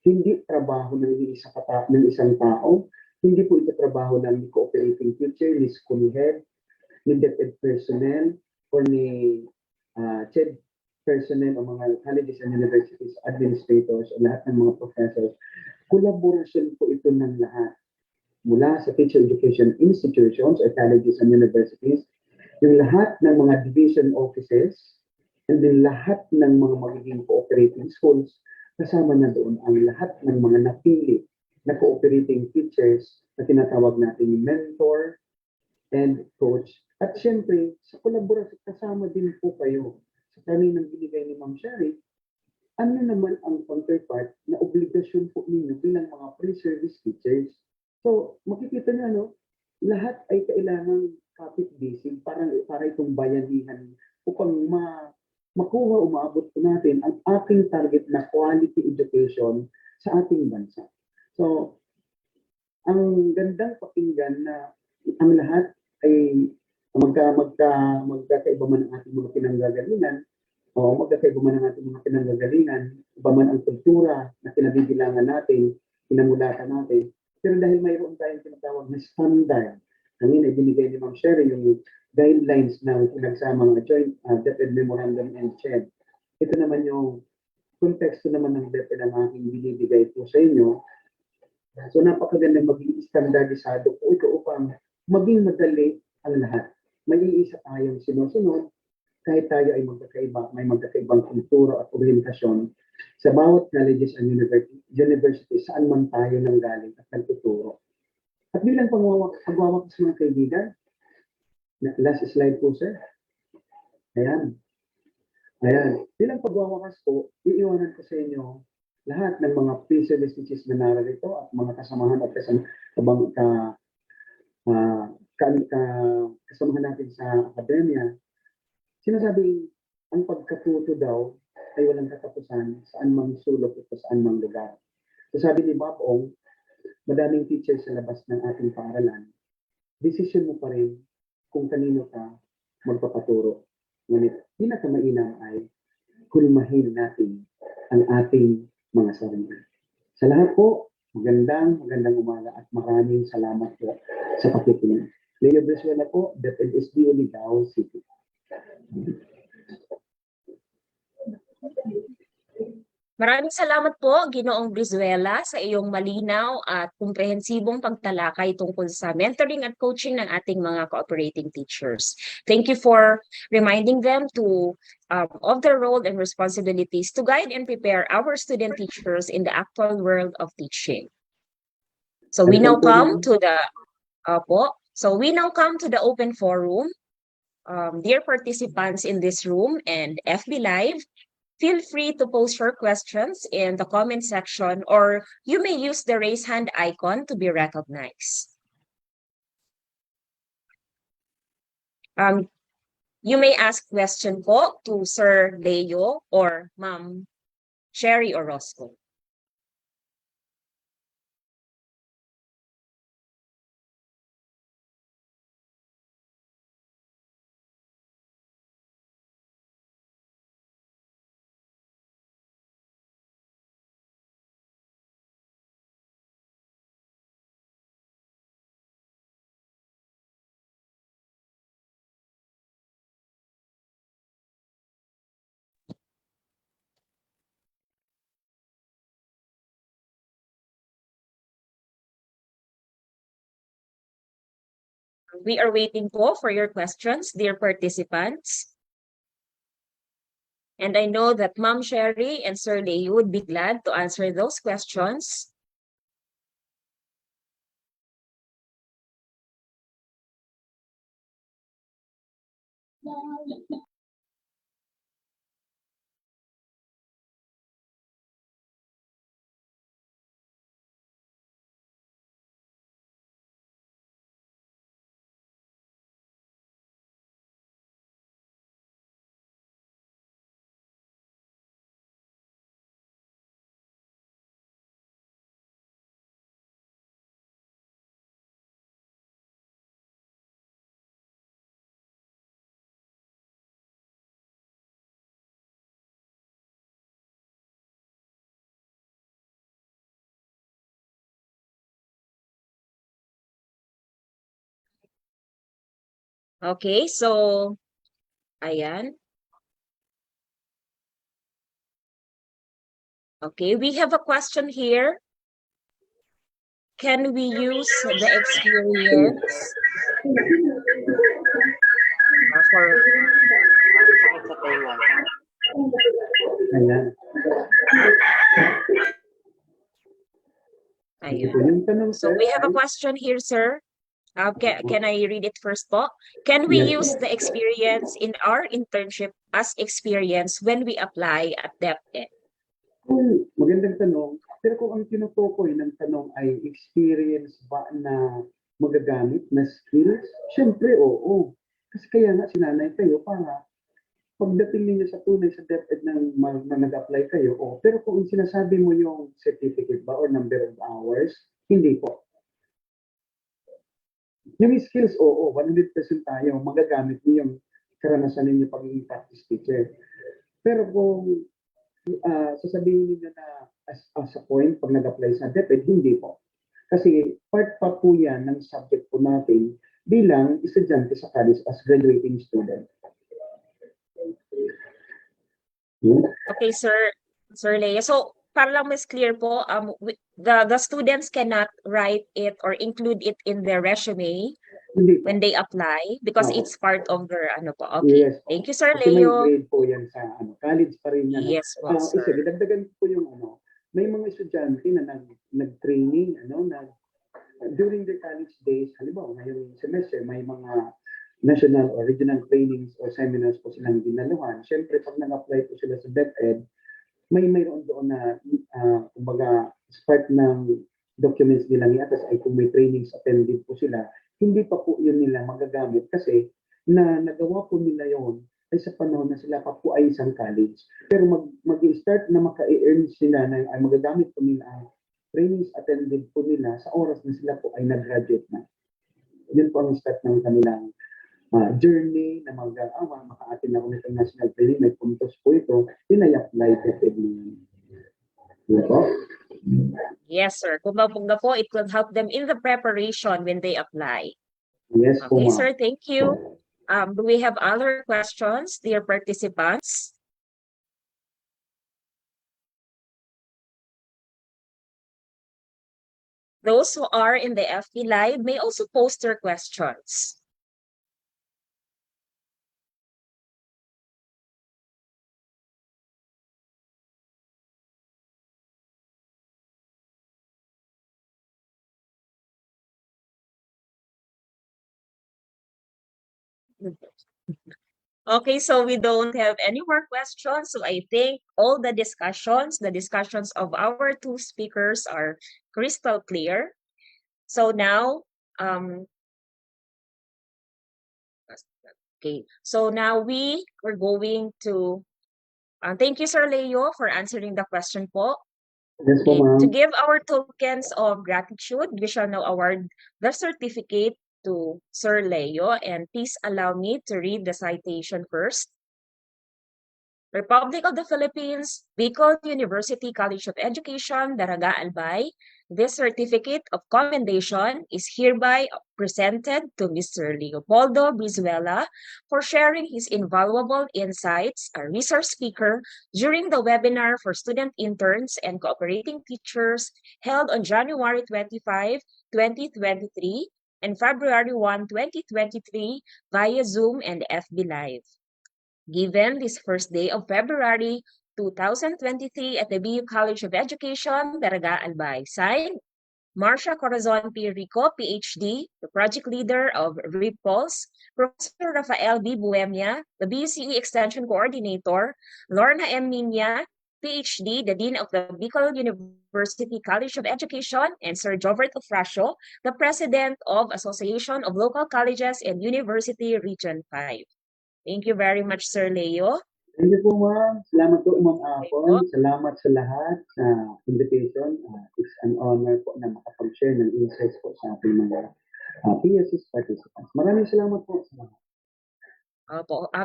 hindi trabaho ng isang tao, hindi po ito trabaho ng cooperating teacher, ni school head, ni DepEd personnel, or ni CHED personnel o mga colleges and universities, administrators, o lahat ng mga professors. Collaboration po ito ng lahat. Mula sa teacher education institutions or colleges and universities, yung lahat ng mga division offices, and then lahat ng mga magiging cooperating schools, kasama na doon ang lahat ng mga napili na cooperating teachers na tinatawag natin mentor and coach At syempre, sa kolaborasyon, kasama din po kayo sa kaninang binigay ni Ma'am Sherry. Ano naman ang counterpart na obligasyon po ninyo bilang mga pre-service teachers? So, makikita niyo, no, lahat ay kailangang kapit-bisig para itong bayanihan upang makuha, umaabot po natin ang ating target na quality education sa ating bansa. So, ang gandang pakinggan na ang lahat ay magkakaiba man ang ating mga pinanggagalingan, o magkakaiba man ang ating mga pinanggagalingan, iba man ang kultura na kinabibilangan natin, pinamulatan natin. Pero dahil mayroon tayong tinatawag na standard, kanina binigay ni Ma'am Sherry yung guidelines ng pinagsamang joint DepEd Memorandum and CHED. Ito naman yung konteksto naman ng DepEd ang aking binibigay po sa inyo. So napakagandang maging standardisado po ito upang maging madali ang lahat. May iisa tayong sinusunod kahit tayo ay magkakaiba, may magkakaibang kultura at orientasyon sa bawat colleges and universities saan man tayo nanggaling at nagtuturo. At bilang pagwawakas mga kaibigan, last slide po sir. Ayan. Bilang pagwawakas po, iiwanan ko sa inyo lahat ng mga pre-service teachers na narito at mga kasamahan at kasamahan natin sa akademya. Sinasabing ang pagkatuto daw ay walang katapusan saan mang sulok ito saan mang lugar. So sabi ni Bapong, madaming teachers sa labas ng ating paaralan, decision mo pa rin kung kanino ka magpapaturo. Ngunit pinakamainam ay kulmahin natin ang ating mga sarili. Sa lahat po, magandang umaga at maraming salamat po sa pakikinig. Leo Brizuela po, DepEd SDO Ligao City. Maraming salamat po, Ginoong Brizuela, sa iyong malinaw at komprehensibong pagtalakay tungkol sa mentoring at coaching ng ating mga cooperating teachers. Thank you for reminding them of their role and responsibilities to guide and prepare our student teachers in the actual world of teaching. So we now come to the open forum. Dear participants in this room and FB Live, feel free to post your questions in the comment section, or you may use the raise hand icon to be recognized. You may ask question po to Sir Leo or Ma'am Sherry or Roscoe. We are waiting po for your questions, dear participants. And I know that Ma'am Sherry and Sir Leo would be glad to answer those questions. Okay, so, ayan. Okay, we have a question here. Can we use the experience Ayan. Ayan. Yung tanong, So sir, we have a ay- question here, sir. Can I read it first po? Can we Yes. use the experience in our internship as experience when we apply at DepEd? Magandang tanong. Pero kung ang tinutukoy ng tanong ay experience ba na magagamit na skills, syempre oo. Kasi kaya nga sinanay kayo para pagdating ninyo sa tunay sa DepEd na nag-apply kayo, oo. Pero kung sinasabi mo yung certificate ba or number of hours, hindi po. Yung skills, oo, 100% tayo, magagamit niyo yung karanasan ninyo pagiging practice teacher. Pero kung sasabihin niyo na as a point pag nag-apply sa DepEd, hindi po. Kasi part pa po yan ng subject po natin bilang estudyante sa college as graduating student. Okay, Sir Leo. So, para lang mas clear po, the students cannot write it or include it in their resume Hindi po. when they apply because Oo. it's part of their ano po. Okay. Yes po. Thank you, Sir Kasi may Leo. grade po yan sa college pa rin yan. Yes po, Isa, sir. didagdagan po yung may mga estudyante na nag-training, during their college days, halimbawa, ngayong semester, may mga national or regional trainings or seminars po silang dinaluhan. Siyempre, pag nag-apply po sila sa DepEd, mayroon doon na, kumbaga, as part ng documents nilang iatas ay kung may trainings attended po sila, hindi pa po yun nila magagamit kasi nagawa po nila yon ay sa panahon na sila pa po ay isang college. Pero mag-start na maka-earn sila na ay magagamit po nila ang trainings attended po nila sa oras na sila po ay nag-graduate na. Yun po ang start ng kanilang journey na maka-attend ako ng national training, may puntos po ito, yun ay apply DepEd niyo. Yun po? Yes, sir. Kumbaga po, it will help them in the preparation when they apply. Yes po, Okay, ma'am. sir. Thank you. Do we have other questions, dear participants? Those who are in the FB Live may also post their questions. Okay, so we don't have any more questions. So I think all the discussions of our two speakers are crystal clear. So now, okay, so now we are going to, thank you, Sir Leo, for answering the question po. Yes po, Okay, ma'am. to give our tokens of gratitude, we shall now award the certificate to Sir Leo, and please allow me to read the citation first. Republic of the Philippines, Bicol University College of Education, Daraga Albay. This certificate of commendation is hereby presented to Mr. Leopoldo Brizuela for sharing his invaluable insights, a resource speaker, during the webinar for student interns and cooperating teachers held on January 25, 2023 and February 1, 2023 via Zoom and FB Live. Given this first day of February 2023 at the BU College of Education, Daraga Albay. Signed, Marcia Corazon P. Rico, PhD, the project leader of RIPPOLS, Professor Rafael B. Buemia, the BUCE Extension Coordinator, Lorna M. Minya, PhD, the Dean of the Bicol University College of Education, and Sir Jovert Ofrasio, the President of Association of Local Colleges and University Region 5. Thank you very much, Sir Leo. Thank you po, ma'am. Salamat po, Ma'am Apon. Salamat sa lahat sa invitation. It's an honor po na makapag-share ng insights po sa ating mga PSS participants. Maraming salamat po sa lahat.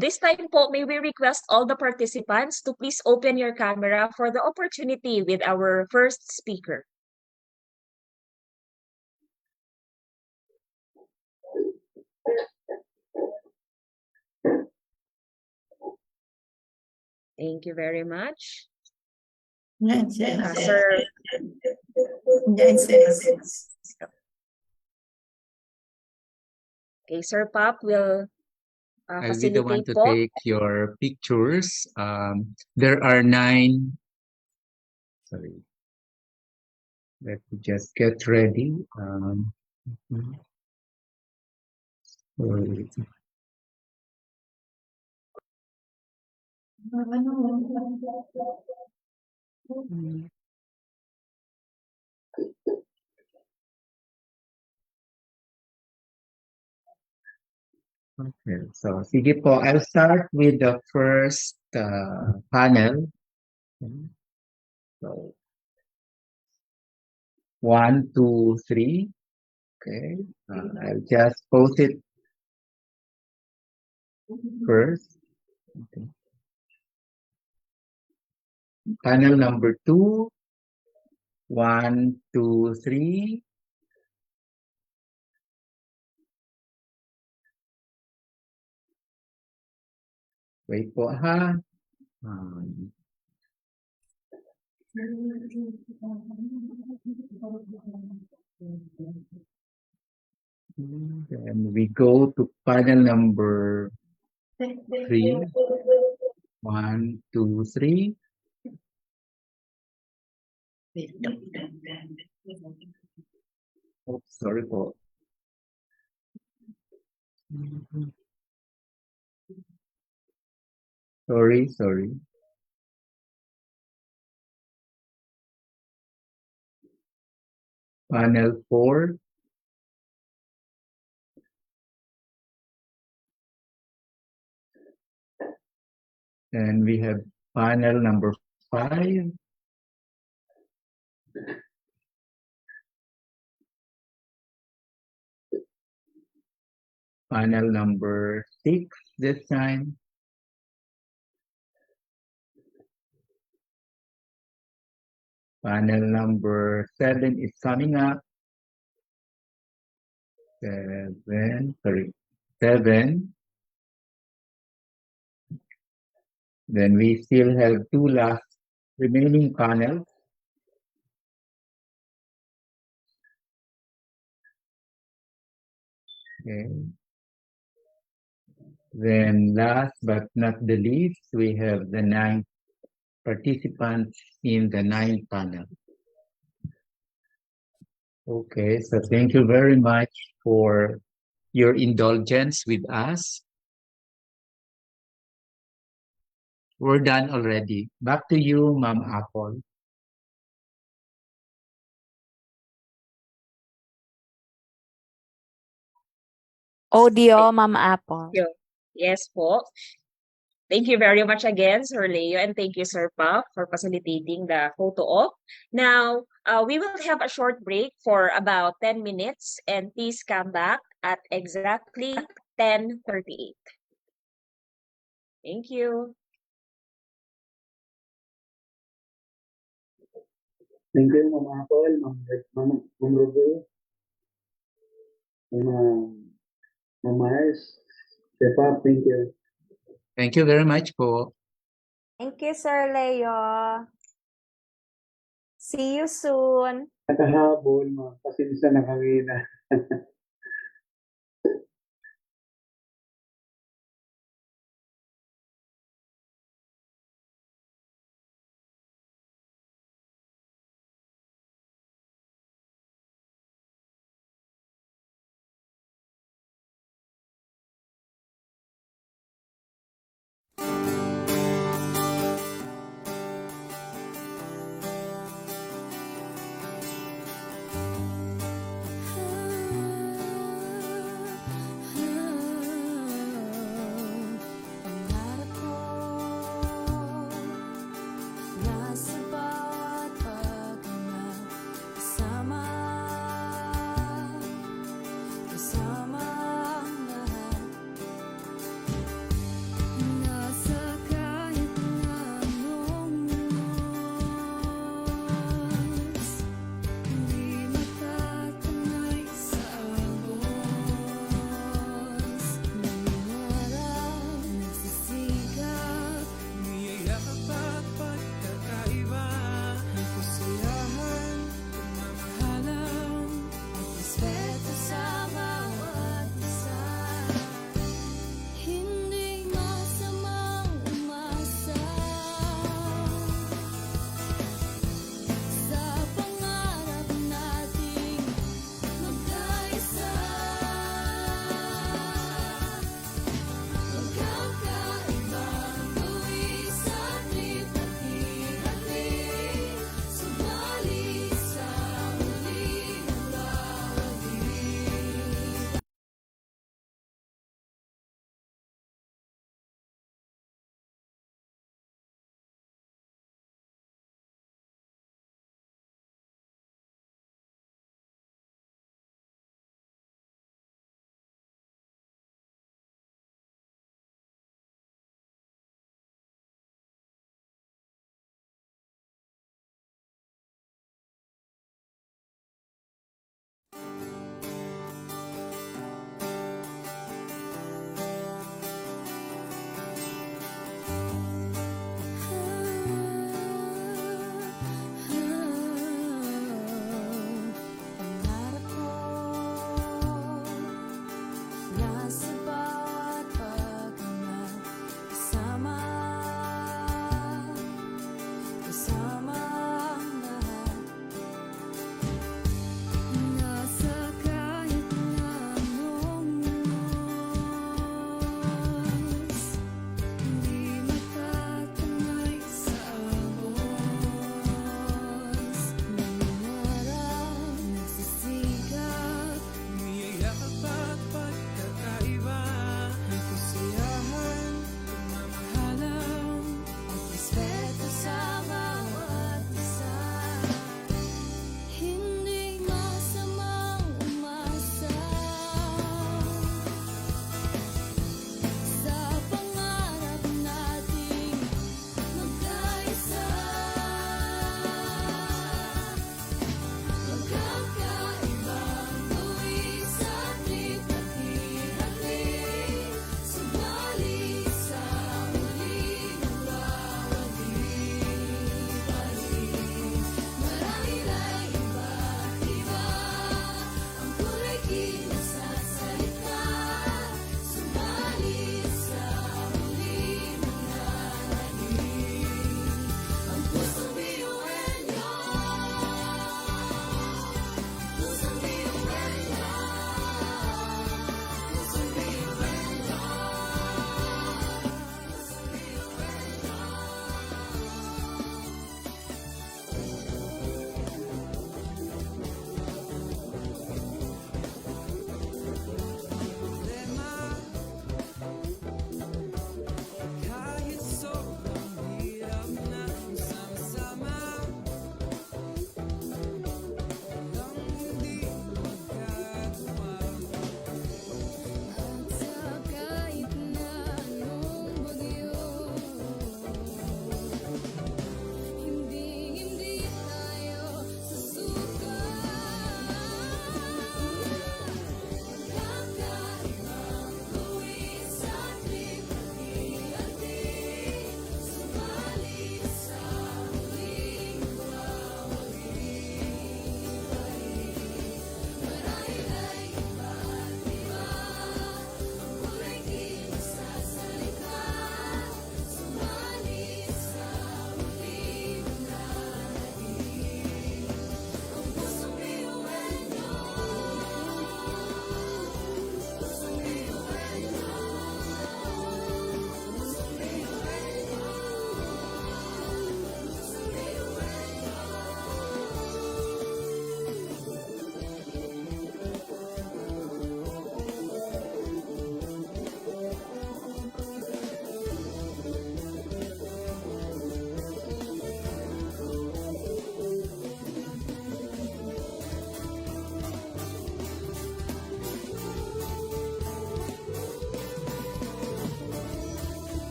This time po, may we request all the participants to please open your camera for the opportunity with our first speaker. Thank you very much. Sir. Okay, Sir Pop will I'll be the one facilitate to po. take your pictures. There are 9. Sorry. Let me just get ready. Okay, so sige po, I'll start with the first panel. So, 1, 2, 3. Okay, I'll just post it first. Okay. Panel number 2. 1, 2, 3. Wait po ha. Then we go to panel number 3. 1, 2, 3. Oops, sorry po. Sorry. Panel 4. And we have panel number 5. Panel number 6 this time. Panel number 7 is coming up. 7. Then we still have 2 last remaining panels. Okay. Then last but not the least, we have the 9 participants in the 9th panel. Okay, so thank you very much for your indulgence with us. We're done already. Back to you, Ma'am Apple. Audio, Ma'am Apple. Yes po. Thank you very much again, Sir Leo, and thank you, Sir Pop, for facilitating the photo op. Now, we will have a short break for about 10 minutes, and please come back at exactly 10:38. Thank you. Thank you, Ma'am Apple, Ma'am Ruby, Ma'am Mars, Peppa, thank you. Thank you very much po. Thank you, Sir Leo. See you soon. Nakahabol, ma'am. Pasensya na kami na.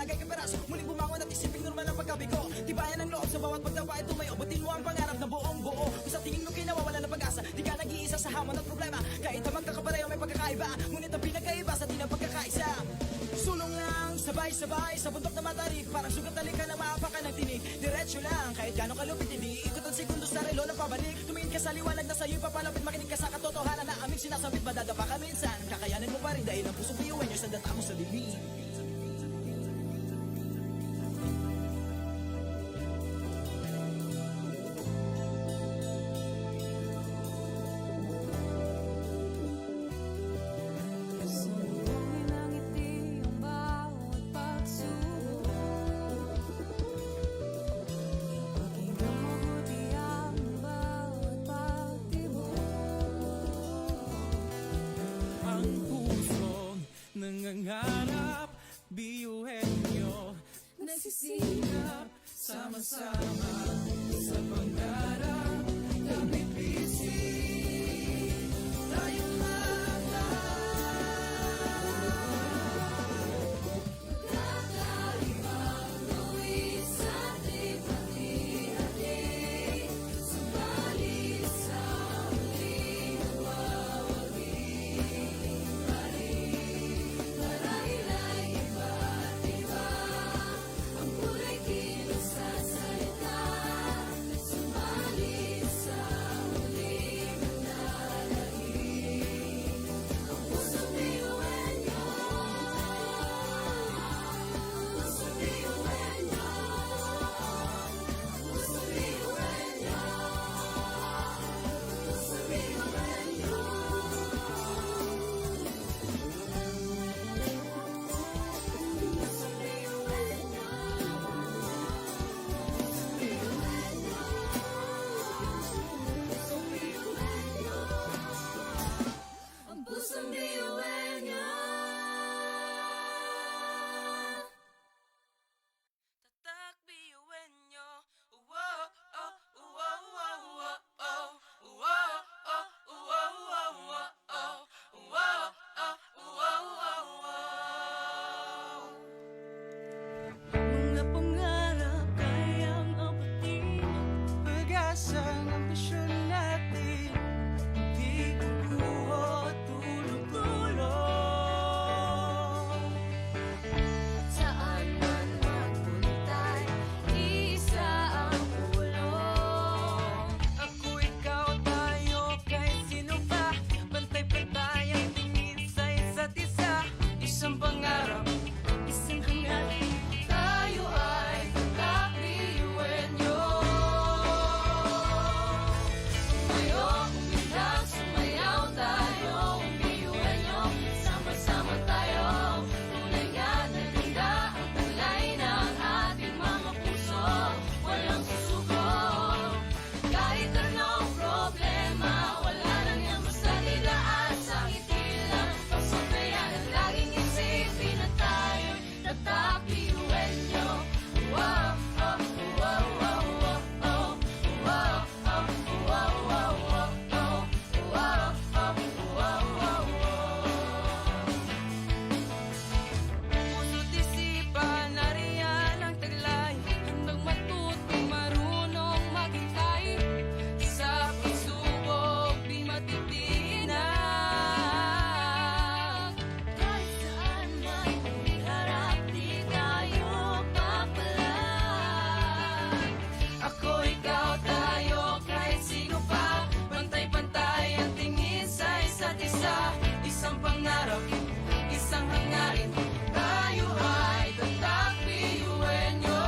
palagay ka peraso. Muling bumangon at isiping normal ang pagkabigo. Tibayan ang loob sa bawat pagdapa ay tumayo. Batin mo ang pangarap na buong buo. Kung sa tingin mo kinawawala ng pag-asa, di ka nag-iisa sa hamon at problema. Kahit na magkakapareho may pagkakaiba, ngunit ang pinagkaiba sa di ng pagkakaisa. Sulong lang, sabay-sabay sa bundok na matarik. Parang sugat talikan ng maapakan ng tinig. Diretso lang, kahit gano'ng kalupit, hindi ikot ang segundo sa relo ng pabalik. Tumingin ka sa liwanag na sa'yo'y papalapit. Makinig ka sa katotohanan na aming sinasabit. Madadapa ka minsan, kakayanin mo pa rin dahil ang pusong biyuan niyo sa data mo sa dilim. Ang pusong nangangarap, biyuhin nyo, nagsisikap, sama-sama sa pangarap, kami busy, tayong kakaibang luwi sa di-pati-hati, subalit sa huling nawawagi. Marahil ay iba't iba ang kulay kilos sa salita, subalit sa huling nanlalagi. Ang pusong biyuhin nyo, pusong biyuhin nyo, pusong biyuhin nyo, pusong biyuhin nyo. Ang pusong biyuhin niya. Tatak biyuhin niyo. Wow, oh, wow, wow, wow, oh. Wow, oh, wow, wow, wow, oh. Wow, oh, wow, wow, wow. Mga pangarap kayang abutin, pag-asa ng ambisyon natin. Di kukuha tulong-tulong. Saan man magpuntay, isa ang pulong. Ako, ikaw, tayo, kahit sino pa. Pantay-pantay ang tingin sa isa't isa. Isang pangarap, isang hangarin. Tayo ay kakabiyuhin nyo. Sumayo, umiyak, sumayaw tayo. Biyuhin nyo, sama-sama tayo. Tunay nga na ganda ang kulay ng ating mga puso. Walang susuko. Kahit anong problema, wala lang yan basta nilaan sa ngiti lang. Pagsabayan at laging isipin na tayo'y nagkakabiyuhin nyo. Wow, oh, wow, wow, wow, oh. Wow, oh, wow, wow, wow, oh. Wow, oh, wow, wow, wow. Puso't isipan, nariyan ang taglay. Handang matuto, marunong maghintay. Sa pagsubok, di matitinag. Kahit saan man iharap, di tayo papalag. Ako, ikaw, tayo, kahit sino pa. Pantay-pantay ang tingin sa isa't isa. Isang pangarap, isang hangarin. Tayo ay tatak biyuhin nyo.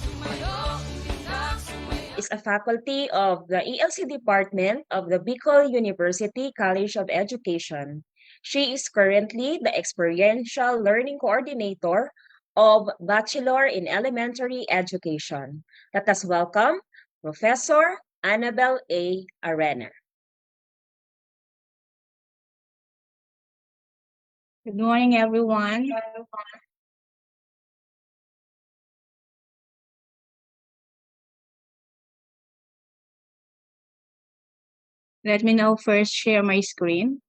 Sumayo, umiyak, sumayaw. Is a faculty of the ELC Department of the Bicol University College of Education. She is currently the Experiential Learning Coordinator of Bachelor in Elementary Education. Let us welcome Professor Annabel A. Arena. Good morning, everyone. Let me now first share my screen.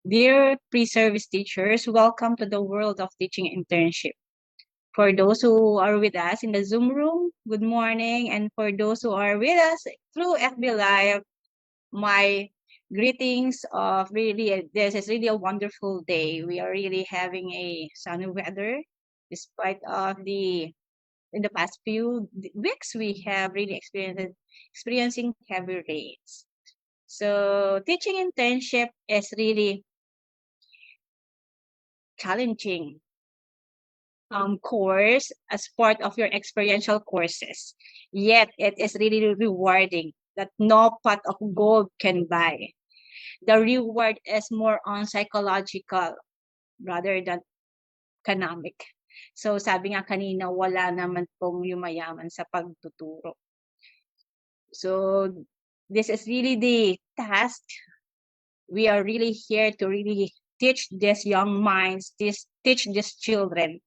Dear pre-service teachers, welcome to the world of teaching internship. For those who are with us in the Zoom room, good morning. And for those who are with us through FB Live, my greetings of really, this is really a wonderful day. We are really having a sunny weather despite of in the past few weeks, we have really experiencing heavy rains. So teaching internship is really challenging course as part of your experiential courses. Yet it is really rewarding that no pot of gold can buy. The reward is more on psychological rather than economic. So sabi nga kanina, wala naman pong yumayaman sa pagtuturo. So this is really the task. We are really here to really teach these young minds, teach these children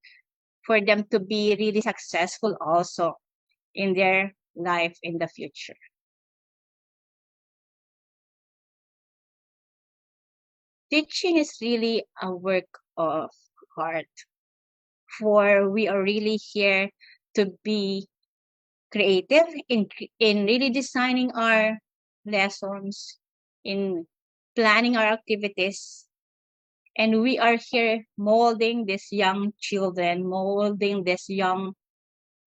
for them to be really successful also in their life in the future. Teaching is really a work of art, for we are really here to be creative in really designing our lessons, in planning our activities, and we are here molding these young children, molding these young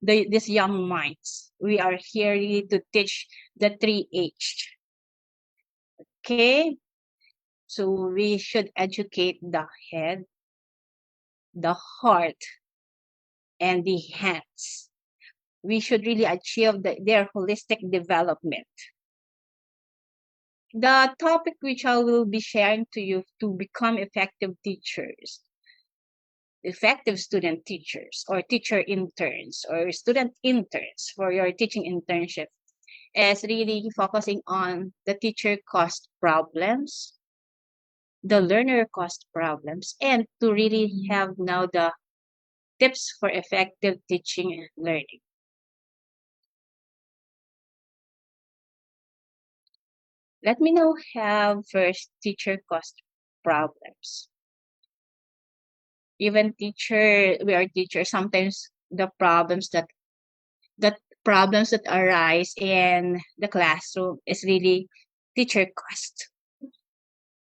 minds. We are here really to teach the 3H. Okay, so we should educate the head, the heart, and the hands. We should really achieve their holistic development. The topic which I will be sharing to you to become effective teachers, effective student teachers, or teacher interns, or student interns for your teaching internship, is really focusing on the teacher cost problems, the learner cost problems, and to really have now the tips for effective teaching and learning. Let me now have first teacher cost problems. Even we are teachers, sometimes the problems that arise in the classroom is really teacher cost.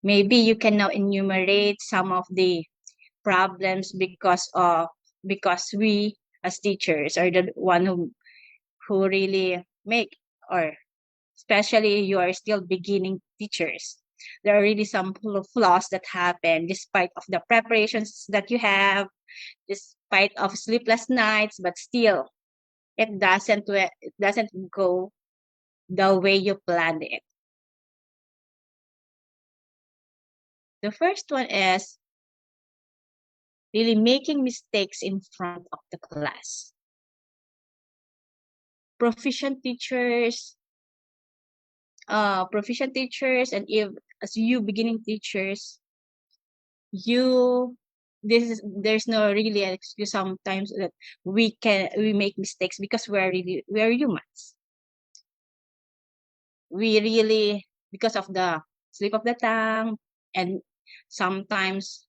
Maybe you can now enumerate some of the problems because we as teachers are the one who really make, or especially you are still beginning teachers. There are really some flaws that happen despite of the preparations that you have, despite of sleepless nights, but still it doesn't go the way you planned it. The first one is really making mistakes in front of the class. Proficient teachers, and if as you beginning teachers, there's no really an excuse sometimes that we make mistakes because we are humans. We really, because of the slip of the tongue, and sometimes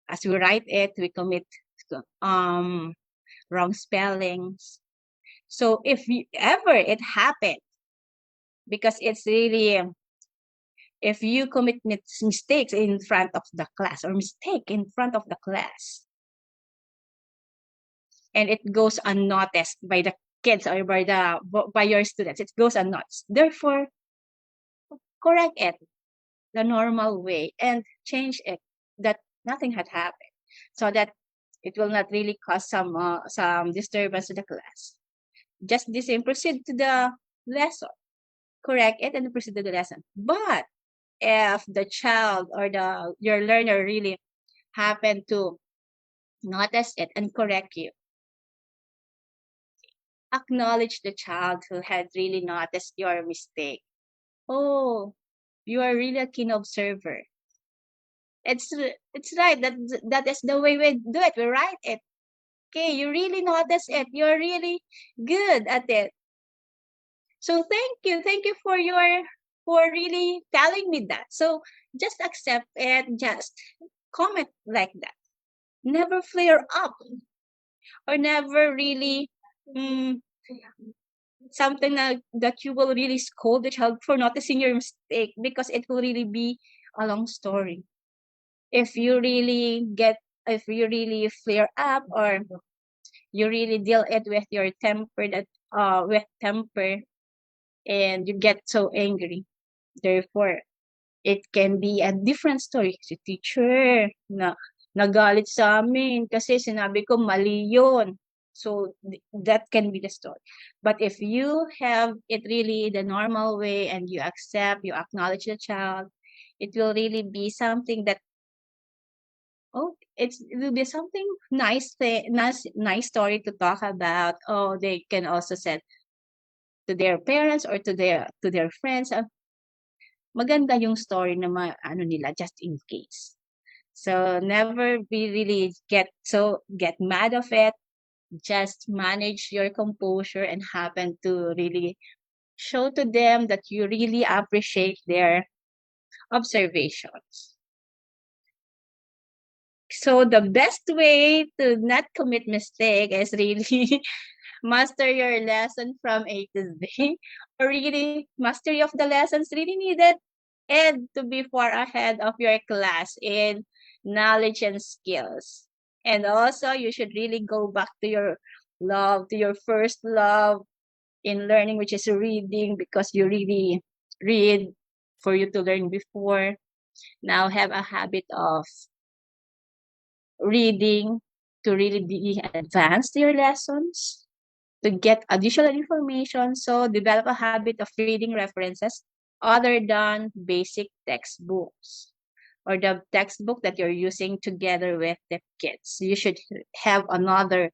as we write it, we commit wrong spellings. So if ever it happened, because it's really, if you commit mistakes in front of the class, or mistake in front of the class, and it goes unnoticed by the kids or by your students, it goes unnoticed. Therefore, correct it the normal way and change it that nothing had happened, so that it will not really cause some disturbance to the class. Just the same, proceed to the lesson, correct it, and proceed to the lesson. But if the child or your learner really happen to notice it and correct you, acknowledge the child who had really noticed your mistake. Oh, you are really a keen observer. It's right, that is the way we do it. We write it. Okay, you really notice it. You're really good at it. So thank you for your for really telling me that. So just accept it, just comment like that. Never flare up or never really something that you will really scold the child for noticing your mistake, because it will really be a long story. If you really flare up, or you really deal it with your temper, and you get so angry, therefore it can be a different story. Si teacher na nagalit sa amin kasi sinabi ko mali yun. So that can be the story. But if you have it really the normal way, and you accept, you acknowledge the child, it will really be something that, it will be something nice story to talk about. Oh, they can also say to their parents or to their friends, maganda yung story na ano nila, just in case. So never be really get mad of it. Just manage your composure and happen to really show to them that you really appreciate their observations. So the best way to not commit mistake is really master your lesson from A to Z, or really mastery of the lessons really needed, and to be far ahead of your class in knowledge and skills. And also, you should really go back to your first love in learning, which is reading, because you really read for you to learn before. Now have a habit of reading to really be advanced to your lessons, to get additional information. So develop a habit of reading references other than basic textbooks or the textbook that you're using together with the kids. You should have another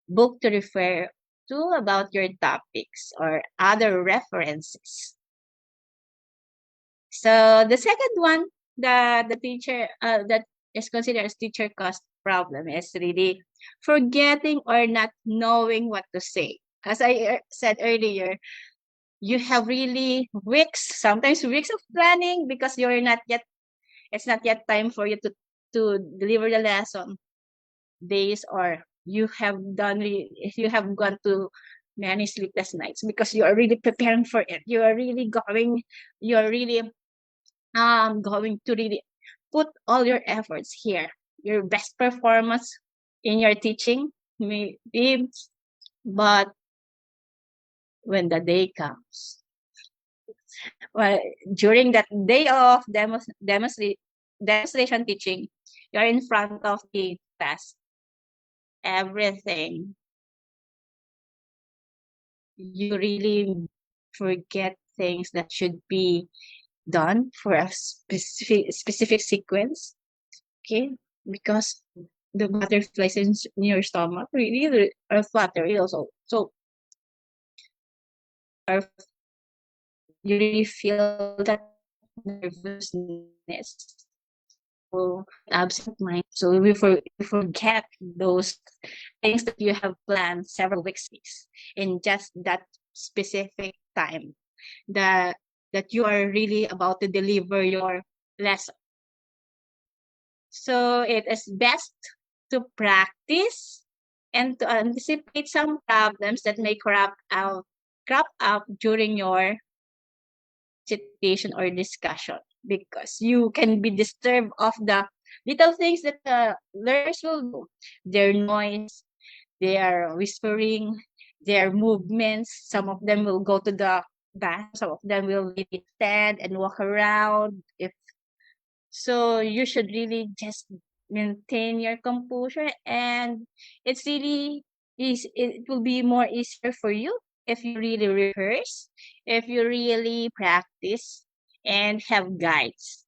book to refer to about your topics or other references. So the second one, the teacher that is considered as teacher cost problem is really forgetting or not knowing what to say. As I said earlier, you have really sometimes weeks of planning, because it's not yet time for you to deliver the lesson. Days, or you have gone to many sleepless nights because you are really preparing for it. You are really going to really put all your efforts here, your best performance in your teaching, maybe, but when the day comes, well, during that day of demonstration teaching, you're in front of the class, everything, you really forget things that should be done for a specific sequence, okay? Because the butterflies in your stomach really are fluttering also. So you really feel that nervousness, or absent mind. So we forget those things that you have planned several weeks in just that specific time that you are really about to deliver your lesson. So it is best to practice and to anticipate some problems that may crop up during your situation or discussion, because you can be disturbed of the little things that the learners will do. Their noise, their whispering, their movements. Some of them will go to the bath, some of them will really stand and walk around. So you should really just maintain your composure, and it will be more easier for you if you really rehearse, if you really practice and have guides.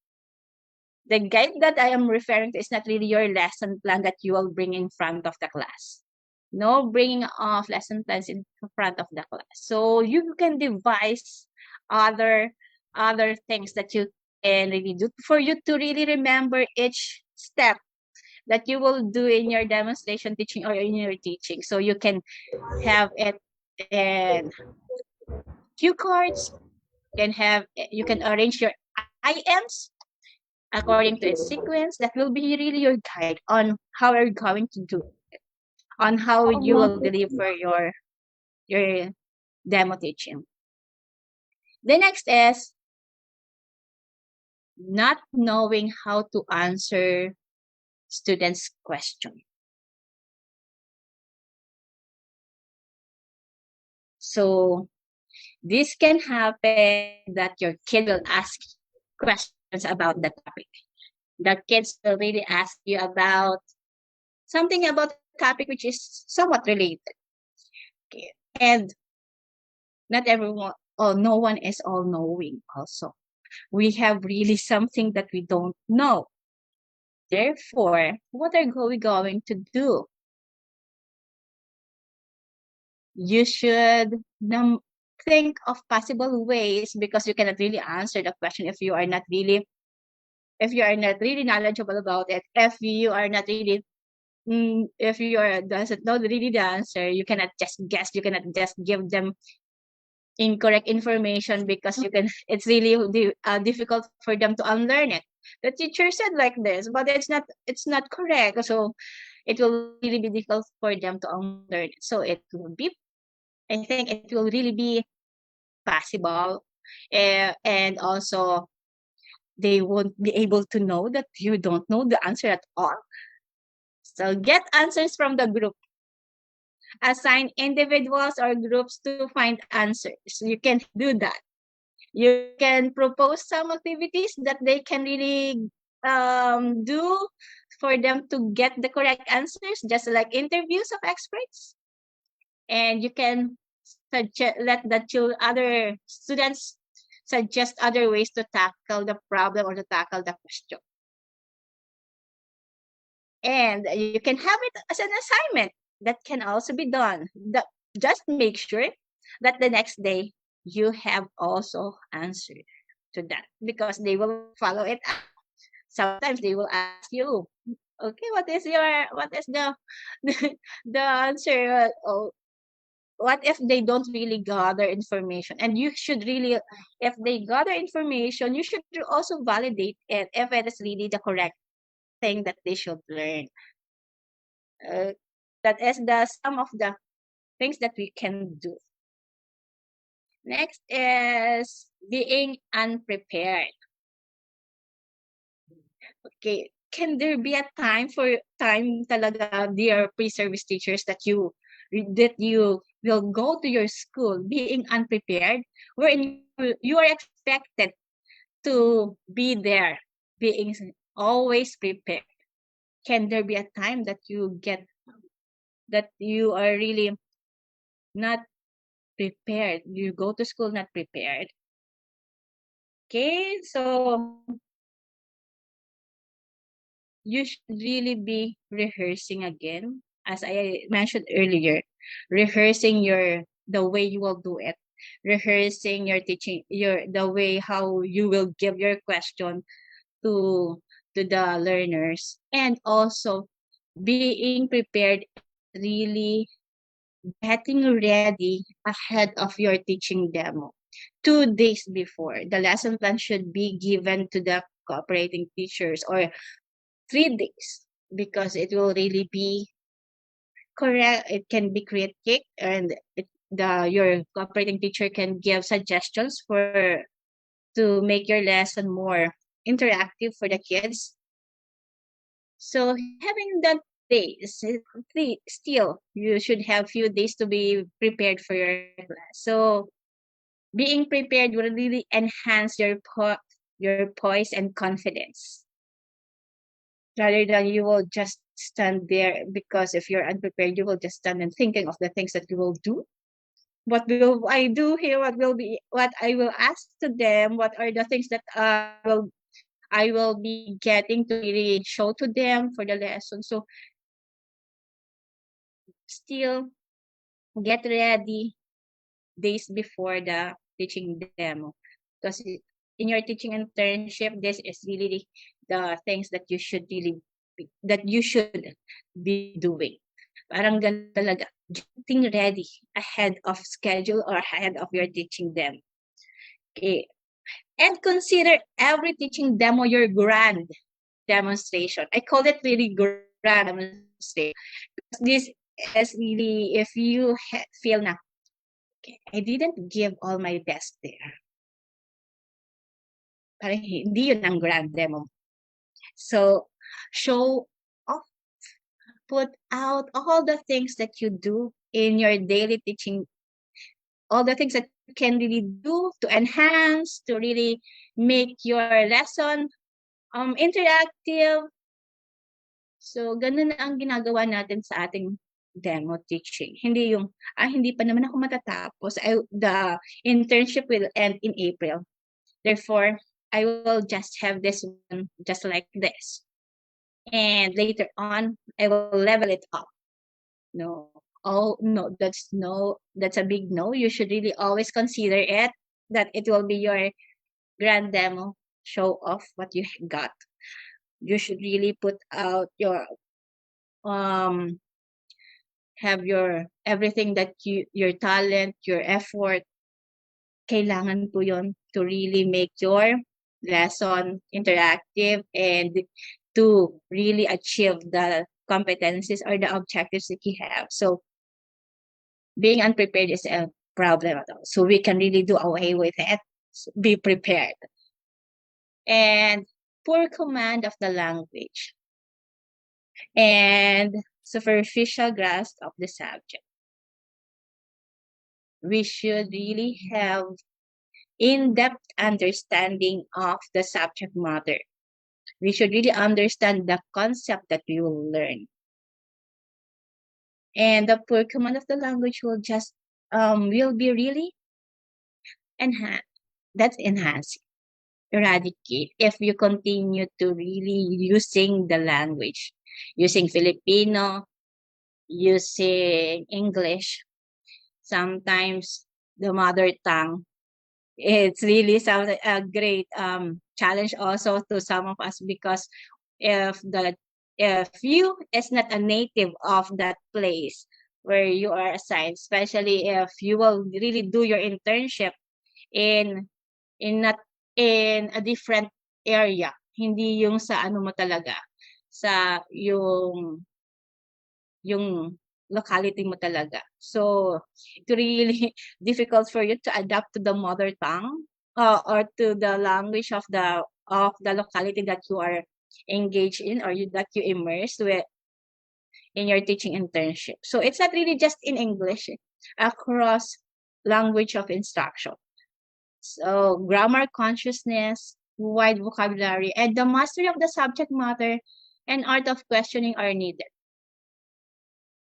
The guide that I am referring to is not really your lesson plan that you will bring in front of the class. No bringing of lesson plans in front of the class. So you can devise other things that you can really do for you to really remember each step that you will do in your demonstration teaching or in your teaching. So you can have it in cue cards, You can arrange your IMs according to its sequence. That will be really your guide on how you're going to do it, on how you will deliver your demo teaching. The next is not knowing how to answer students' question. So this can happen that your kid will ask questions about the topic. The kids will really ask you about something about the topic which is somewhat related. Okay. And not everyone, or no one is all knowing also. We have really something that we don't know. Therefore, what are we going to do? You should think of possible ways, because you cannot really answer the question if you are not really knowledgeable about it. If you are not really if you are doesn't know really the answer, you cannot just guess, you cannot just give them incorrect information, because it's really difficult for them to unlearn it. The teacher said like this, but it's not correct, so it will really be difficult for them to unlearn it. So I think it will really be possible, and also they won't be able to know that you don't know the answer at all. So get answers from the group. Assign individuals or groups to find answers. You can do that. You can propose some activities that they can really do for them to get the correct answers, just like interviews of experts. And you can let the other students suggest other ways to tackle the problem or to tackle the question. And you can have it as an assignment that can also be done. Just make sure that the next day you have also answered to that, because they will follow it up. Sometimes they will ask you, okay, what is the the answer? What if they don't really gather information? And you should really, if they gather information, you should also validate it if it is really the correct thing that they should learn. That is some of the things that we can do. Next is being unprepared. Okay, can there be a time talaga, dear pre-service teachers, that you will go to your school being unprepared, wherein you are expected to be there being always prepared? Can there be a time that you are really not prepared? You go to school not prepared. Okay, so you should really be rehearsing again, as I mentioned earlier, rehearsing the way you will do it, rehearsing your teaching, the way how you will give your question to the learners, and also being prepared, really getting ready ahead of your teaching demo. 2 days before, the lesson plan should be given to the cooperating teachers, or 3 days, because it will really be correct. It can be creative, and your cooperating teacher can give suggestions to make your lesson more interactive for the kids. So having that days, still you should have few days to be prepared for your class. So being prepared will really enhance your poise and confidence, rather than you will just stand there, because if you're unprepared, you will just stand and thinking of the things that you will do. What will I do here? What I will ask to them? What are the things that I will be getting to really show to them for the lesson? So still get ready days before the teaching demo, because in your teaching internship, this is really the things that you should be doing. Parang ganun talaga, getting ready ahead of schedule or ahead of your teaching demo. Okay. And consider every teaching demo your grand demonstration. I call it really grand demonstration. This is really, if you feel na, okay, I didn't give all my best there. Parang hindi yun ang grand demo. So, show off, put out all the things that you do in your daily teaching, all the things that you can really do to enhance, to really make your lesson interactive. So, ganun na ang ginagawa natin sa ating demo teaching. Hindi yung, hindi pa naman ako matatapos. The internship will end in April. Therefore, I will just have this one just like this. And later on, I will level it up. No. Oh, no, that's a big no. You should really always consider it, that it will be your grand demo, show off what you got. You should really put out your, have your, everything that your talent, your effort, kailangan po yun to really make your lesson interactive and to really achieve the competencies or the objectives that you have. So being unprepared is a problem at all. So we can really do away with it. So be prepared. And poor command of the language and superficial grasp of the subject. We should really have in-depth understanding of the subject matter. We should really understand the concept that we will learn. And the poor command of the language will just will be really enhanced. That's enhancing, eradicate if you continue to really using the language, using Filipino, using English, sometimes the mother tongue. It's really a great challenge also to some of us, because if you is not a native of that place where you are assigned, especially if you will really do your internship in a different area, hindi yung sa ano mo talaga, sa yung locality mo talaga. So it's really difficult for you to adapt to the mother tongue or to the language of the locality that you are engaged in, or that you immersed with in your teaching internship. So it's not really just in English, across language of instruction. So grammar consciousness, wide vocabulary, and the mastery of the subject matter and art of questioning are needed.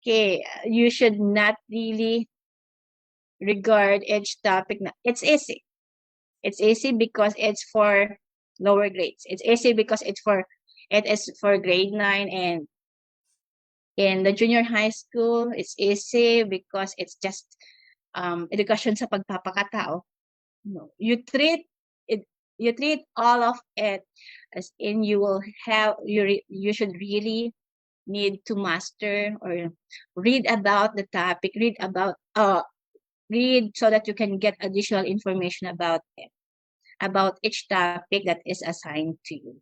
Okay, you should not really regard each topic. It's easy. It's easy because it's for lower grades. It's easy because it is for grade 9, and in the junior high school, it's easy because it's just education sa pagpapakatao. No, you treat all of it as in you will have you should really need to master or read about the topic, read so that you can get additional information about it, about each topic that is assigned to you.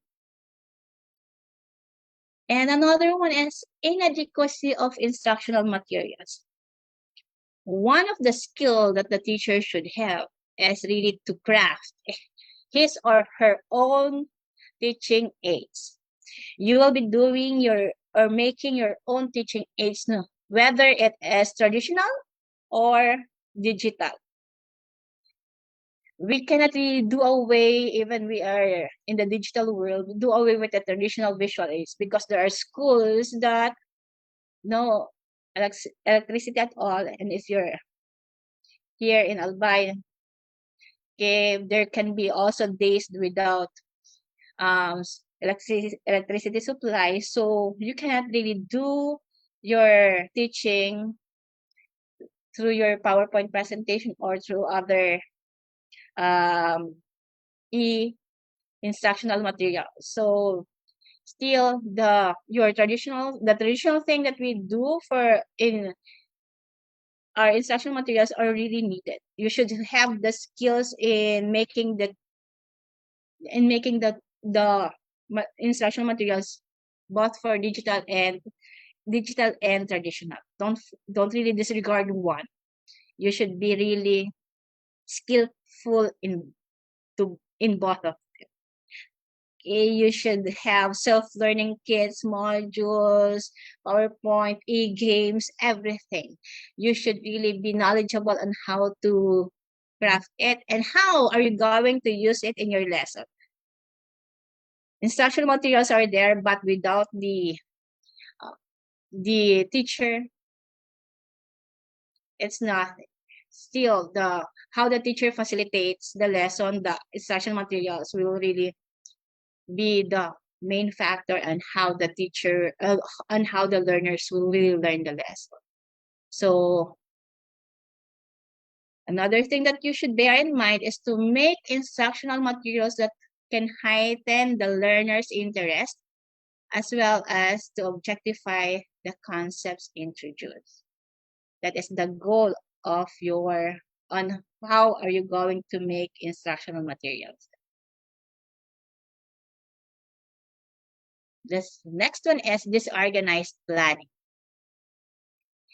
And another one is inadequacy of instructional materials. One of the skill that the teacher should have is really to craft his or her own teaching aids. You will be doing making your own teaching aids, no, whether it is traditional or digital. We cannot really do away, even we are in the digital world, do away with the traditional visual aids, because there are schools that no electricity at all. And if you're here in Albay, okay, there can be also days without electricity supply, so you cannot really do your teaching through your PowerPoint presentation or through other instructional material. So still the traditional thing that we do our instructional materials are really needed. You should have the skills in making the instructional materials both for digital and traditional. Don't really disregard one. You should be really skillful in both of them. Okay, you should have self-learning kits, modules, PowerPoint, e-games, everything. You should really be knowledgeable on how to craft it and how are you going to use it in your lesson. Instructional materials are there, but without the teacher, it's nothing. Still, how the teacher facilitates the lesson, the instructional materials will really be the main factor on how the teacher on how the learners will really learn the lesson. So another thing that you should bear in mind is to make instructional materials that can heighten the learner's interest as well as to objectify the concepts introduced. That is the goal of on how are you going to make instructional materials. This next one is disorganized planning.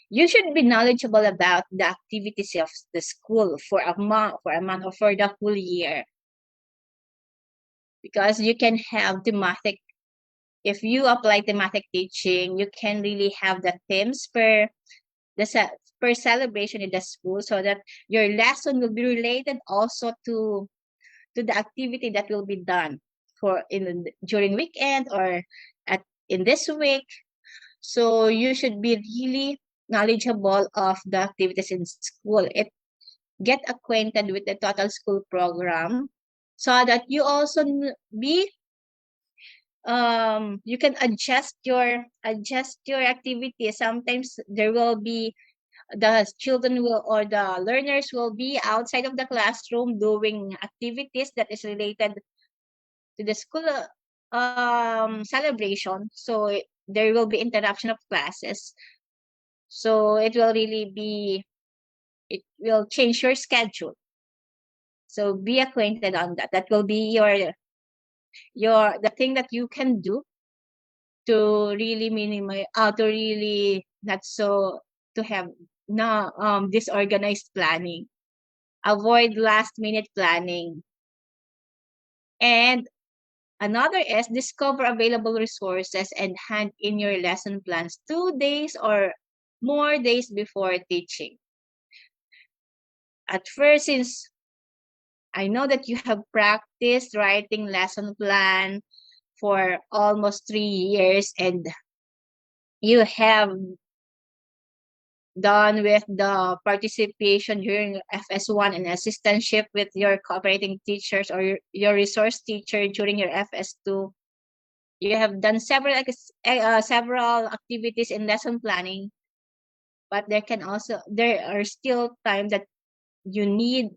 You should be knowledgeable about the activities of the school for a month or for the whole year. Because you can have thematic, if you apply thematic teaching, you can really have the themes per celebration in the school so that your lesson will be related also to the activity that will be done during weekend or in this week. So you should be really knowledgeable of the activities in school. Get acquainted with the total school program so that you also be you can adjust your activity. Sometimes there will be the children or the learners will be outside of the classroom doing activities that is related to the school celebration. So there will be interruption of classes. So it will change your schedule. So be acquainted on that. That will be the thing that you can do to really minimize, to really to have disorganized planning. Avoid last minute planning. And another is discover available resources and hand in your lesson plans 2 days or more days before teaching. At first, since I know that you have practiced writing lesson plan for almost 3 years and you have done with the participation during FS1 and assistantship with your cooperating teachers or your resource teacher during your FS2. You have done several activities in lesson planning, but there are still times that you need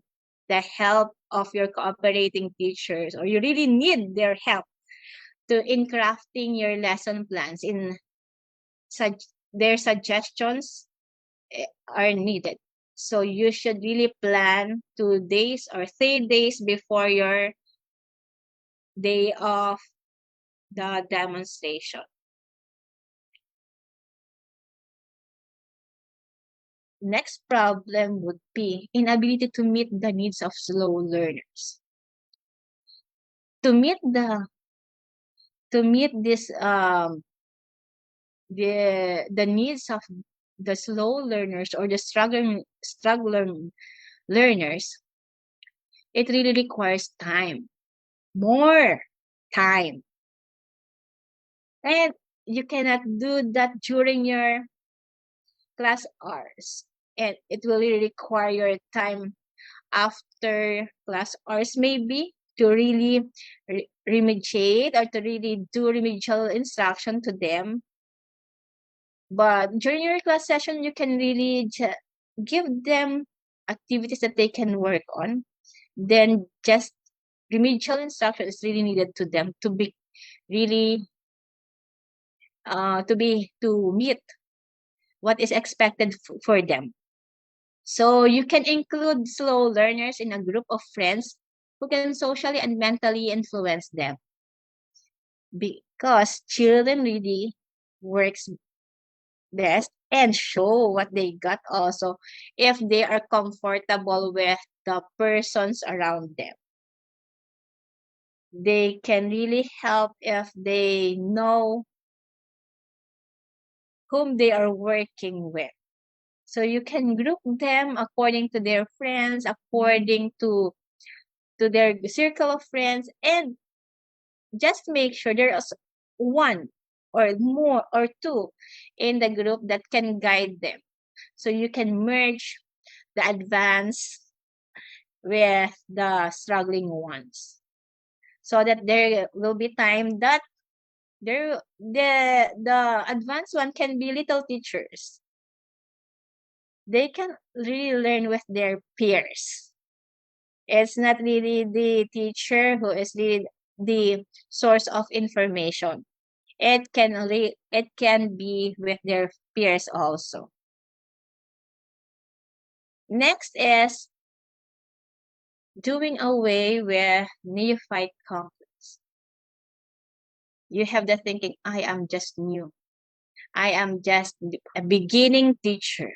the help of your cooperating teachers, or you really need their help in crafting your lesson plans. Their suggestions are needed. So you should really plan 2 days or 3 days before your day of the demonstration. Next problem would be inability to meet the needs of slow learners. To meet this the needs of the slow learners or the struggling learners, it really requires time, more time. And you cannot do that during your class hours. And it will really require your time after class hours maybe to really remediate or to really do remedial instruction to them. But during your class session, you can really give them activities that they can work on. Then just remedial instruction is really needed to them to be really to meet what is expected for them. So you can include slow learners in a group of friends who can socially and mentally influence them. Because children really works best and show what they got also if they are comfortable with the persons around them. They can really help if they know whom they are working with. So you can group them according to their friends, according to their circle of friends, and just make sure there is one or more or two in the group that can guide them. So you can merge the advanced with the struggling ones. So that there will be time that the advanced one can be little teachers. They can really learn with their peers. It's not really the teacher who is the source of information. It can be with their peers also. Next is doing away with neophyte complex. You have the thinking, I am just new. I am just a beginning teacher.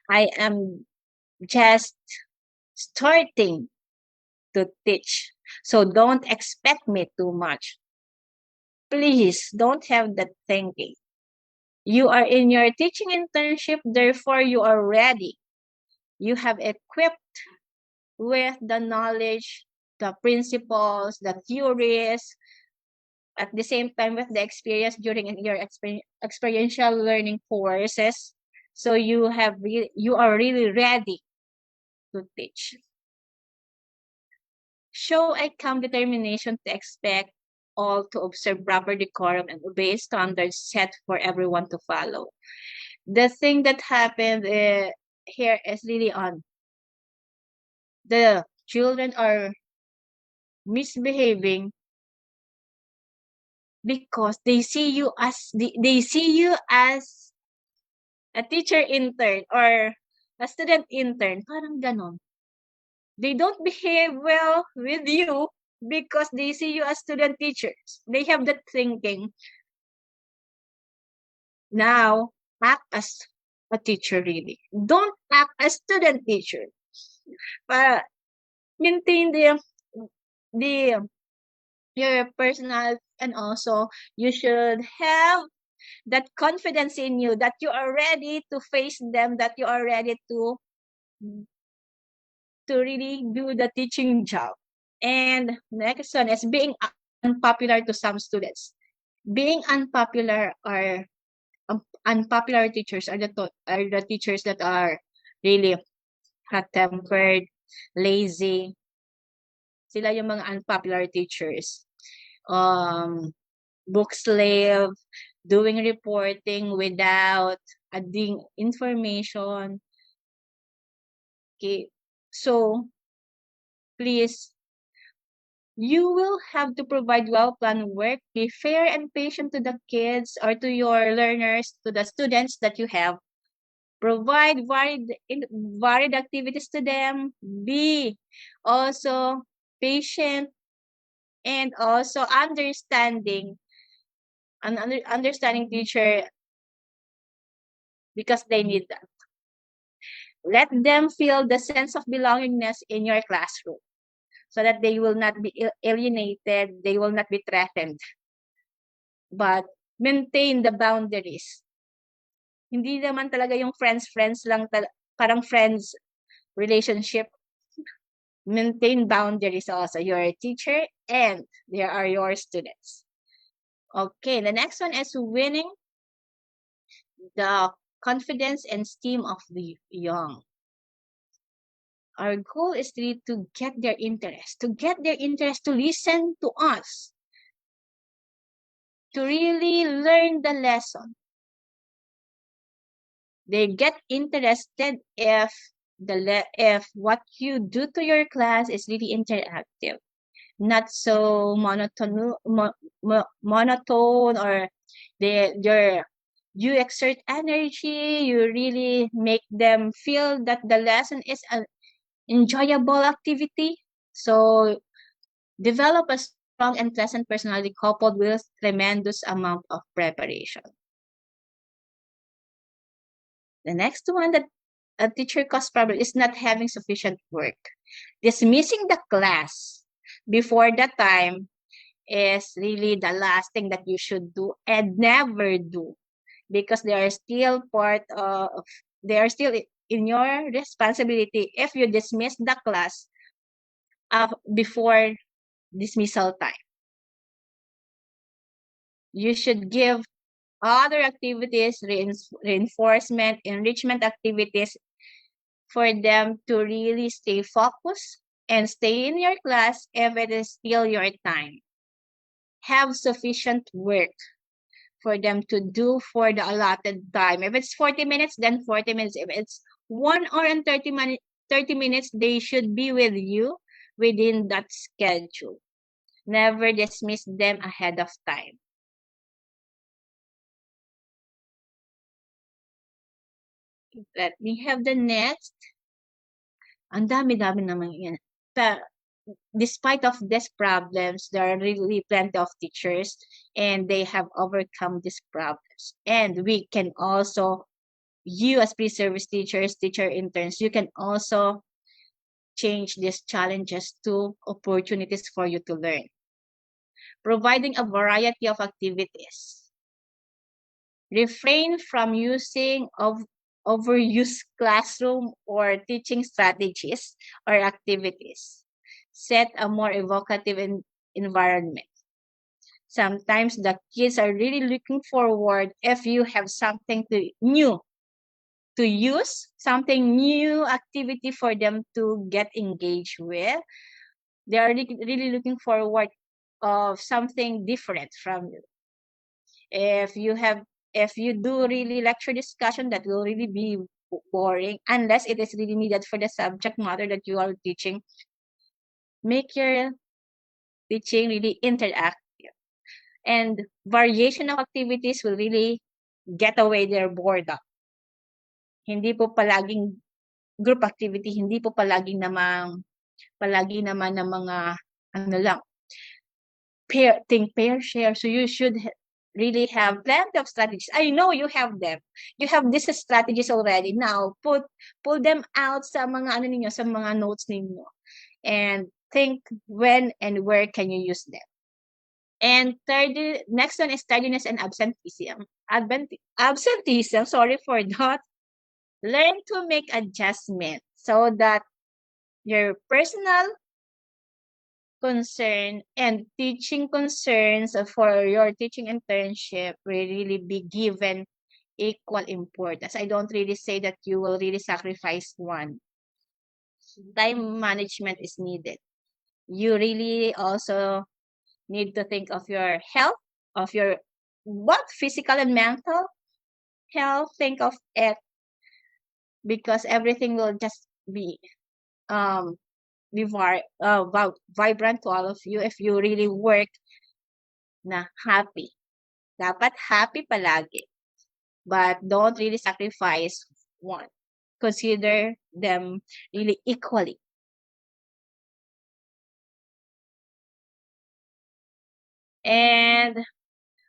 I am just starting to teach. So don't expect me too much. Please don't have that thinking. You are in your teaching internship, therefore you are ready. You have equipped with the knowledge, the principles, the theories, at the same time with the experience during your experiential learning courses. So you are really ready to teach. Show a calm determination to expect all to observe proper decorum and obey standards set for everyone to follow. The thing that happened here is really on. The children are misbehaving because they see you as a teacher intern or a student intern. Parang ganon. They don't behave well with you because they see you as student teachers. They have that thinking. Now, act as a teacher really. Don't act as student teacher. Para maintain your personal, and also you should have that confidence in you that you are ready to face them, that you are ready to really do the teaching job. And next one is being unpopular to some students. Being unpopular or unpopular teachers are the teachers that are really hot-tempered, lazy. Sila yung mga unpopular teachers. Book slave, doing reporting without adding information. Okay, so please, you will have to provide well-planned work, be fair and patient to the kids or to your learners, to the students that you have. Provide varied activities to them. Be also patient and also understanding. An understanding teacher because they need that. Let them feel the sense of belongingness in your classroom so that they will not be alienated, they will not be threatened. But maintain the boundaries. Hindi naman talaga yung friends lang, parang friends relationship. Maintain boundaries also. You're a teacher and they are your students. Okay, the next one is winning the confidence and esteem of the young. Our goal is really to get their interest, to listen to us, to really learn the lesson. They get interested if what you do to your class is really interactive, not so monotone or you exert energy, you really make them feel that the lesson is an enjoyable activity. So develop a strong and pleasant personality coupled with tremendous amount of preparation. The next one that a teacher cause problem is not having sufficient work. Dismissing the class before the time is really the last thing that you should do and never do, because they are still in your responsibility if you dismiss the class before dismissal time. You should give other activities, reinforcement, enrichment activities for them to really stay focused and stay in your class if it is still your time. Have sufficient work for them to do for the allotted time. If it's 40 minutes, then 40 minutes. If it's 1 hour and 30 minutes, they should be with you within that schedule. Never dismiss them ahead of time. Let me have the next. Ang dami-dami naman yan. But despite of these problems, there are really plenty of teachers and they have overcome these problems. And we can also, you as pre-service teachers, teacher interns, you can also change these challenges to opportunities for you to learn. Providing a variety of activities. Refrain from using overused classroom or teaching strategies or activities. Set a more evocative environment. Sometimes the kids are really looking forward if you have something new to use, something new activity for them to get engaged with. They are really looking forward of something different from you. If you do really lecture discussion, that will really be boring unless it is really needed for the subject matter that you are teaching. Make your teaching really interactive. And variation of activities will really get away their boredom. Hindi po palaging group activity, hindi po palagi naman ng mga pair share. So you should really have plenty of strategies. I know you have them. You have these strategies already. Now pull them out sa mga sa mga notes ninyo, and think when and where can you use them. And next one is tardiness and absenteeism. Absenteeism, sorry for that. Learn to make adjustments so that your personal concern and teaching concerns for your teaching internship will really be given equal importance. I don't really say that you will really sacrifice one. Time management is needed. You really also need to think of your health, of your both physical and mental health. Think of it, because everything will just be vibrant to all of you if you really work na happy. Dapat happy palagi, but don't really sacrifice one. Consider them really equally. And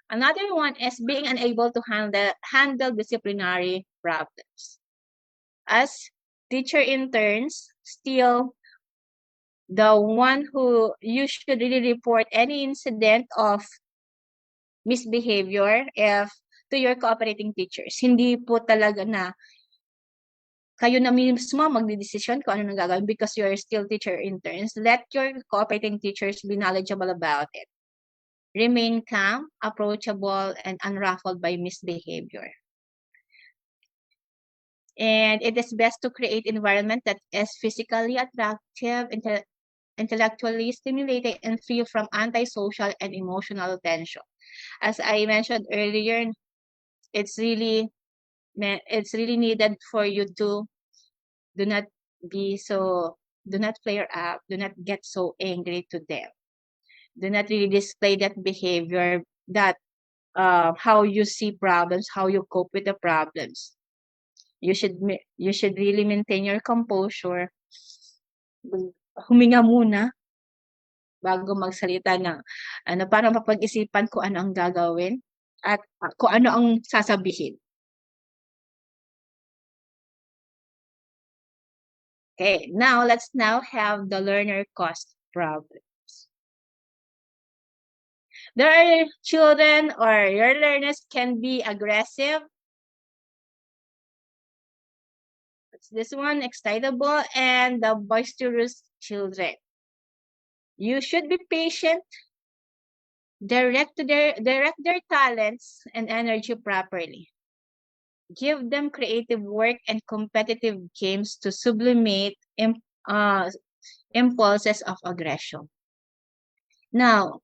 another one is being unable to handle disciplinary problems. As teacher interns, still the one who you should really report any incident of misbehavior to your cooperating teachers. Hindi po talaga na kayo na mismo magdidesisyon kung ano nang gagawin, because you're still teacher interns. Let your cooperating teachers be knowledgeable about it. Remain calm, approachable, and unruffled by misbehavior. And it is best to create environment that is physically attractive, intellectually stimulating, and free from antisocial and emotional tension. As I mentioned earlier, it's really needed for you to do not flare up, do not get so angry to them. Do not really display that behavior that how you see problems, how you cope with the problems. You should really maintain your composure. Huminga muna bago magsalita ng para mapag-isipan kung ano ang gagawin at kung ano ang sasabihin. Okay, let's have the learner cost problems. There are children or your learners can be aggressive. It's this one, excitable, and the boisterous children. You should be patient, direct their talents and energy properly. Give them creative work and competitive games to sublimate impulses of aggression. Now,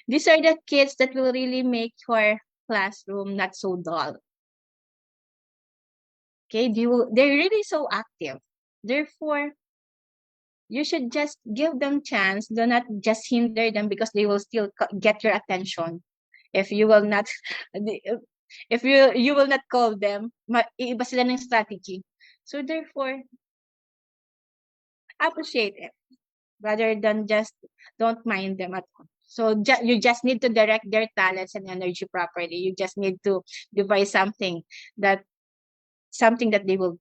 these are the kids that will really make your classroom not so dull. Okay, they're really so active. Therefore, you should just give them chance. Do not just hinder them because they will still get your attention. If you will not, if you will not call them, iiba sila ng strategy. So therefore, appreciate it rather than just don't mind them at all. So you just need to direct their talents and energy properly. You just need to devise something that they will,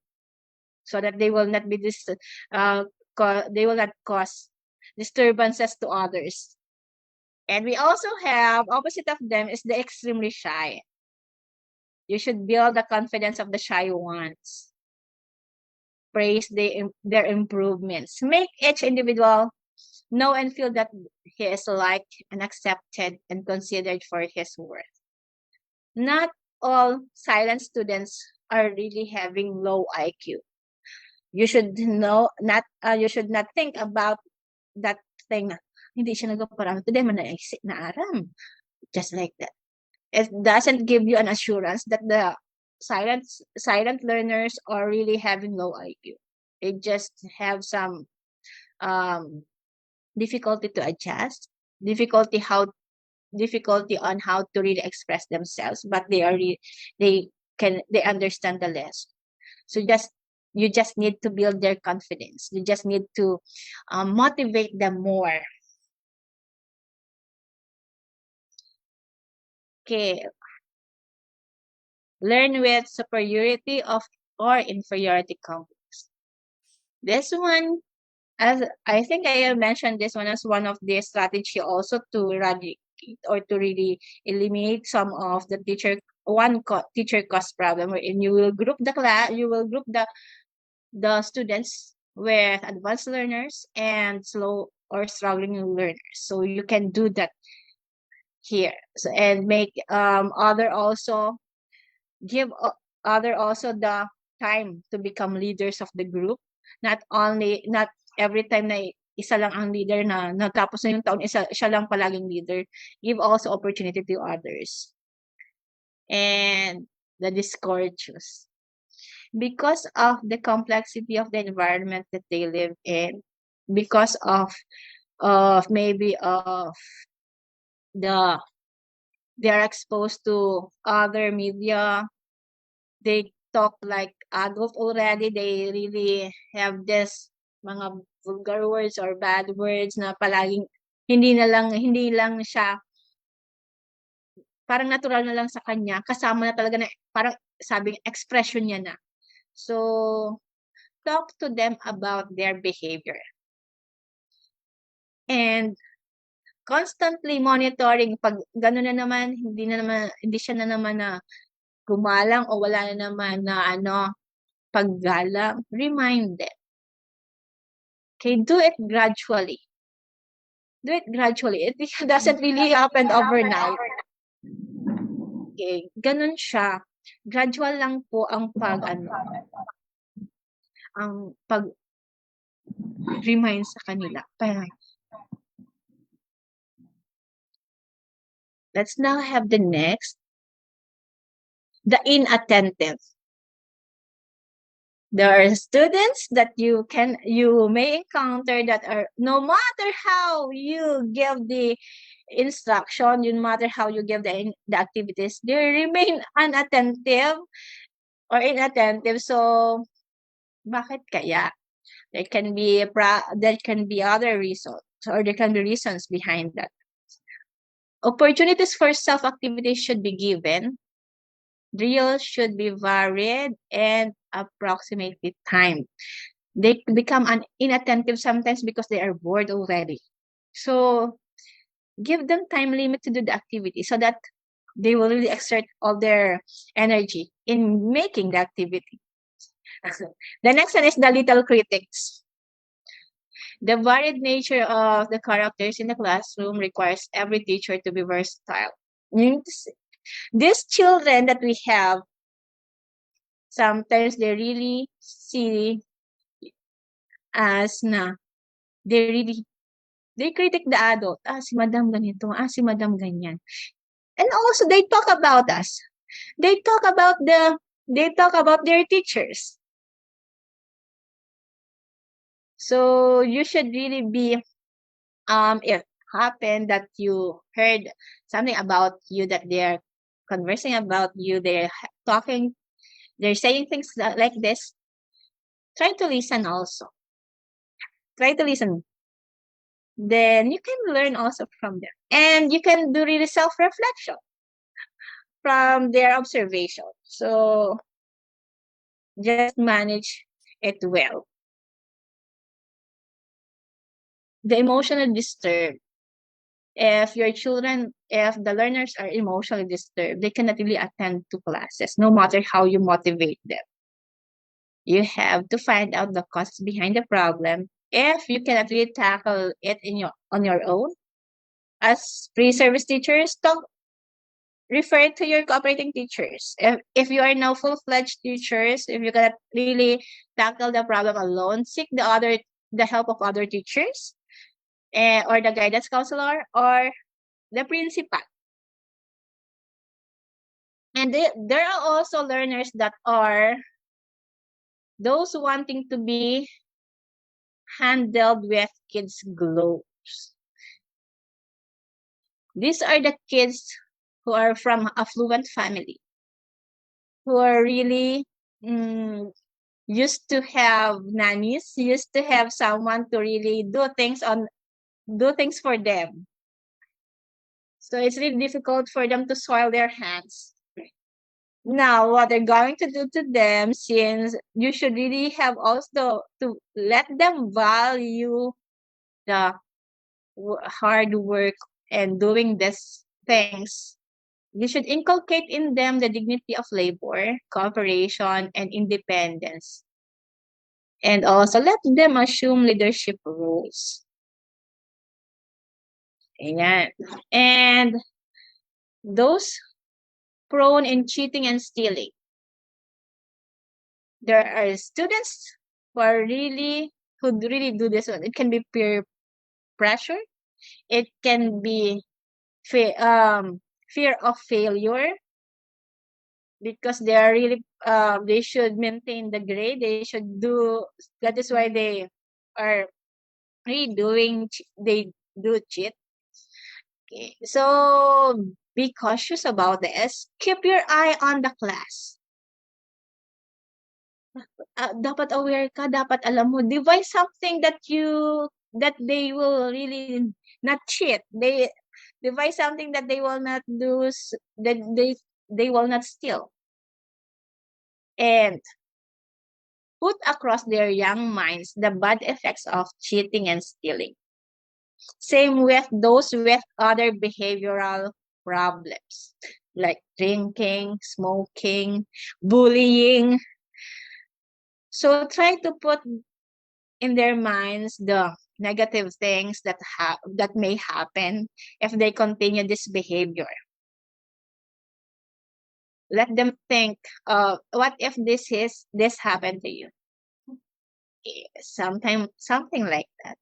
so that they will not be they will not cause disturbances to others. And we also have opposite of them is the extremely shy. You should build the confidence of the shy ones. Praise their improvements. Make each individual know and feel that he is liked and accepted and considered for his worth. Not all silent students are really having low IQ. You should you should not think about that thing na hindi siya nagpaparami today man na aram. Just like that. It doesn't give you an assurance that the silent learners are really having low IQ. They just have some difficulty to adjust, difficulty on how to really express themselves, but they understand the lesson. So you just need to build their confidence. You just need to motivate them more. Okay. Learn with superiority or inferiority complex. This one, as I think I have mentioned this one as one of the strategy also to eradicate or to really eliminate some of the teacher cost problem, wherein you will group the students with advanced learners and slow or struggling learners. So you can do that here. So, and make give other also the time to become leaders of the group. Not every time na isa lang ang leader na natapos na yung taon, siya lang palaging leader. Give also opportunity to others. And the discourteous. Because of the complexity of the environment that they live in, because of maybe of they are exposed to other media, they talk like adult already, they really have this mga vulgar words or bad words na palaging hindi lang siya parang natural na lang sa kanya, kasama na talaga na parang sabing expression niya na. So talk to them about their behavior and constantly monitoring. Pag gano'n na naman, hindi siya na naman na gumalang o wala na naman na paggalang, remind them. Okay, do it gradually. Do it gradually. It doesn't really happen overnight. Okay, ganun siya. Gradual lang po ang pag-remind sa kanila. Let's now have the next. The inattentive. There are students that you may encounter that are, no matter how you give the instruction, no matter how you give the activities, they remain unattentive or inattentive. So bakit kaya? There can be other reasons, or there can be reasons behind that. Opportunities for self-activity should be given. Drills should be varied and approximately timed. They become inattentive sometimes because they are bored already. So give them time limit to do the activity so that they will really exert all their energy in making the activity. The next one is the little critics. The varied nature of the characters in the classroom requires every teacher to be versatile. These children that we have, sometimes they really see as na, they critique the adult. Si madam ganito, si madam ganyan. And also they talk about us. They talk about their teachers. So you should really be, if happened that you heard something about you, that they're conversing about you, they're saying things like this, try to listen also. Try to listen. Then you can learn also from them. And you can do really self-reflection from their observation. So just manage it well. The emotionally disturbed. If the learners are emotionally disturbed, they cannot really attend to classes, no matter how you motivate them. You have to find out the causes behind the problem. If you cannot really tackle it on your own, as pre-service teachers, refer to your cooperating teachers. If you are now full-fledged teachers, if you cannot really tackle the problem alone, seek the help of other teachers, or the guidance counselor, or the principal. And there are also learners that are those wanting to be handled with kids' gloves. These are the kids who are from affluent family, who are really used to have nannies, used to have someone to really do things for them. So it's really difficult for them to soil their hands. Now, what they're going to do to them, since you should really have also to let them value the hard work and doing these things, you should inculcate in them the dignity of labor, cooperation, and independence. And also let them assume leadership roles. Ayan. And those prone in cheating and stealing. There are students who really do this one. It can be peer pressure. It can be fear of failure, because they are really they should maintain the grade. They should do. That is why they are really they do cheat. Okay. So be cautious about this. Keep your eye on the class. Dapat aware ka, dapat alam mo, devise something that they will really not cheat. They devise something that they will not do, that they will not steal. And put across their young minds the bad effects of cheating and stealing. Same with those with other behavioral problems, like drinking, smoking, bullying. So try to put in their minds the negative things that may happen if they continue this behavior. Let them think, what if this happened to you? Something like that.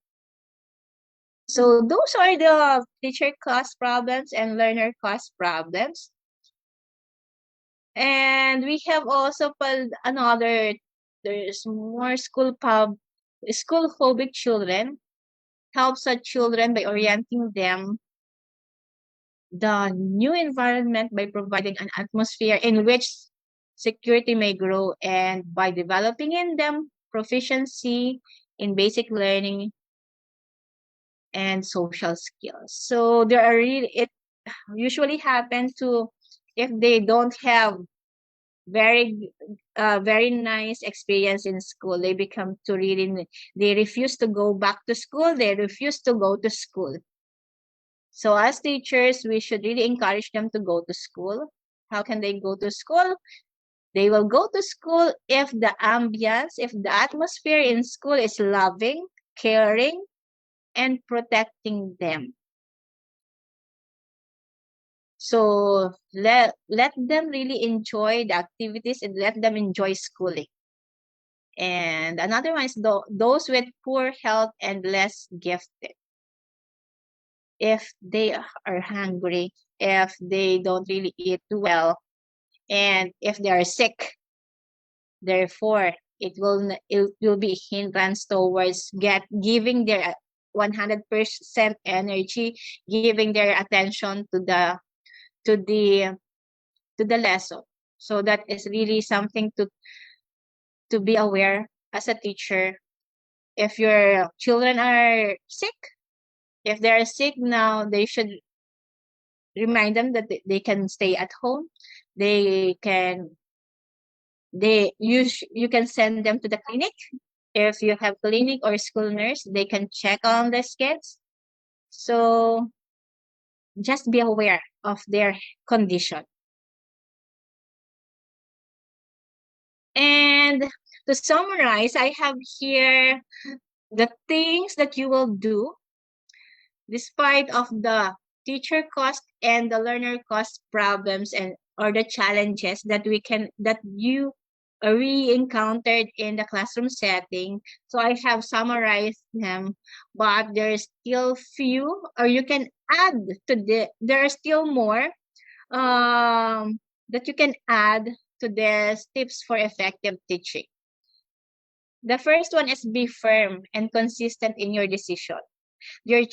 So those are the teacher caused problems and learner caused problems. And we have also another there's more school phobic children, help such children by orienting them the new environment by providing an atmosphere in which security may grow, and by developing in them proficiency in basic learning and social skills. So there are it usually happens to if they don't have very nice experience in school, they become to really they refuse to go back to school, they refuse to go to school. So as teachers, we should really encourage them to go to school. How can they go to school? They will go to school if the ambience, if the atmosphere in school is loving, caring, and protecting them. So let them really enjoy the activities and let them enjoy schooling. And another one is those with poor health and less gifted. If they are hungry, if they don't really eat well, and if they are sick, therefore it will be hindrance towards giving their 100% energy, giving their attention to the lesson. So that is really something to be aware as a teacher. If your children are sick, if they are sick now, they should remind them that they can stay at home. You can send them to the clinic. If you have clinic or school nurse, they can check on these kids. So just be aware of their condition. And to summarize, I have here the things that you will do despite of the teacher cost and the learner cost problems or the challenges that you encountered in the classroom setting. So I have summarized them, but there's still few, or you can add there are still more that you can add to these tips for effective teaching. The first one is be firm and consistent in your decision. The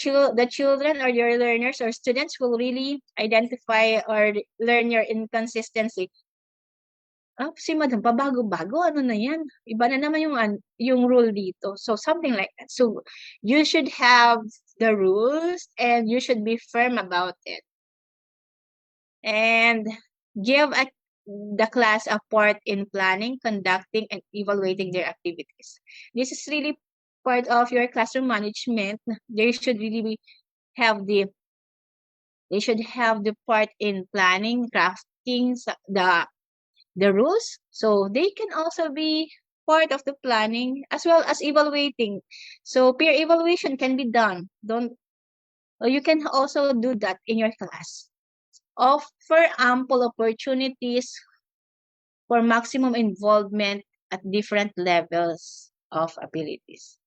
children or your learners or students will really identify or learn your inconsistency. Si madam, pabago-bago, ano na yan? Iba na naman yung rule dito. So something like that. So you should have the rules and you should be firm about it. And give the class a part in planning, conducting, and evaluating their activities. This is really part of your classroom management. They should really have the part in planning, crafting the rules. So they can also be part of the planning as well as evaluating. So peer evaluation can be done. You can also do that in your class. Offer ample opportunities for maximum involvement at different levels of abilities.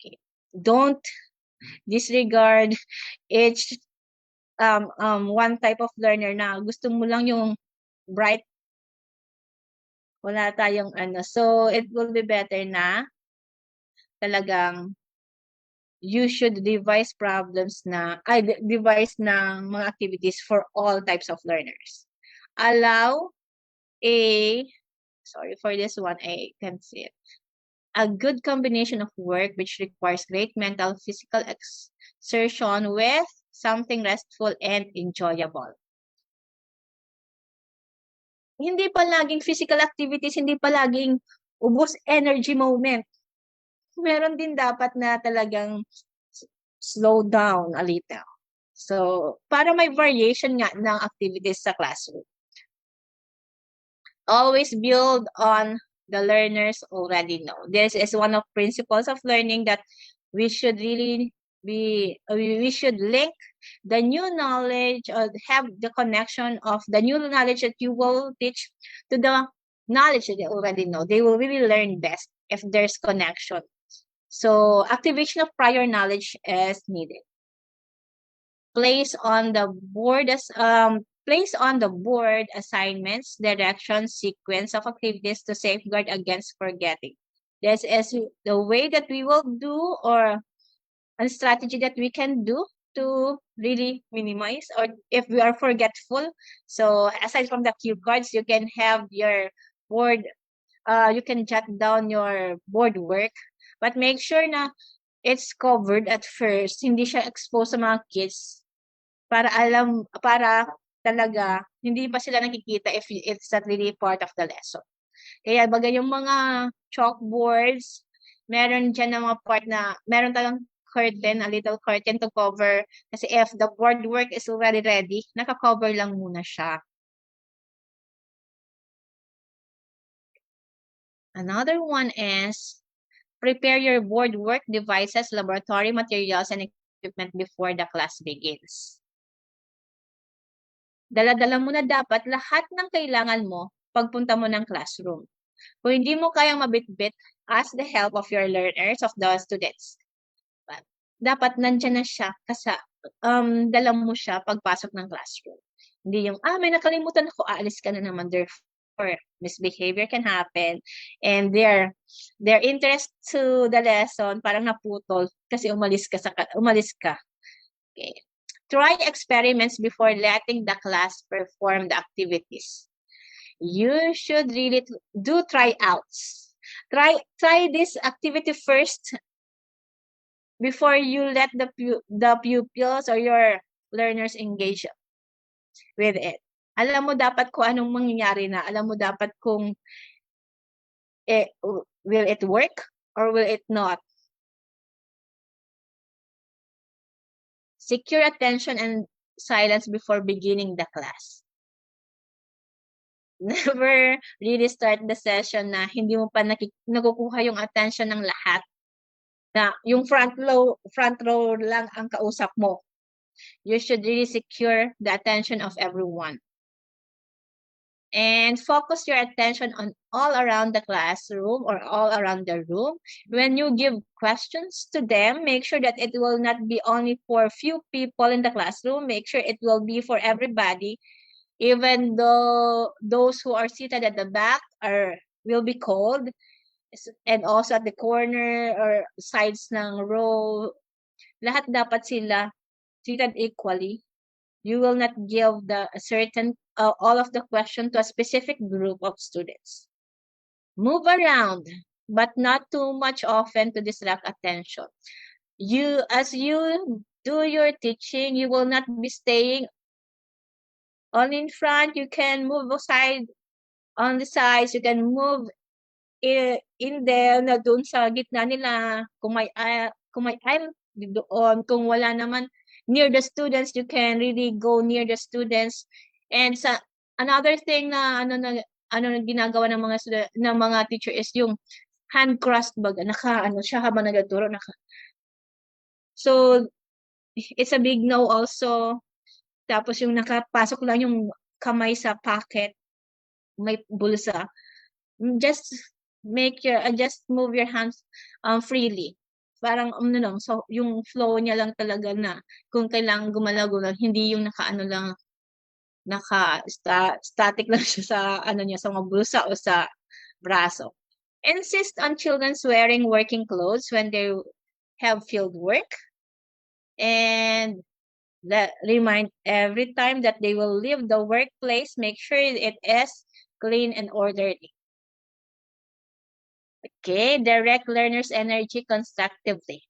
Okay. Don't disregard each one type of learner na gusto mo lang yung bright. Wala tayong So it will be better na talagang you should devise devise ng mga activities for all types of learners. Allow sorry for this one, I can't see it. A good combination of work which requires great mental, physical exertion with something restful and enjoyable. Hindi palaging physical activities, hindi palaging ubos energy moment. Meron din dapat na talagang slow down a little. So, para may variation nga ng activities sa classroom. Always build on the learners already know. This is one of principles of learning that we should really we should link the new knowledge or have the connection of the new knowledge that you will teach to the knowledge that they already know. They will really learn best if there's connection. So activation of prior knowledge is needed. Place on the board as Place on the board assignments, directions, sequence of activities to safeguard against forgetting. This is the way that we will do, or a strategy that we can do to really minimize, or if we are forgetful. So aside from the cue cards, you can have your board, you can jot down your board work, but make sure na it's covered at first, hindi siya exposed sa mga kids para talaga hindi pa sila nakikita if it's not really part of the lesson. Kaya bagay yung mga chalkboards, meron dyan na mga part na meron talang curtain, a little curtain to cover. Kasi if the board work is already ready, naka-cover lang muna siya. Another one is prepare your board work devices, laboratory materials, and equipment before the class begins. Dala-dala mo na dapat lahat ng kailangan mo pagpunta mo ng classroom. Kung hindi mo kayang mabitbit, ask the help of your learners, of the students. Dapat nandyan na siya kasi dala mo siya pagpasok ng classroom. Hindi yung, may nakalimutan ako, aalis ka na naman. Therefore, misbehavior can happen. And their interest to the lesson parang naputol kasi umalis ka. Okay. Try experiments before letting the class perform the activities. You should really do tryouts. Try this activity first before you let the pupils or your learners engage with it. Alam mo dapat kung anong mangyayari na. Alam mo dapat kung will it work or will it not. Secure attention and silence before beginning the class. Never really start the session na hindi mo pa nakukuha yung attention ng lahat. Na yung front row lang ang kausap mo. You should really secure the attention of everyone. And focus your attention on all around the classroom or all around the room. When you give questions to them, make sure that it will not be only for few people in the classroom. Make sure it will be for everybody. Even though those who are seated at the back will be called. And also at the corner or sides ng row, lahat dapat sila treated equally. You will not give all of the question to a specific group of students. Move around, but not too much often to distract attention. As you do your teaching, you will not be staying all in front. You can move aside on the sides. You can move in there na doon sa gitna nila. Kung may aisle doon, kung wala naman near the students, you can really go near the students. And another thing na ginagawa ng mga teacher is yung hand crossed bag, siya habang nagtuturo. So it's a big no also. Tapos yung nakapasok lang yung kamay sa pocket, may bulsa. Just move your hands freely. Parang so yung flow niya lang talaga na kung kailangan gumalaw, hindi yung static lang siya sa sa mga bulsa o sa braso. Insist on children's wearing working clothes when they have field work, and remind every time that they will leave the workplace, make sure it is clean and orderly. Okay, direct learners' energy constructively.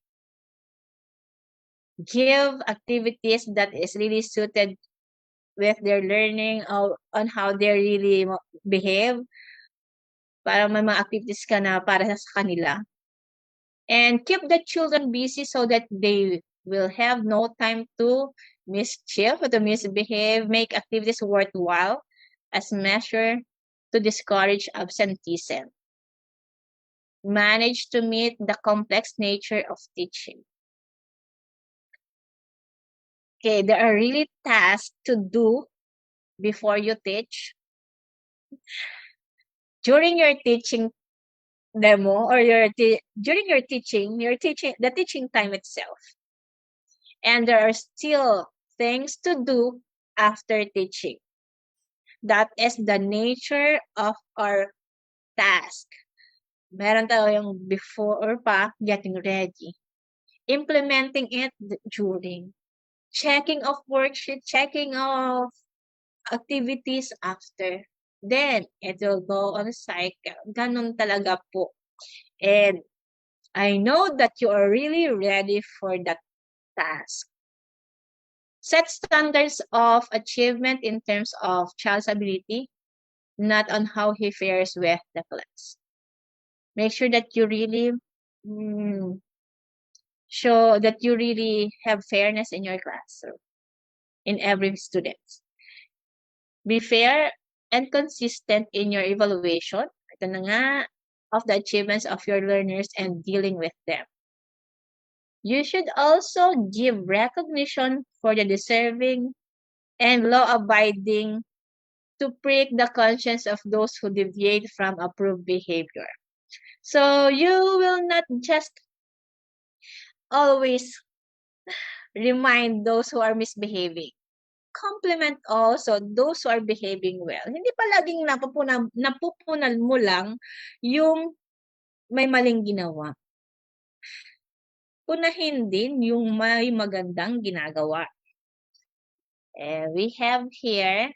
Give activities that is really suited with their learning on how they really behave. Para may mga activities ka na para sa kanila. And keep the children busy so that they will have no time to mischief or to misbehave. Make activities worthwhile as measure to discourage absenteeism. Manage to meet the complex nature of teaching. Okay, there are really tasks to do before you teach. During your teaching demo or during your teaching, the teaching time itself. And there are still things to do after teaching. That is the nature of our task. Meron tayong before pa, getting ready. Implementing it during. Checking of worksheet, checking of activities after. Then, it will go on a cycle. Ganun talaga po. And I know that you are really ready for that task. Set standards of achievement in terms of child's ability, not on how he fares with the class. Make sure that you really show that you really have fairness in your classroom, in every student. Be fair and consistent in your evaluation. Ito na nga, of the achievements of your learners and dealing with them. You should also give recognition for the deserving and law-abiding to prick the conscience of those who deviate from approved behavior. So you will not just always remind those who are misbehaving. Compliment also those who are behaving well. Hindi pa laging napupunan mo lang yung may maling ginawa. Punahin din yung may magandang ginagawa. And we have here,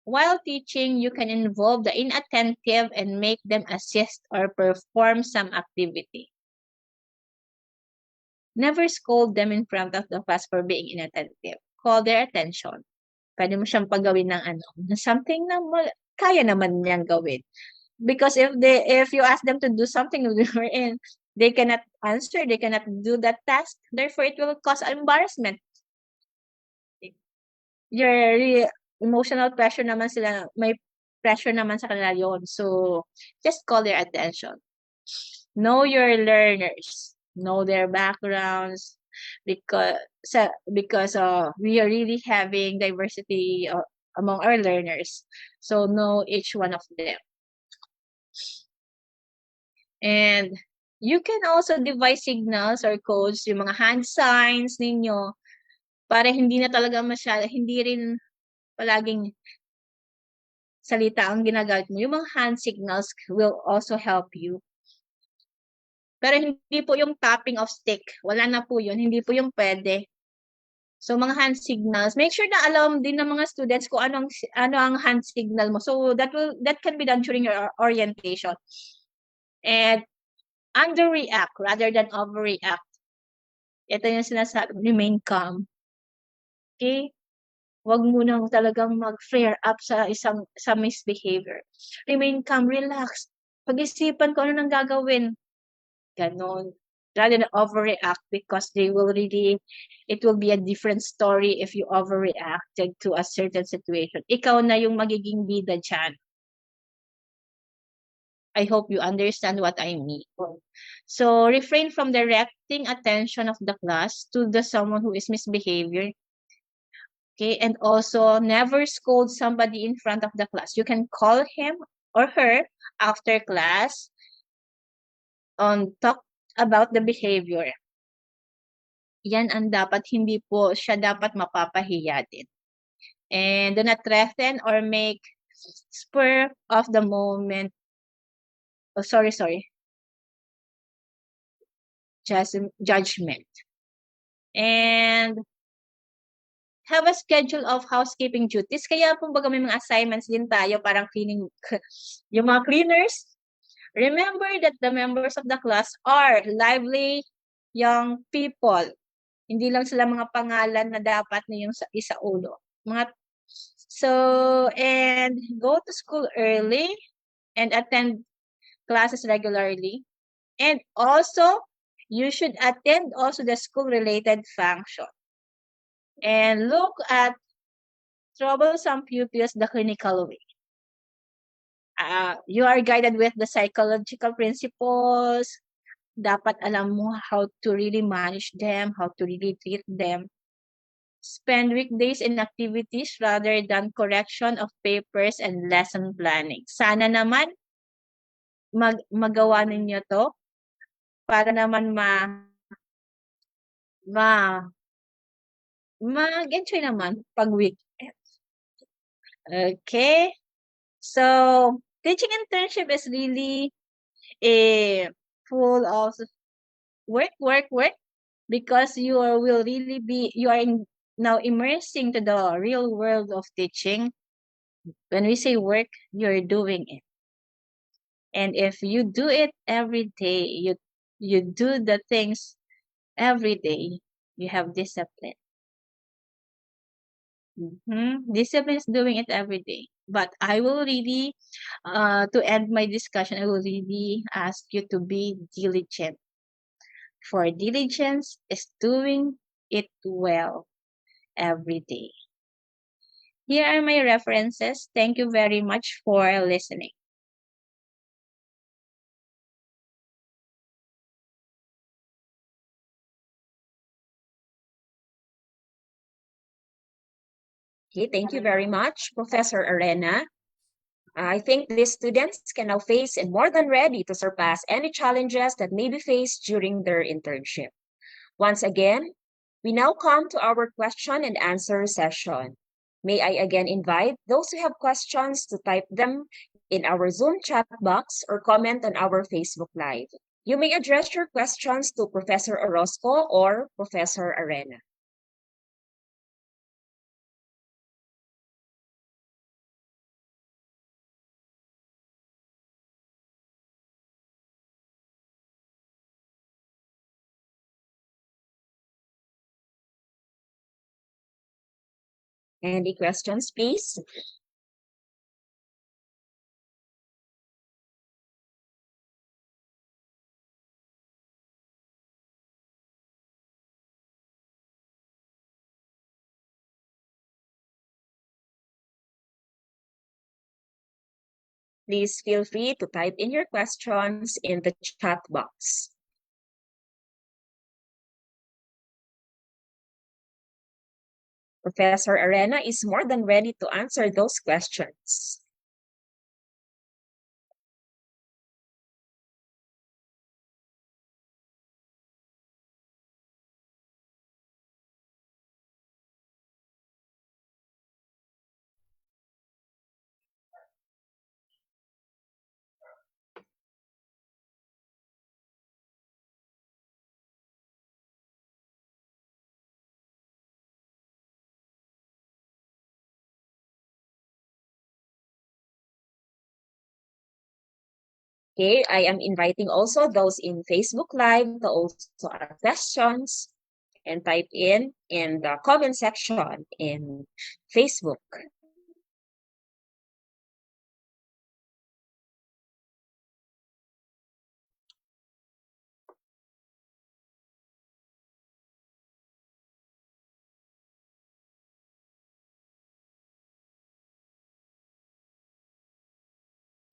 while teaching, you can involve the inattentive and make them assist or perform some activity. Never scold them in front of the class for being inattentive. Call their attention. Pwede mo siyang paggawin ng something na kaya naman niyang gawin. Because if you ask them to do something wherein they cannot answer, they cannot do that task, therefore it will cause embarrassment. Your emotional pressure naman sila, may pressure naman sa kanila yun. So, just call their attention. Know your learners. Know their backgrounds. Because we are really having diversity among our learners. So, know each one of them. And you can also devise signals or codes, yung mga hand signs ninyo, para hindi na talaga hindi rin palaging salita ang ginagamit mo. Yung mga hand signals will also help you. Pero hindi po yung tapping of stick. Wala na po yun. Hindi po yung pwede. So, mga hand signals. Make sure na alam din ng mga students kung ano ang hand signal mo. So, that can be done during your orientation. And underreact rather than overreact. Ito yung sinasabi, remain calm. Okay? Huwag mo nang talagang mag-flare up sa misbehavior. Remain calm, relax. Pag-isipan ko ano nang gagawin. Ganon. Rather than overreact because it will be a different story if you overreacted to a certain situation. Ikaw na yung magiging bida dyan. I hope you understand what I mean. So, refrain from directing attention of the class to someone who is misbehaving. Okay, and also never scold somebody in front of the class. You can call him or her after class on talk about the behavior. Yan ang dapat, hindi po siya dapat mapapahiya din. And do not threaten or make spur of the moment. Oh, sorry. Judgment. And have a schedule of housekeeping duties. Kaya po baga may mga assignments din tayo, parang cleaning, yung mga cleaners. Remember that the members of the class are lively young people. Hindi lang sila mga pangalan na dapat na yung isa ulo. And go to school early and attend classes regularly. And also, you should attend also the school-related function. And look at troublesome pupils the clinical way. You are guided with the psychological principles. Dapat alam mo how to really manage them, how to really treat them. Spend weekdays in activities rather than correction of papers and lesson planning. Sana naman magawa ninyo to para naman mag-enjoy naman pag weekend. Okay. So teaching internship is really a full of work because will really be you are now immersing to the real world of teaching. When we say work, you're doing it. And if you do it every day, you do the things every day, you have discipline. Discipline is doing it every day. But I will really, to end my discussion, I will really ask you to be diligent. For diligence is doing it well every day. Here are my references. Thank you very much for listening. Okay, thank you very much, Professor Arena. I think these students can now face and more than ready to surpass any challenges that may be faced during their internship. Once again, we now come to our question and answer session. May I again invite those who have questions to type them in our Zoom chat box or comment on our Facebook Live. You may address your questions to Professor Orozco or Professor Arena. Any questions, please? Please feel free to type in your questions in the chat box. Professor Arena is more than ready to answer those questions. Okay, I am inviting also those in Facebook Live to also ask questions and type in the comment section in Facebook.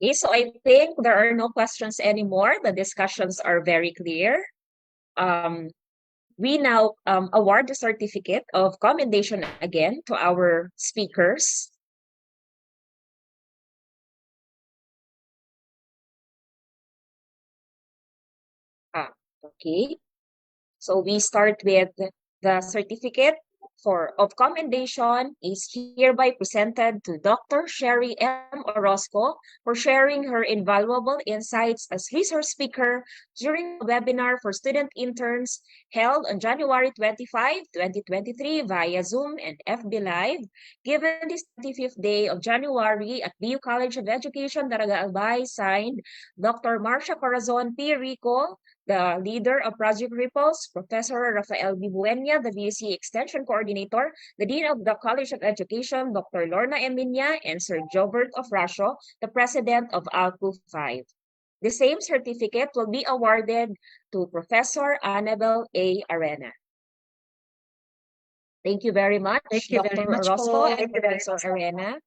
Okay, so I think there are no questions anymore. The discussions are very clear. We now award the certificate of commendation again to our speakers. Okay. So we start with the certificate of commendation is hereby presented to Dr. Sherry M. Orozco for sharing her invaluable insights as resource speaker during a webinar for student interns held on January 25, 2023 via Zoom and FB Live, given this 25th day of January at BU College of Education, Daraga Albay, signed Dr. Marcia Corazon P. Rico, the leader of Project Ripples, Professor Rafael B. Buenia, the VC Extension Coordinator, the Dean of the College of Education, Dr. Lorna Eminia, and Sir Jobert of Rasho, the President of ALCU 5. The same certificate will be awarded to Professor Annabel A. Arena. Thank you very much, Dr. Orozco and Professor Arena.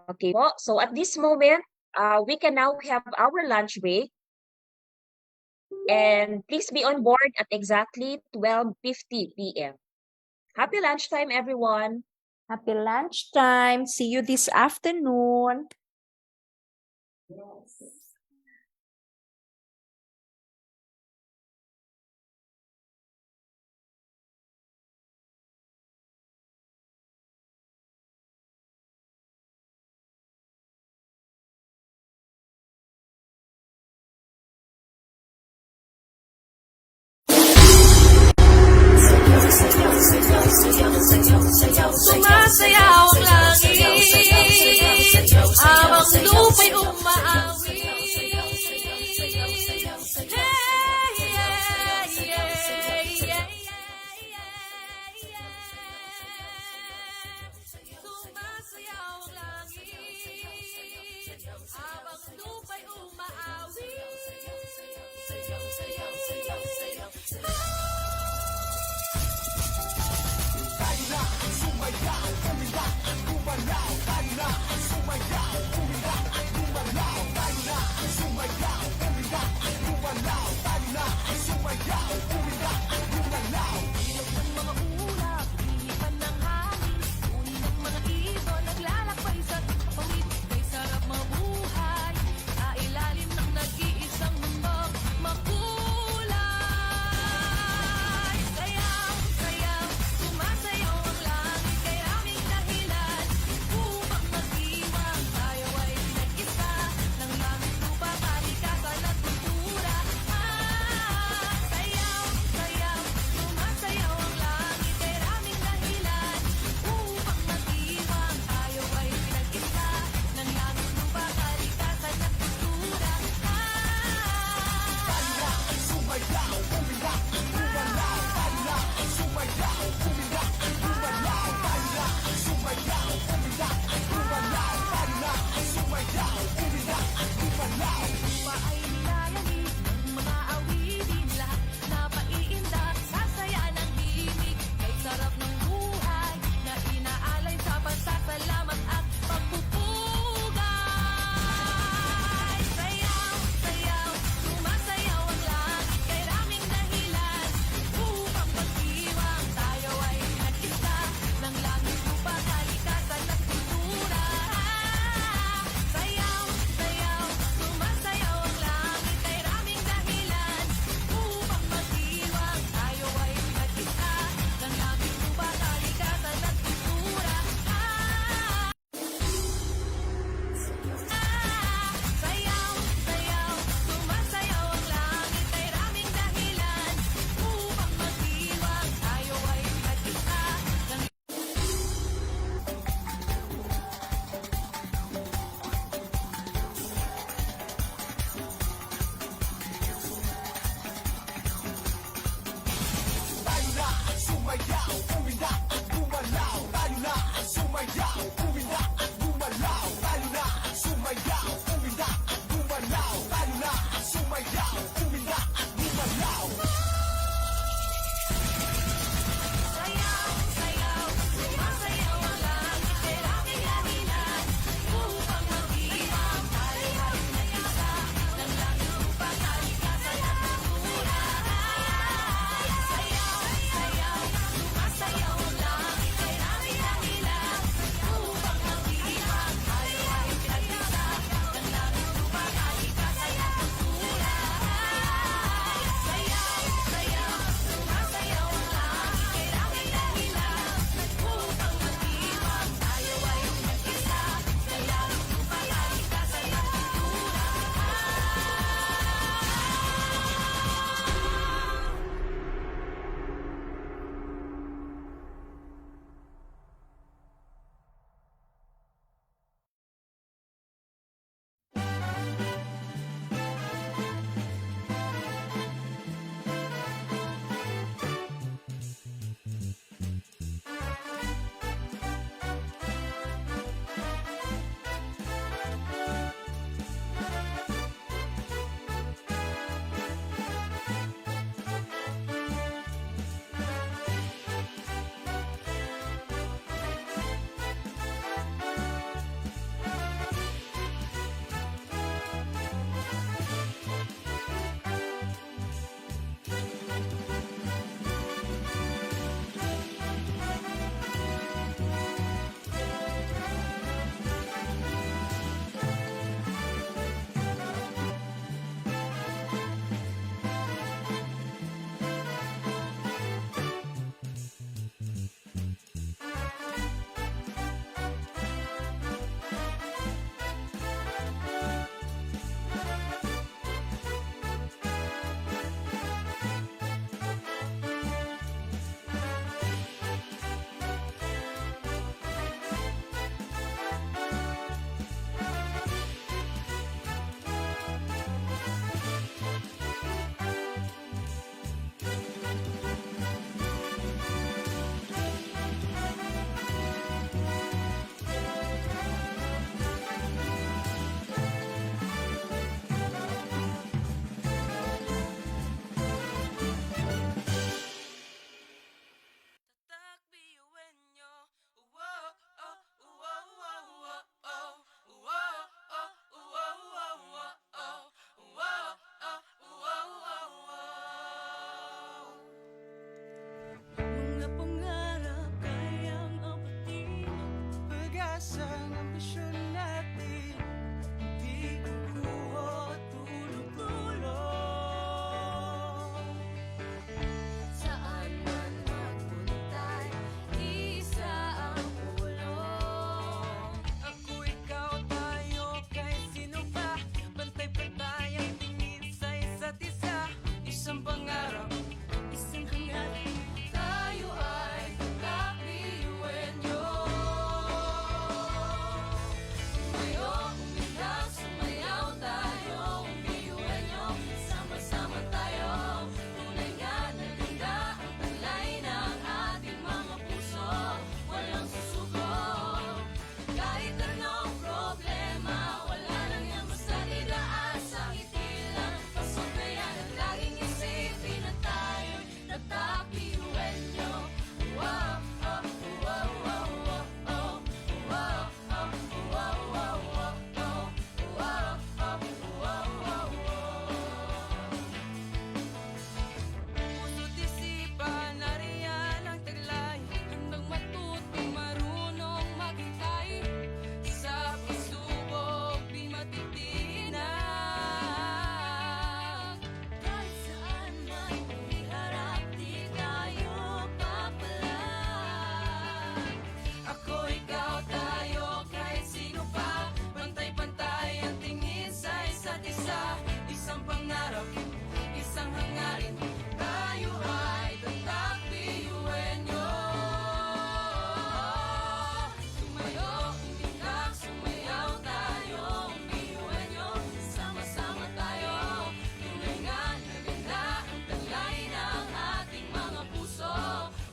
Okay po, so at this moment, we can now have our lunch break. And please be on board at exactly 12:50 p.m. Happy lunchtime, everyone. Happy lunchtime. See you this afternoon. Sumasayaw ang langit, kaya aming dahilan upang mag-iwang tayo ay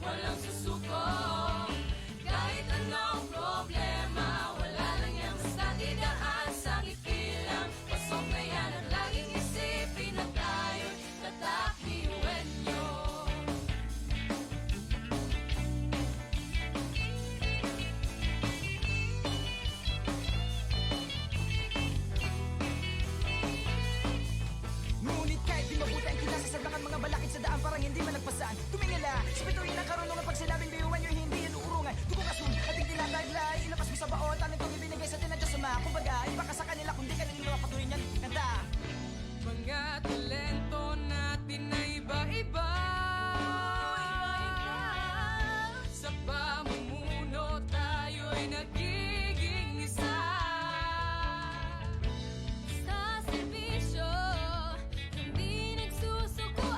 walang susuko. Kahit anong problema, wala lang yan basta idaan sa ngiti lang. Pasok na yan at laging isipin na tayo'y tatakbiwenyo. Ngunit kahit di mabuti ang kinasa sa lakan mga balakid sa daan parang hindi malagpasan. Tumingala, sa bituin ng karunungan pag sinabing biyuan nyo hindi yan uurungan. Dugo kasun, ating tinataglay, ilabas mo sa baon, tanong kong ibinigay sa tinadya sa mga. Kumbaga, iba ka sa kanila kundi kanino ang patuloy niyan kanta. Mga talento natin na iba-iba, sa pamumuno tayo'y nagiging isa. Sa serbisyo, hindi nagsusukuan.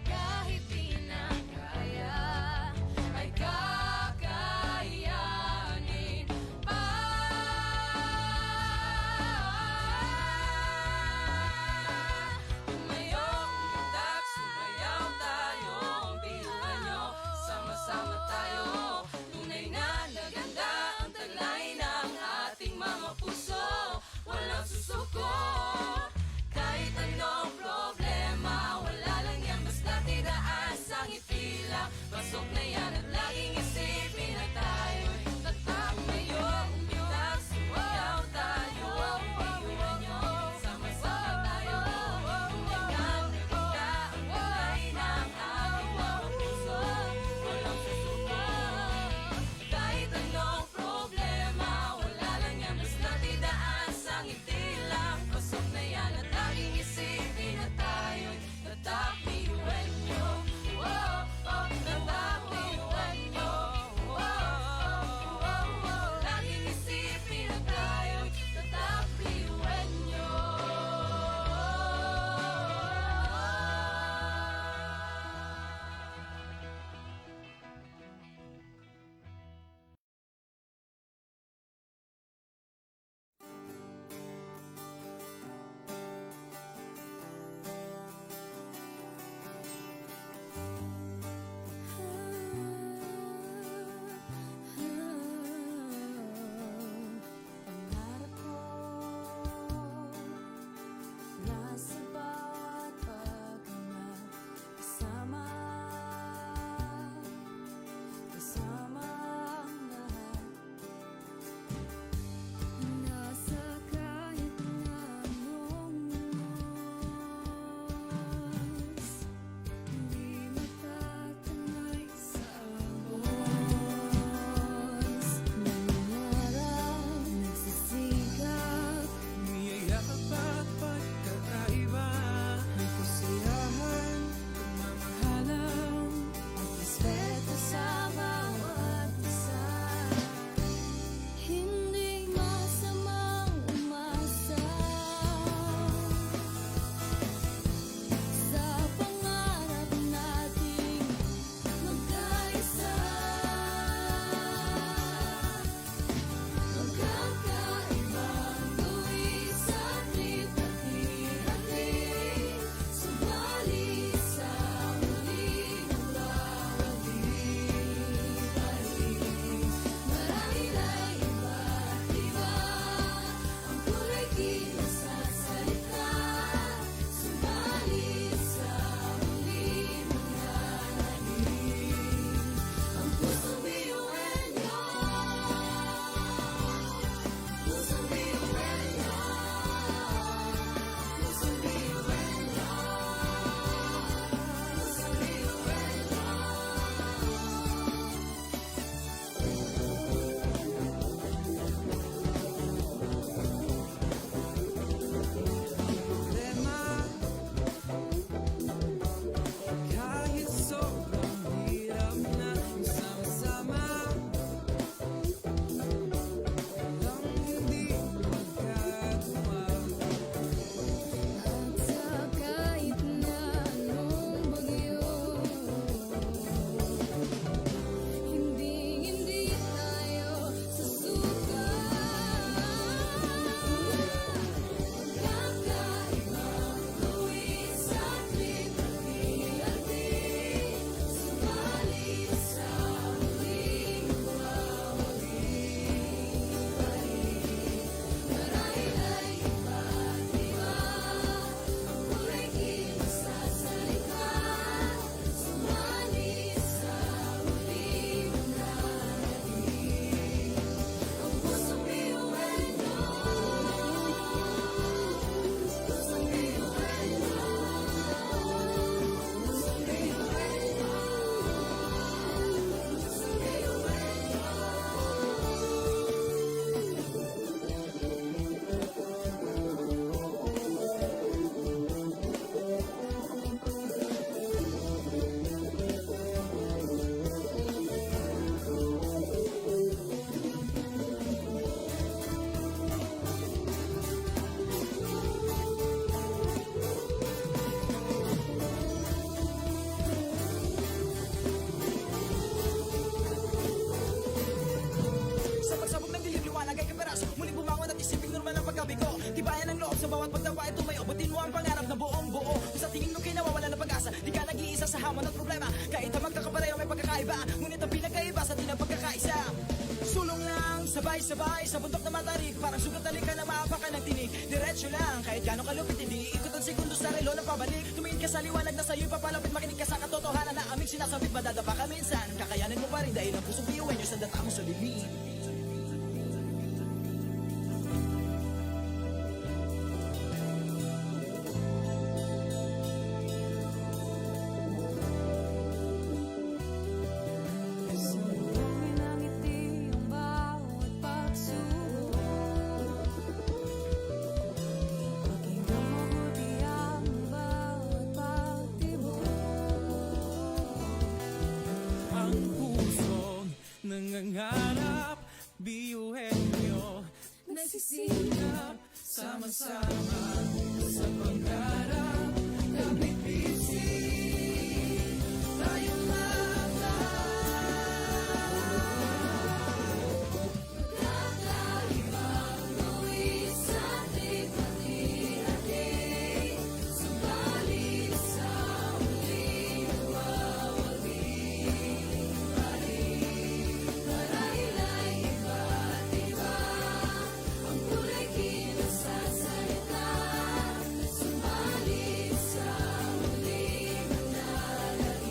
Kahit di na kaya, ay kakayanin pa. Tumayong umundak, sumayaw tayong biyuhan nyo. Sama-sama tayo, tunay na naganda ang taglay ng ating mga puso. Walang susuko, kahit anong problema, wala lang yan basta tidaan sa ngiti lang. Pasok na yan at laging isipin na tayo'y tatakmayong umundak, sumayaw tayo biyuhan nyo. Sama-sama tayo, tunay na naganda ang taglay ng ating mga puso. Walang susuko, kahit anong problema, wala lang yan basta tidaan sa ngiti lang. Pasok na yan at laging isipin na tayo'y tatakbiwenyo. Oh, oh, tatakbiwenyo. pa ay tumayo, butin mo ang pangarap na buong buo. Kung sa tingin mo kayo nawawala ng pag-asa, di ka nag-iisa sa hamon at problema. Kahit na magkakapareho may pagkakaiba, ngunit ang pinagkaiba sa di ng pagkakaisa. Sulong lang, sabay-sabay sa bundok na matarik, parang sugat na ka na maapakan ng tinig. Diretso lang, kahit gano'ng kalupit, hindi ikot ang segundo sa relo ng pabalik. Tumingin ka sa liwanag na sa'yo'y papalapit, makinig ka sa katotohanan na aming sinasabit. Madadapa ka minsan, kakayanin mo pa rin dahil ang pusong biyuin nyo sa data mo sa lilim. Ang pusong nangangarap, biyuhin nyo, nasisilap, sama-sama sa pangarap, kapit-pising, tayong Kakaibang gawin sa ating pati-hati, subalit sa huli nawawaging balik. Marahil ay iba't iba ang kulay kinasasalita, subalit sa huli manlalaging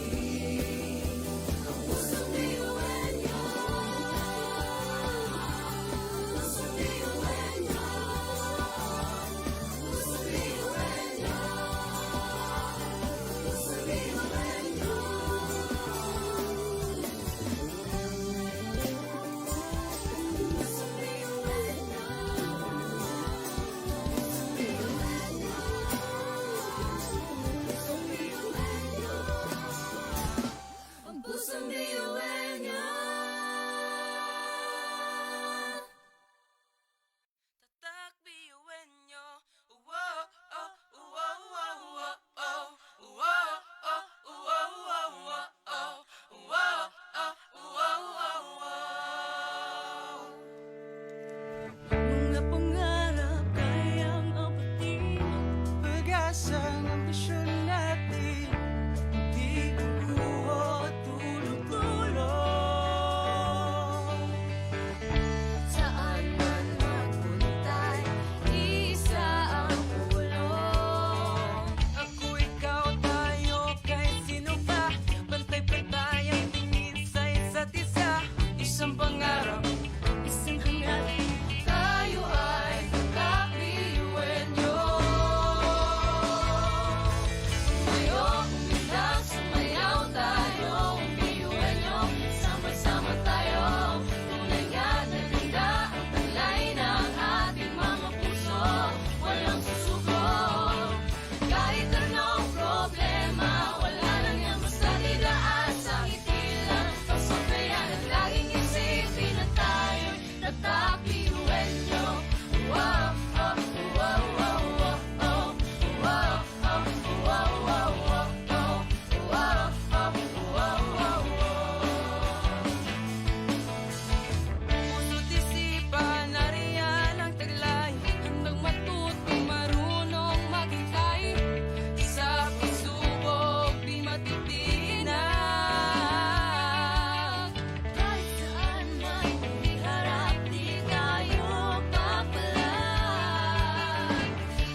ang pusong biyuhin nyo. Pusong biyuhin nyo. Pusong biyuhin nyo. Pusong biyuhin nyo. Pusong biyuhin nyo. Pusong biyuhin nyo. Ang pusong biyuhin nyo. tatak biyuhin nyo. Wow, oh, wow, wow, wow, oh. Wow, oh, wow, wow, wow, oh. Wow, oh, wow, wow, wow. Mga pangarap kayang apatin, pag-asa ng ambisyon natin, di kukuha tulog-tulog. Saan man magpuntay, isa ang pulong. Ako, ikaw, tayo, kahit sino pa, pantay-pantay ang tingin sa isa't isa. Isang pangarap, Isang hangarin, tayo ay kakabiyuhin nyo. Sumayo, umilang, sumayaw tayo, biyuhin nyo. Sama-sama tayo, tunay nga na ganda ang talay ng ating mga puso. Walang susuko, kahit anong problema, wala lang yan basta didaan sa ngiti lang. Pasabayan at laging isipin na tayo'y tatakbiyuhin nyo. Wow, oh, wow, wow, wow, oh. Wow, oh, wow, wow, wow, oh. Wow, oh, wow, wow, wow. puso't isipan, nariyan ang taglay. Handang matuto, marunong maghintay. Sa pagsubok, di matitinag. Kahit saan man iharap, di tayo papalag.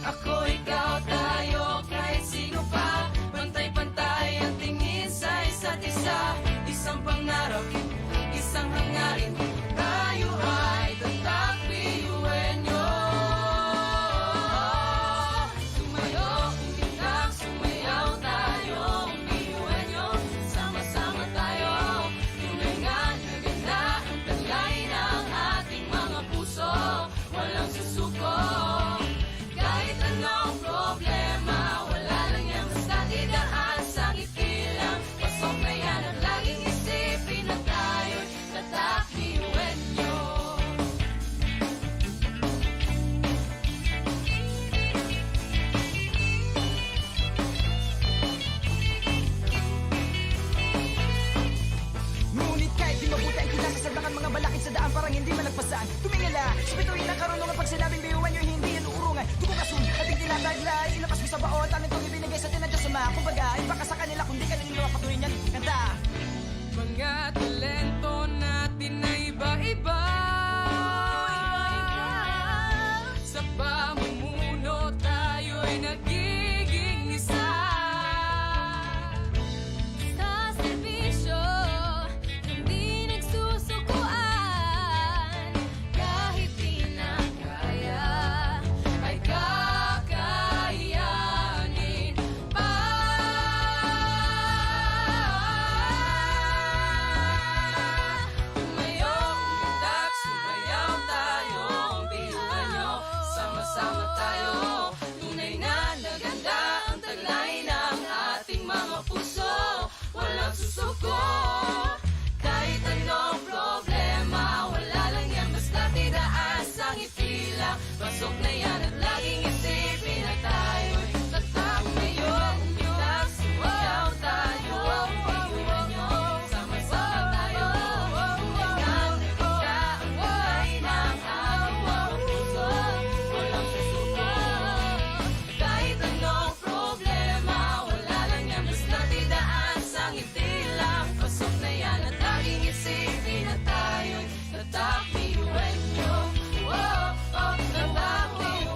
Ako, ikaw, tayo, kahit sino pa, pantay-pantay ang tingin sa isa't isa. Isang pangarap, isang hangarin, tayo ay tatakbiyuhin nyo. Sumayo, umilang, sumayaw tayo, biyuhin nyo. Sama-sama tayo, tunay nga na ganda ang taglay ng ating mga puso. Walang susuko, kahit anong problema, wala lang yan basta didaan sa ngiti lang. Pasok na yan at laging isipin na tayo'y tatakbiyuhin nyo. Ngunit kahit di mabuti ang kinasasagdakan, mga balakid sa daan parang hindi malagpasan. Tumingala, sa bituin ng karunungan, pag sinabing biyuhan nyo, hindi yan uurungan. Tugo kasun, ating tinatay taglay, ilabas mo sa baon, talent kong ibinigay sa atin ng Diyos Ama. Kumbaga, iba ka sa kanila, kundi kanino, patuloy niyan, kanta. Mga talento natin na iba-iba, sa pamumuno tayo'y nagiging isa. Sa serbisyo, hindi nagsusukuan. Kahit di na kaya, ay kakayanin pa. Tumayo, umundak, sumayaw tayo, biyuhan nyo, sama-sama tayo. Tunay na naganda ang taglay ng ating mga puso, walang susuko. Kahit anong problema, wala lang yan, basta tinaas ang ipila. Pasok na yan at laging isipin na tayo'y tatak. Ngayon, umundak, sumayaw tayo, biyuhan nyo, sama-sama tayo. Tunay na naganda ang taglay ng ating mga puso, walang susuko. Kahit anong problema, wala lang yan, basta tinaas ang ipila. Pasok na yan at laging isipin na tayo'y tatak. Biyuhan nyo, tatak. Biyuhan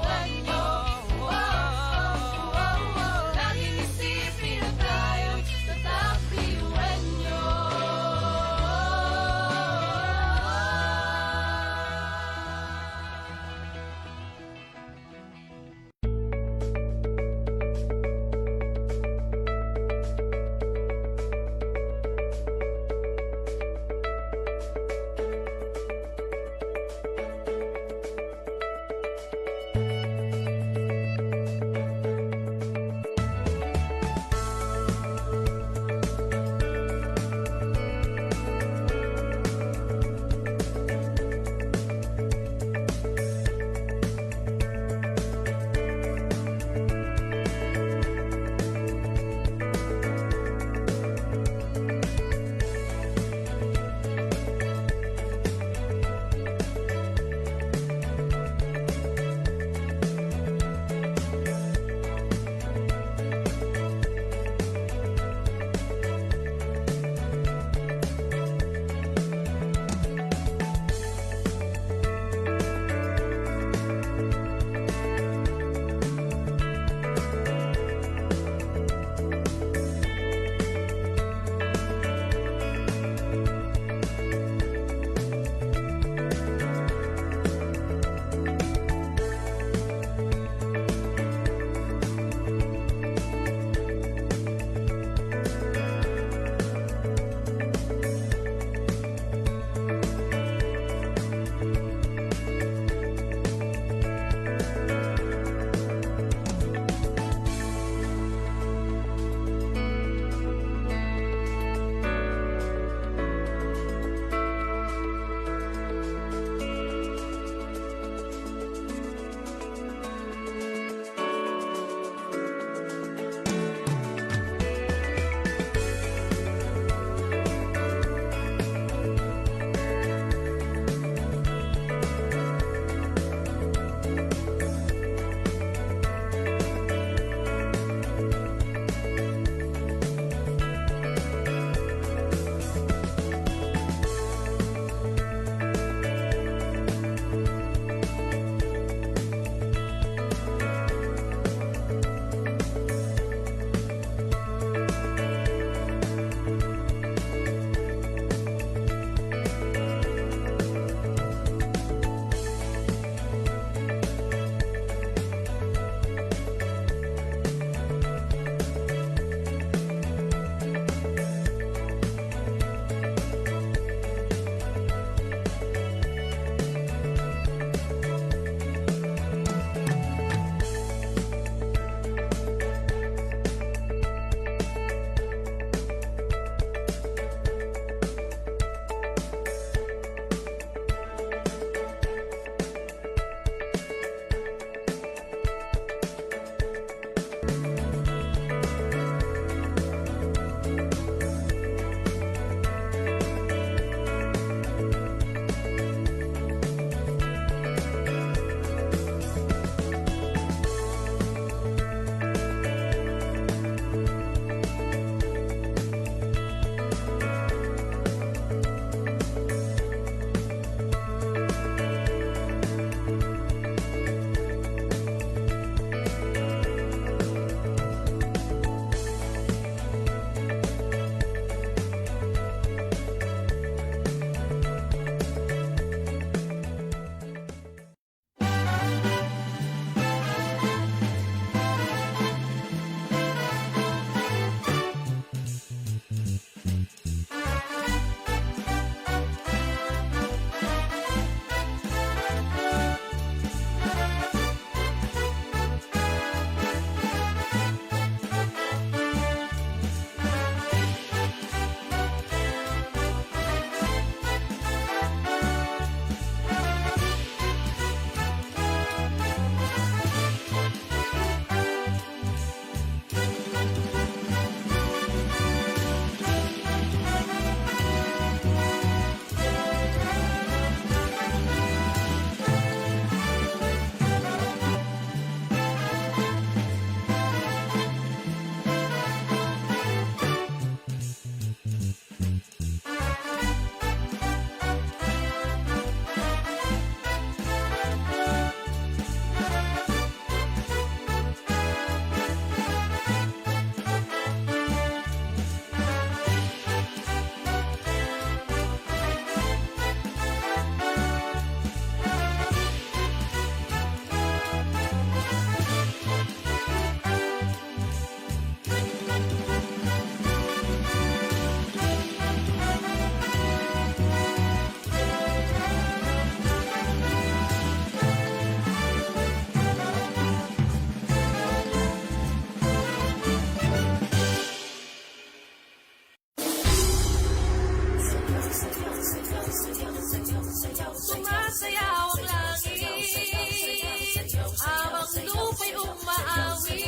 Sumasayaw ang langit, habang lupa'y umaawi.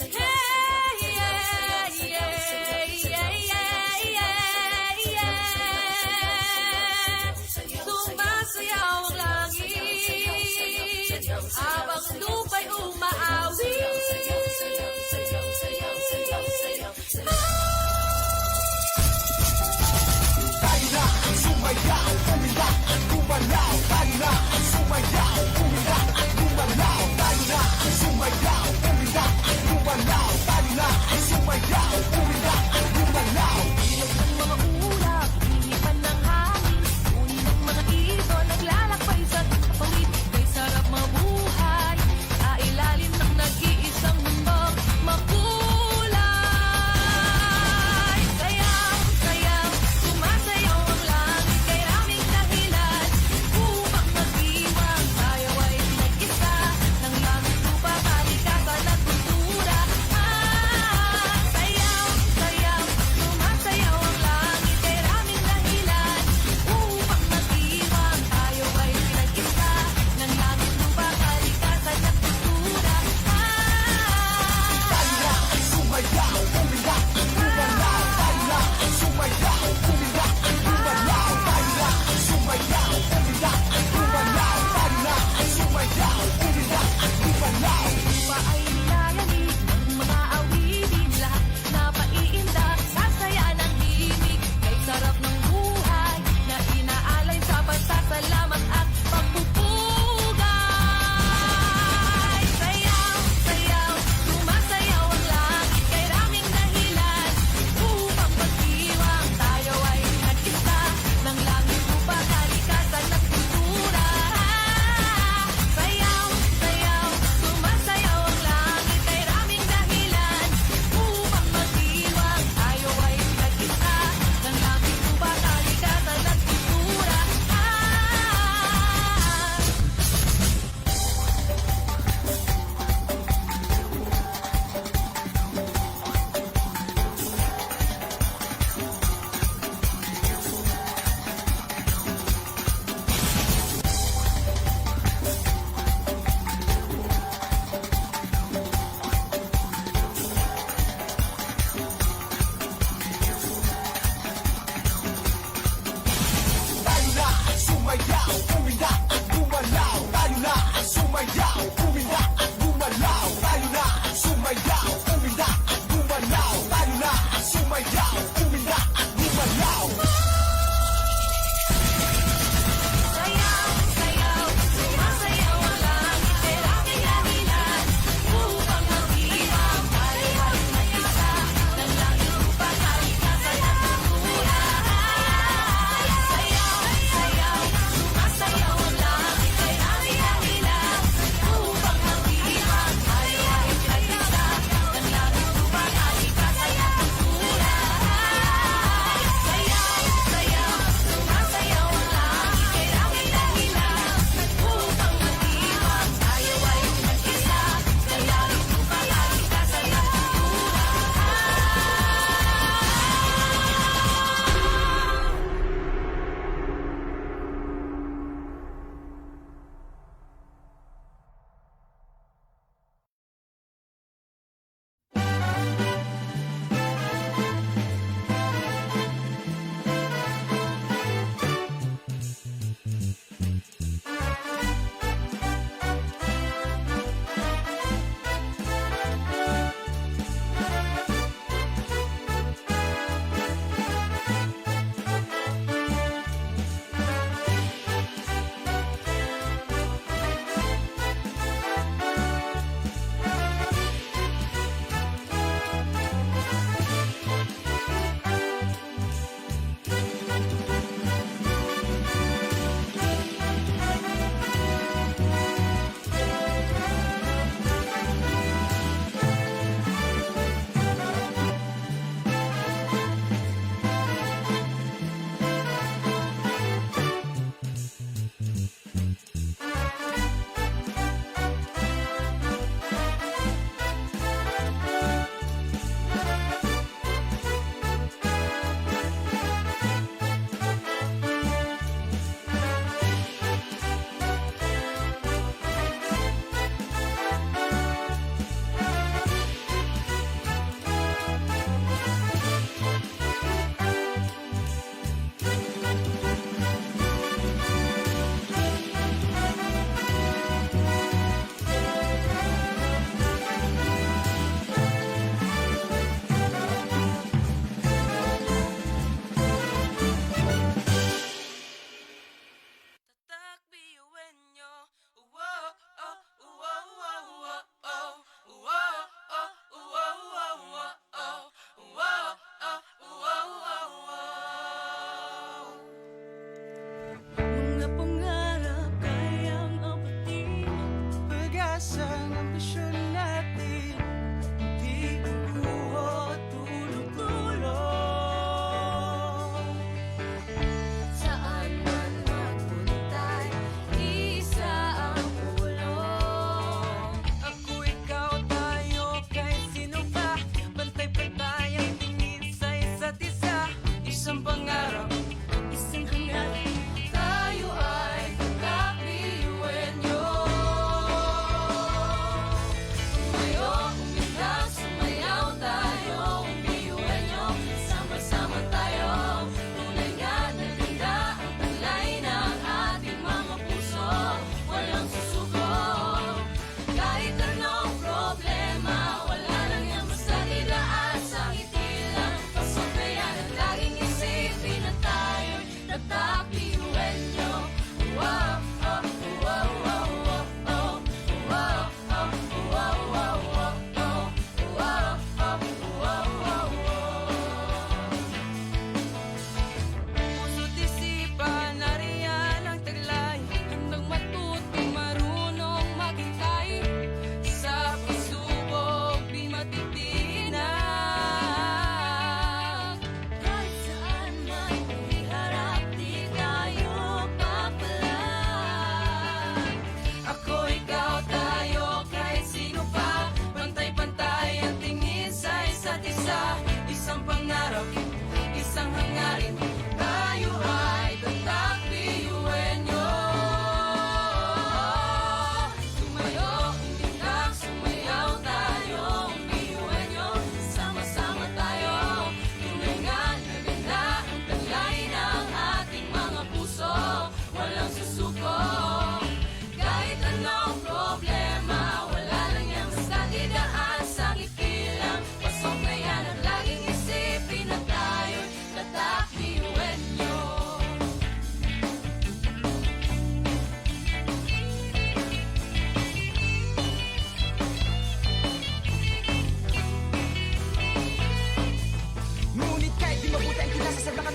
Hey, yeah, yeah, yeah, yeah, yeah, yeah. Sumasayaw ang langit, habang lupa'y umaawi. Tayo na ang sumayaw, kumila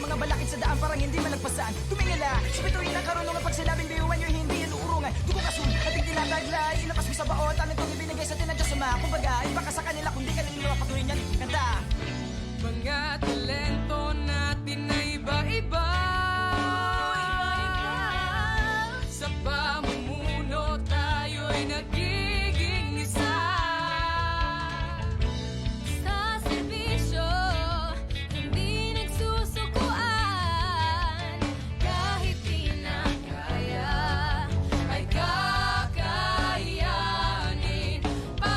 ng mga balakid sa daan parang hindi malagpasan. Tumingala, sa bituin ng karunungan pag sinabing biyuan nyo hindi yan uurungan. Dugo kasun, ating tinataglay, ilakas mo sa baon, talentong ibinigay sa tinadya sa mga. Kumbaga, iba ka sa kanila kundi kanino patuloy niyan kanta. Mga talento natin na iba-iba. Sa pamumuno tayo'y nagiging isa. Sa serbisyo, hindi nagsusukuan. Kahit di na kaya, ay kakayanin pa.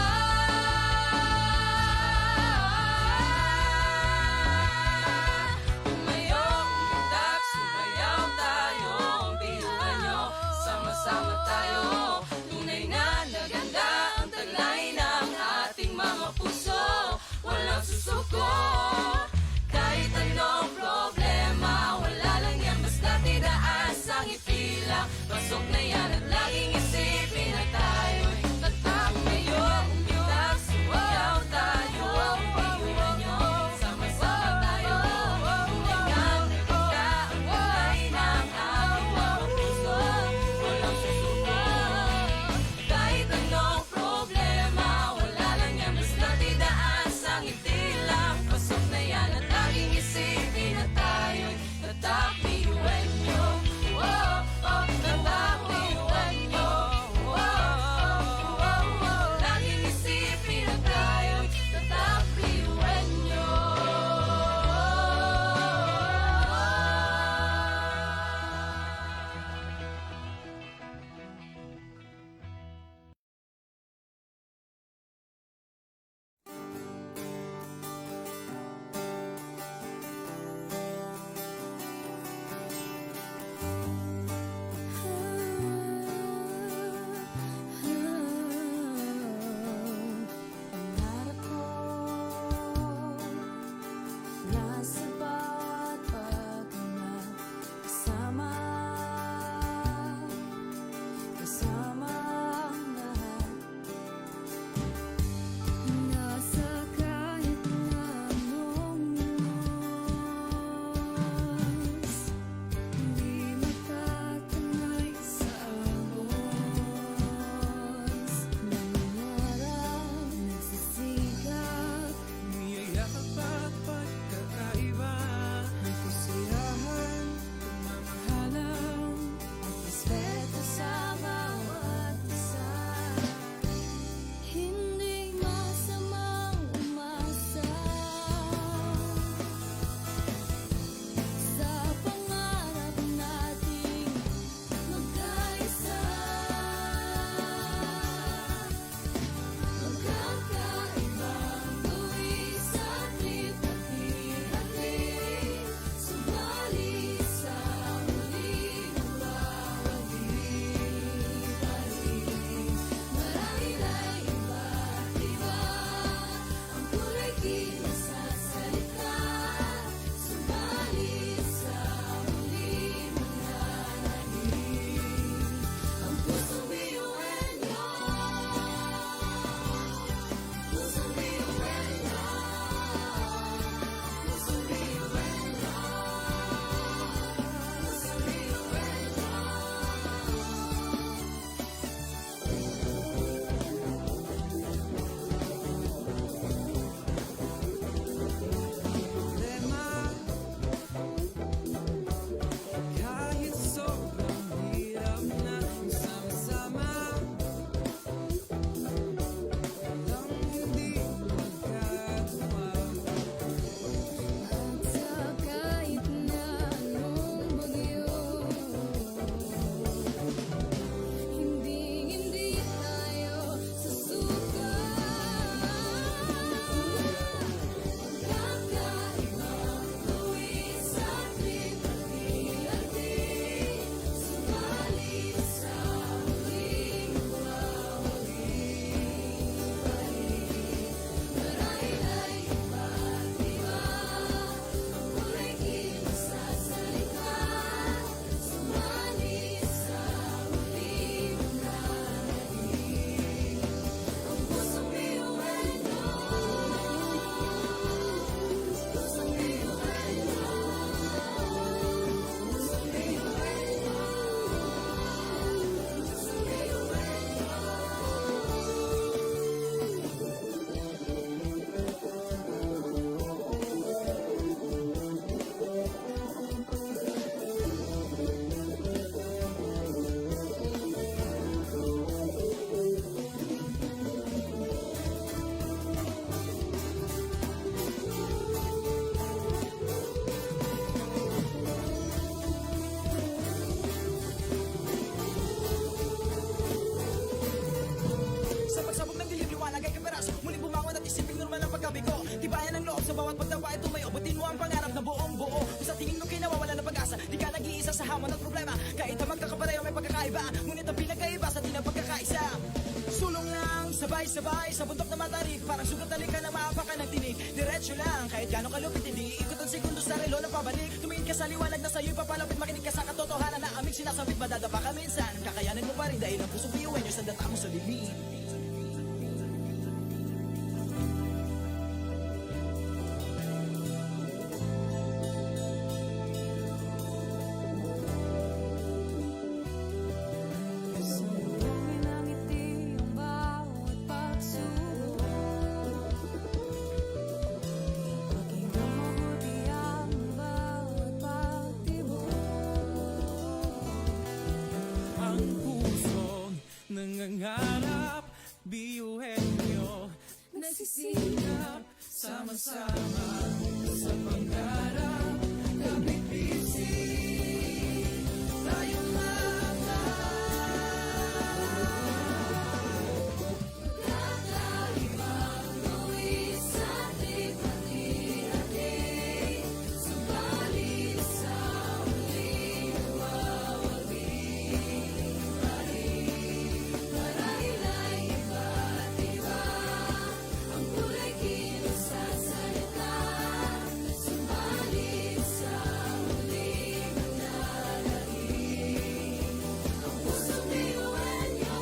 pa ito may abutin mo ang pangarap na buong buo. Kung sa tingin mo kinawawala ng pag-asa, di ka nag-iisa sa hamon ng problema. Kahit na magkakapareho may pagkakaiba, ngunit ang pinagkaiba sa di na pagkakaisa. Sulong lang, sabay-sabay sa bundok na matarik, parang sugat na ka na maapakan ng tinig. Diretso lang, kahit gano'ng kalupit, hindi ikot ang segundo sa relo na pabalik. Tumingin ka sa liwanag na sa'yo'y papalapit, makinig ka sa katotohanan na aming sinasabit. Madadapa ka minsan, kakayanin mo pa rin dahil ang pusong biyuin nyo sa data mo sa dilim. Ang pusong nangangarap, biyuhin nyo, nasisikap, sama-sama sa pangarap, kapit-bisig, tayong Kakaibang gawin sa ating pati-hati, subalit sa muling nawawagi pa rin. Marahil ay iba't iba ang kulay kilos sa salita, subalit sa muling nananalangin. Ang pusong biyuhin nyo,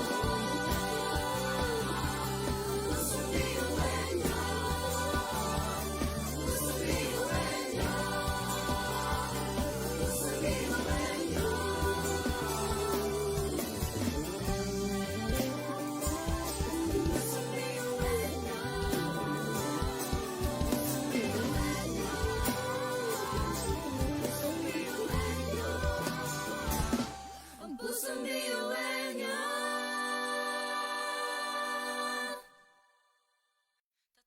pusong biyuhin nyo, pusong biyuhin nyo, pusong biyuhin nyo. Ang pusong biyuhin nyo.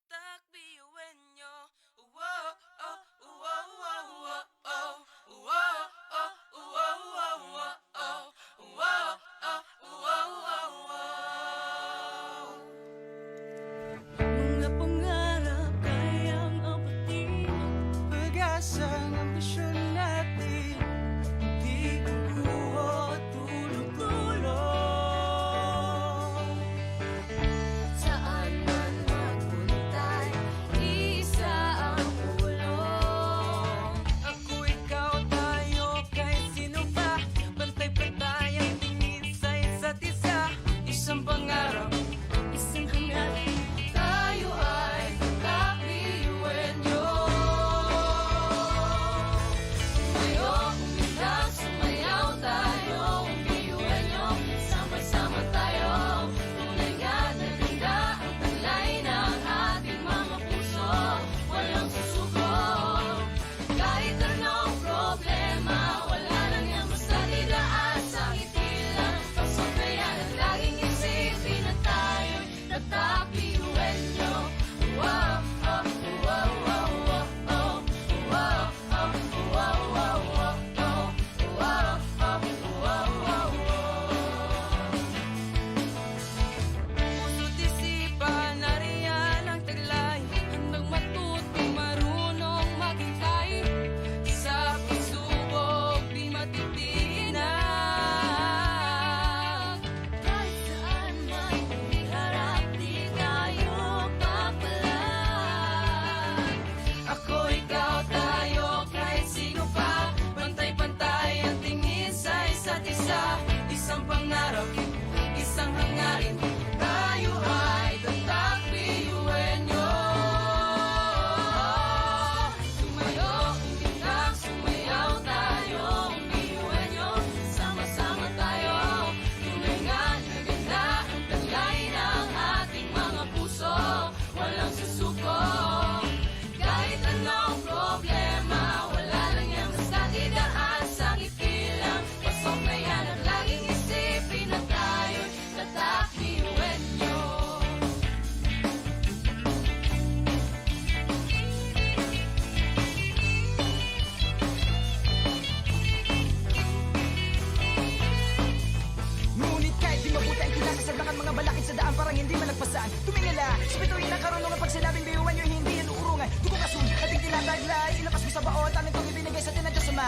tatak biyuhin nyo. Wow, oh, wow, wow, wow, oh. Wow, oh, wow, wow, wow, oh. Wow, oh, wow, wow, wow. Mga pangarap kayang abutin, pag-asa ng ambisyon natin, di kuho at tulong-tulong. Saan man magpuntay, isa ang pulong. Ako, ikaw, tayo, kahit sino pa, pantay-pantay ang tingin sa isa't isa. Isang pangarap, isang hangat, Tayo ay tatak biyuhin nyo.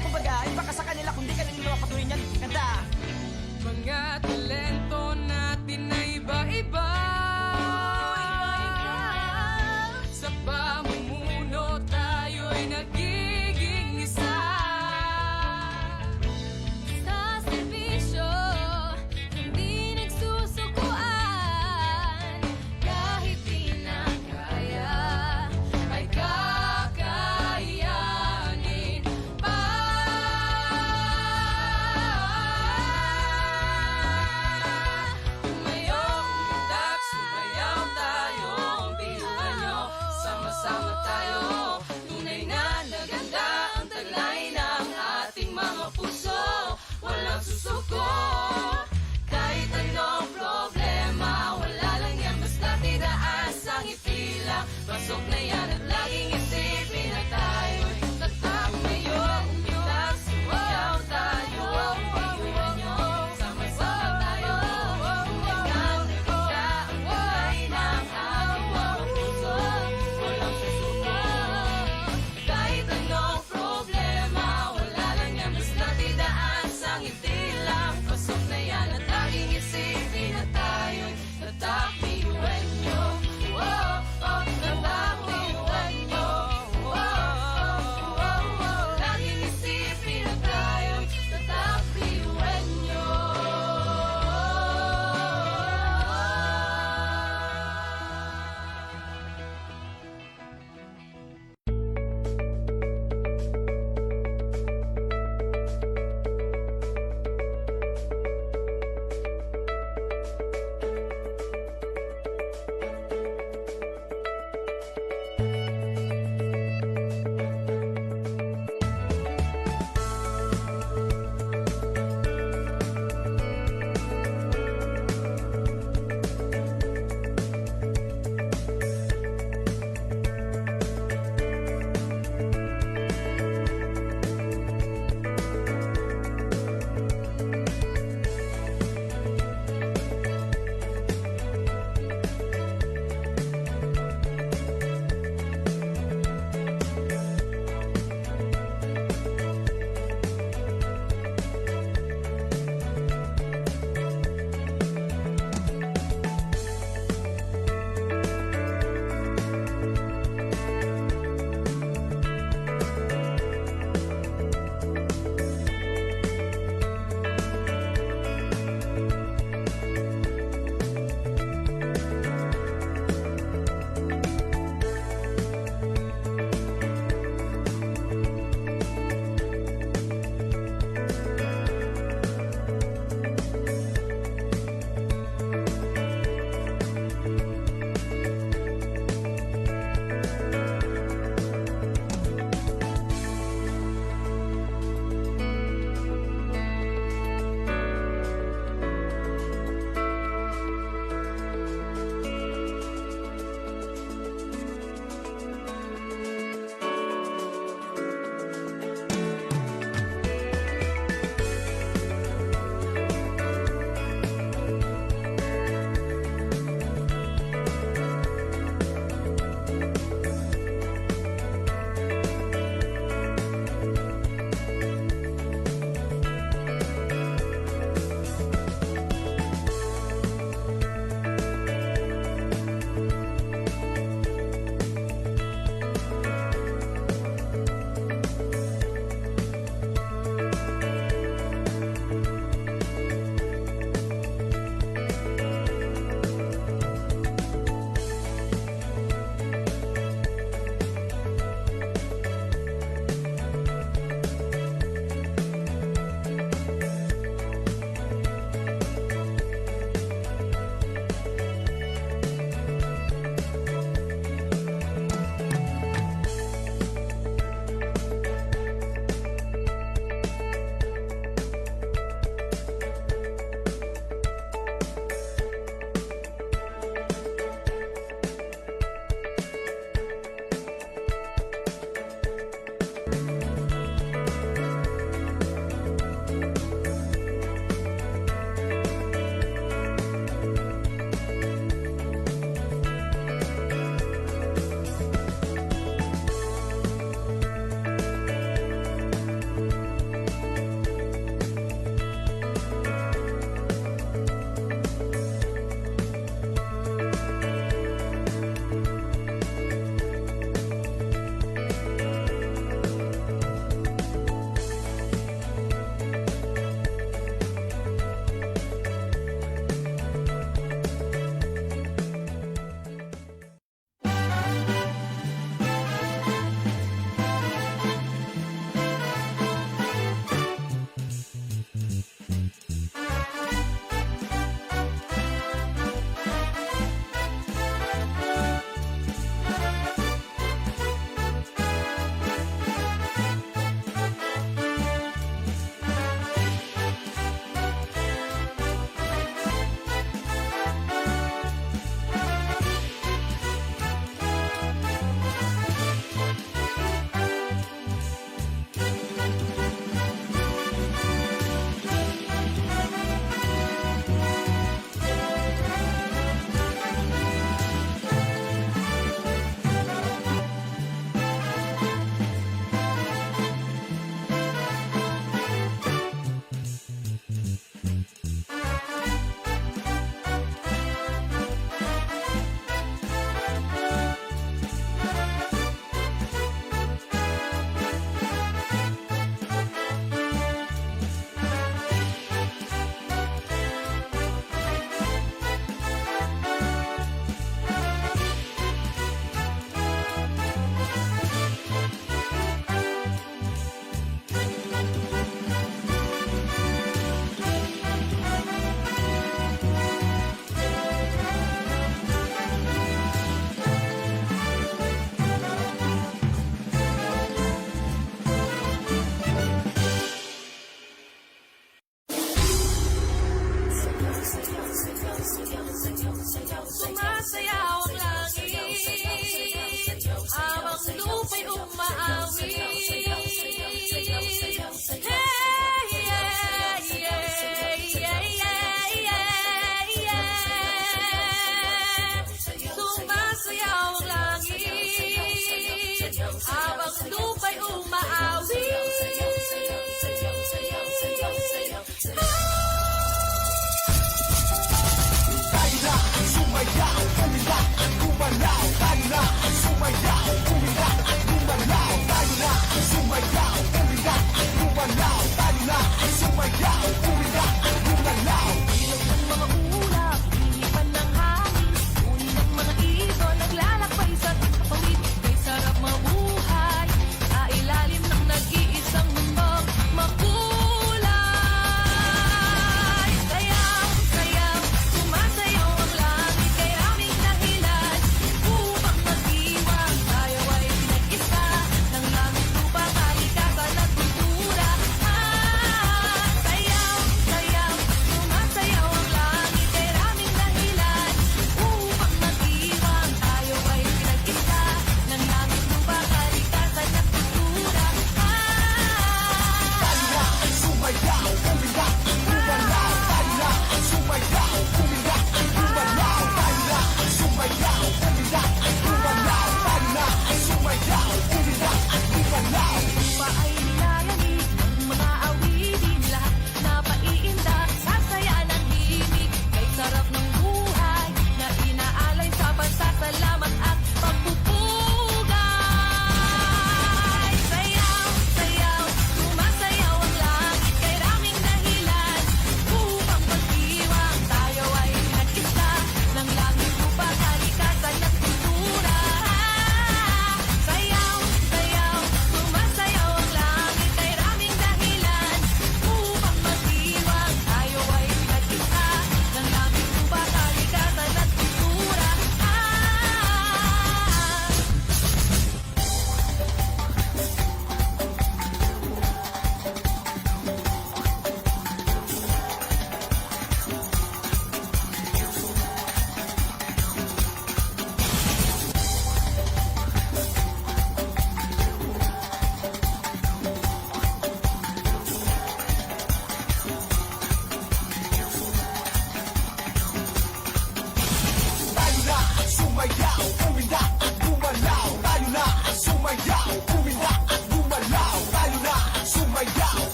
Kumbaga, iba ka sa kanila kung di ka nang mapatuloy niyan. Kanta. Mga talento natin na iba-iba. Sa pamumuno tayo'y nagiging isa. Sa serbisyo, hindi nagsusukuan. Kahit di na kaya, ay kakayanin pa.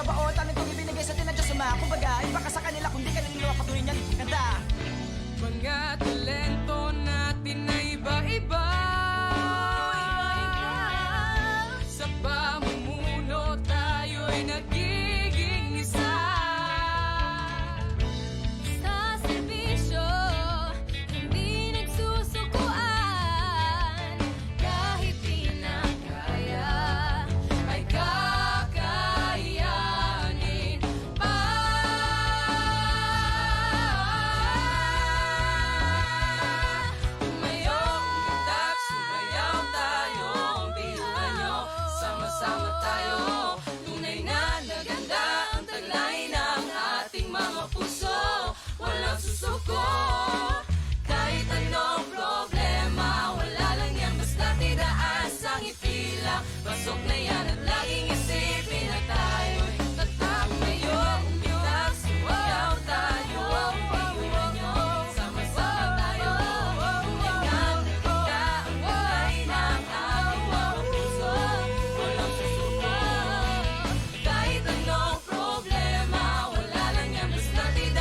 sa baon, talent kong ibinigay sa atin ng Diyos Ama. Kumbaga, iba ka sa kanila, kundi kanino patuloy niyan ganda. Mga talento natin na iba-iba, sa pamumuno tayo'y nagiging isa. Sa serbisyo, hindi nagsusukuan. Kahit di na kaya, ay kakayanin pa. Tumayo, umundak, sumayaw tayo. Biyuhan nyo, sama-sama tayo. Tunay na naganda ang taglay ng ating mga puso. Walang susuko, kahit anong problema. Wala lang yan, basta tidaan sa ngiti lang. Pasok na yan at laging isipin na tayo'y tatak. Tumayo, umundak, sumayaw tayo. Biyuhan nyo, sama-sama tayo. Tunay na naganda ang taglay ng ating mga puso. Walang susuko, kahit anong problema. Wala lang yan, basta tidaan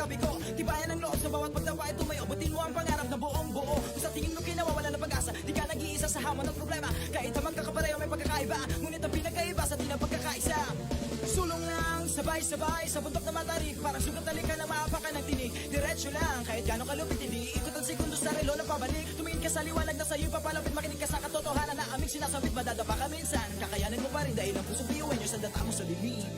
pagkabigo. Tibayan ng loob sa bawat pagtawa ay tumayo. Butin mo ang pangarap na buong buo. Kung sa tingin mo kinawawala ng pag-asa, di ka nag-iisa sa hamon ng problema. Kahit na magkakapareho may pagkakaiba, ngunit ang pinagkaiba sa di ng pagkakaisa. Sulong lang, sabay-sabay sa bundok na matarik. Parang sugat na lika na maapakan ng tinig. Diretso lang, kahit gano'ng kalupit, hindi ikot ang sekundos sa relo na pabalik. Tumingin ka sa liwanag na sa'yo'y papalapit. Makinig ka sa katotohanan na aming sinasabit. Madadapa ka minsan, kakayanin mo pa rin dahil ang pusong biyuin nyo sa data mo sa dilim.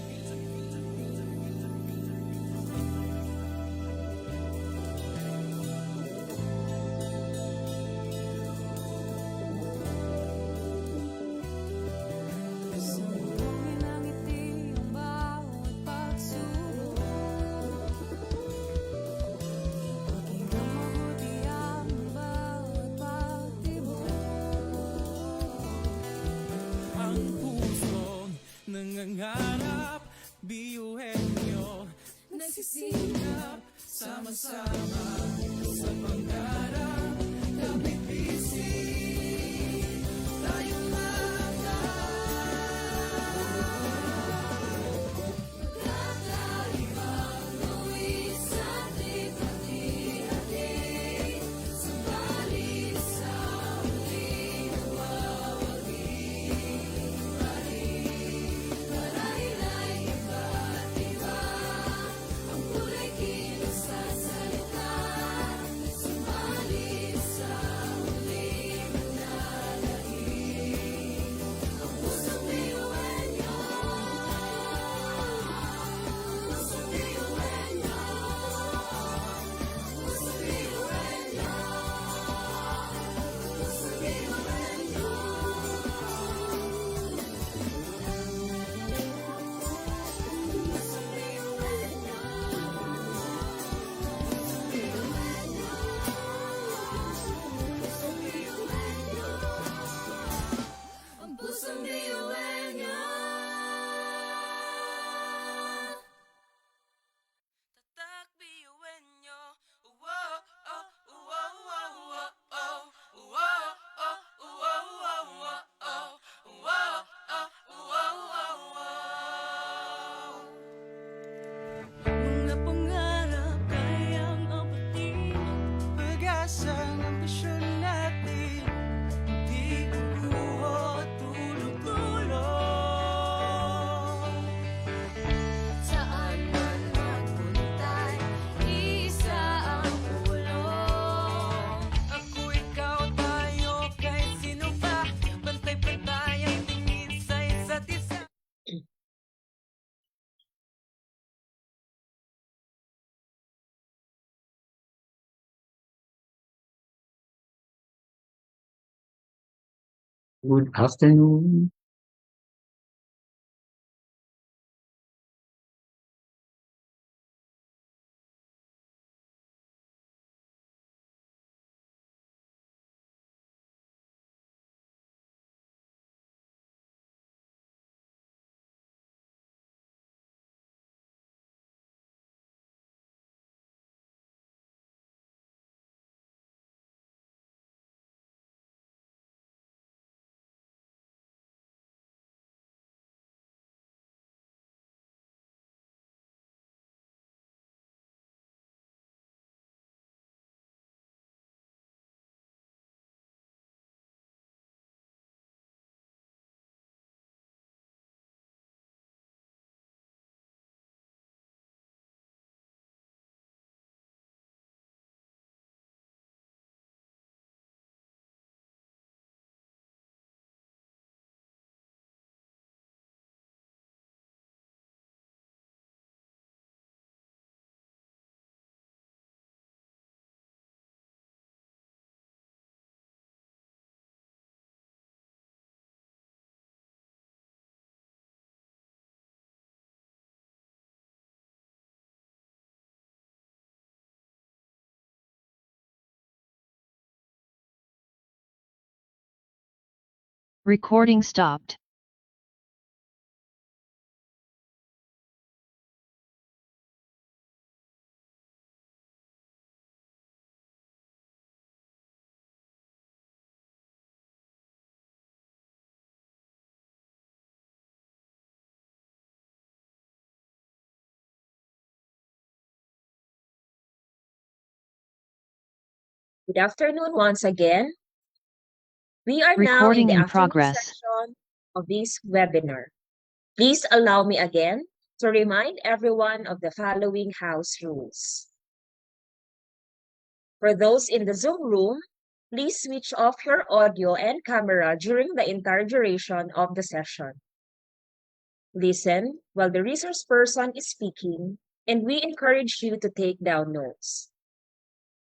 Sumuhin ang ngiti ang bawat pagsubok. Pakinggang mabuti ang bawat pagtibok. Ang pusong nangangarap, biyuhin nyo, nagsisikap, sama-sama sa pangarap. Kapit bisig, tayong mga Kakaibang gawin sa ating hati-hati. Subalit sa muling nagwawagi. Marahil ay iba't iba ang kulay kilos sa salita. Subalit sa muling nananahimik. Ang pusong biyuhin nyo. Pusong biyuhin nyo. Pusong biyuhin nyo. Pusong biyuhin nyo. Pusong biyuhin nyo. Pusong biyuhin nyo. Ang pusong biyuhin nyo. tatak biyuhin nyo. Wow, oh, wow, wow, wow, oh. Wow, oh, wow, wow, wow, oh. Wow, oh, wow, wow, wow. Mga pangarap kayang abutin, pag-asa ng ambisyon natin. Di kukuha tulog-tulog. Saan man magpuntay, isa ang ulo. Ako, ikaw, tayo, kahit sino pa. Pantay-pantay ang tingin sa isa't isa. Good afternoon. Recording stopped. Good afternoon once again. We are now Recording in the in afternoon progress. section of this webinar. Please allow me again to remind everyone of the following house rules. For those in the Zoom room, please switch off your audio and camera during the entire duration of the session. Listen while the resource person is speaking, and we encourage you to take down notes.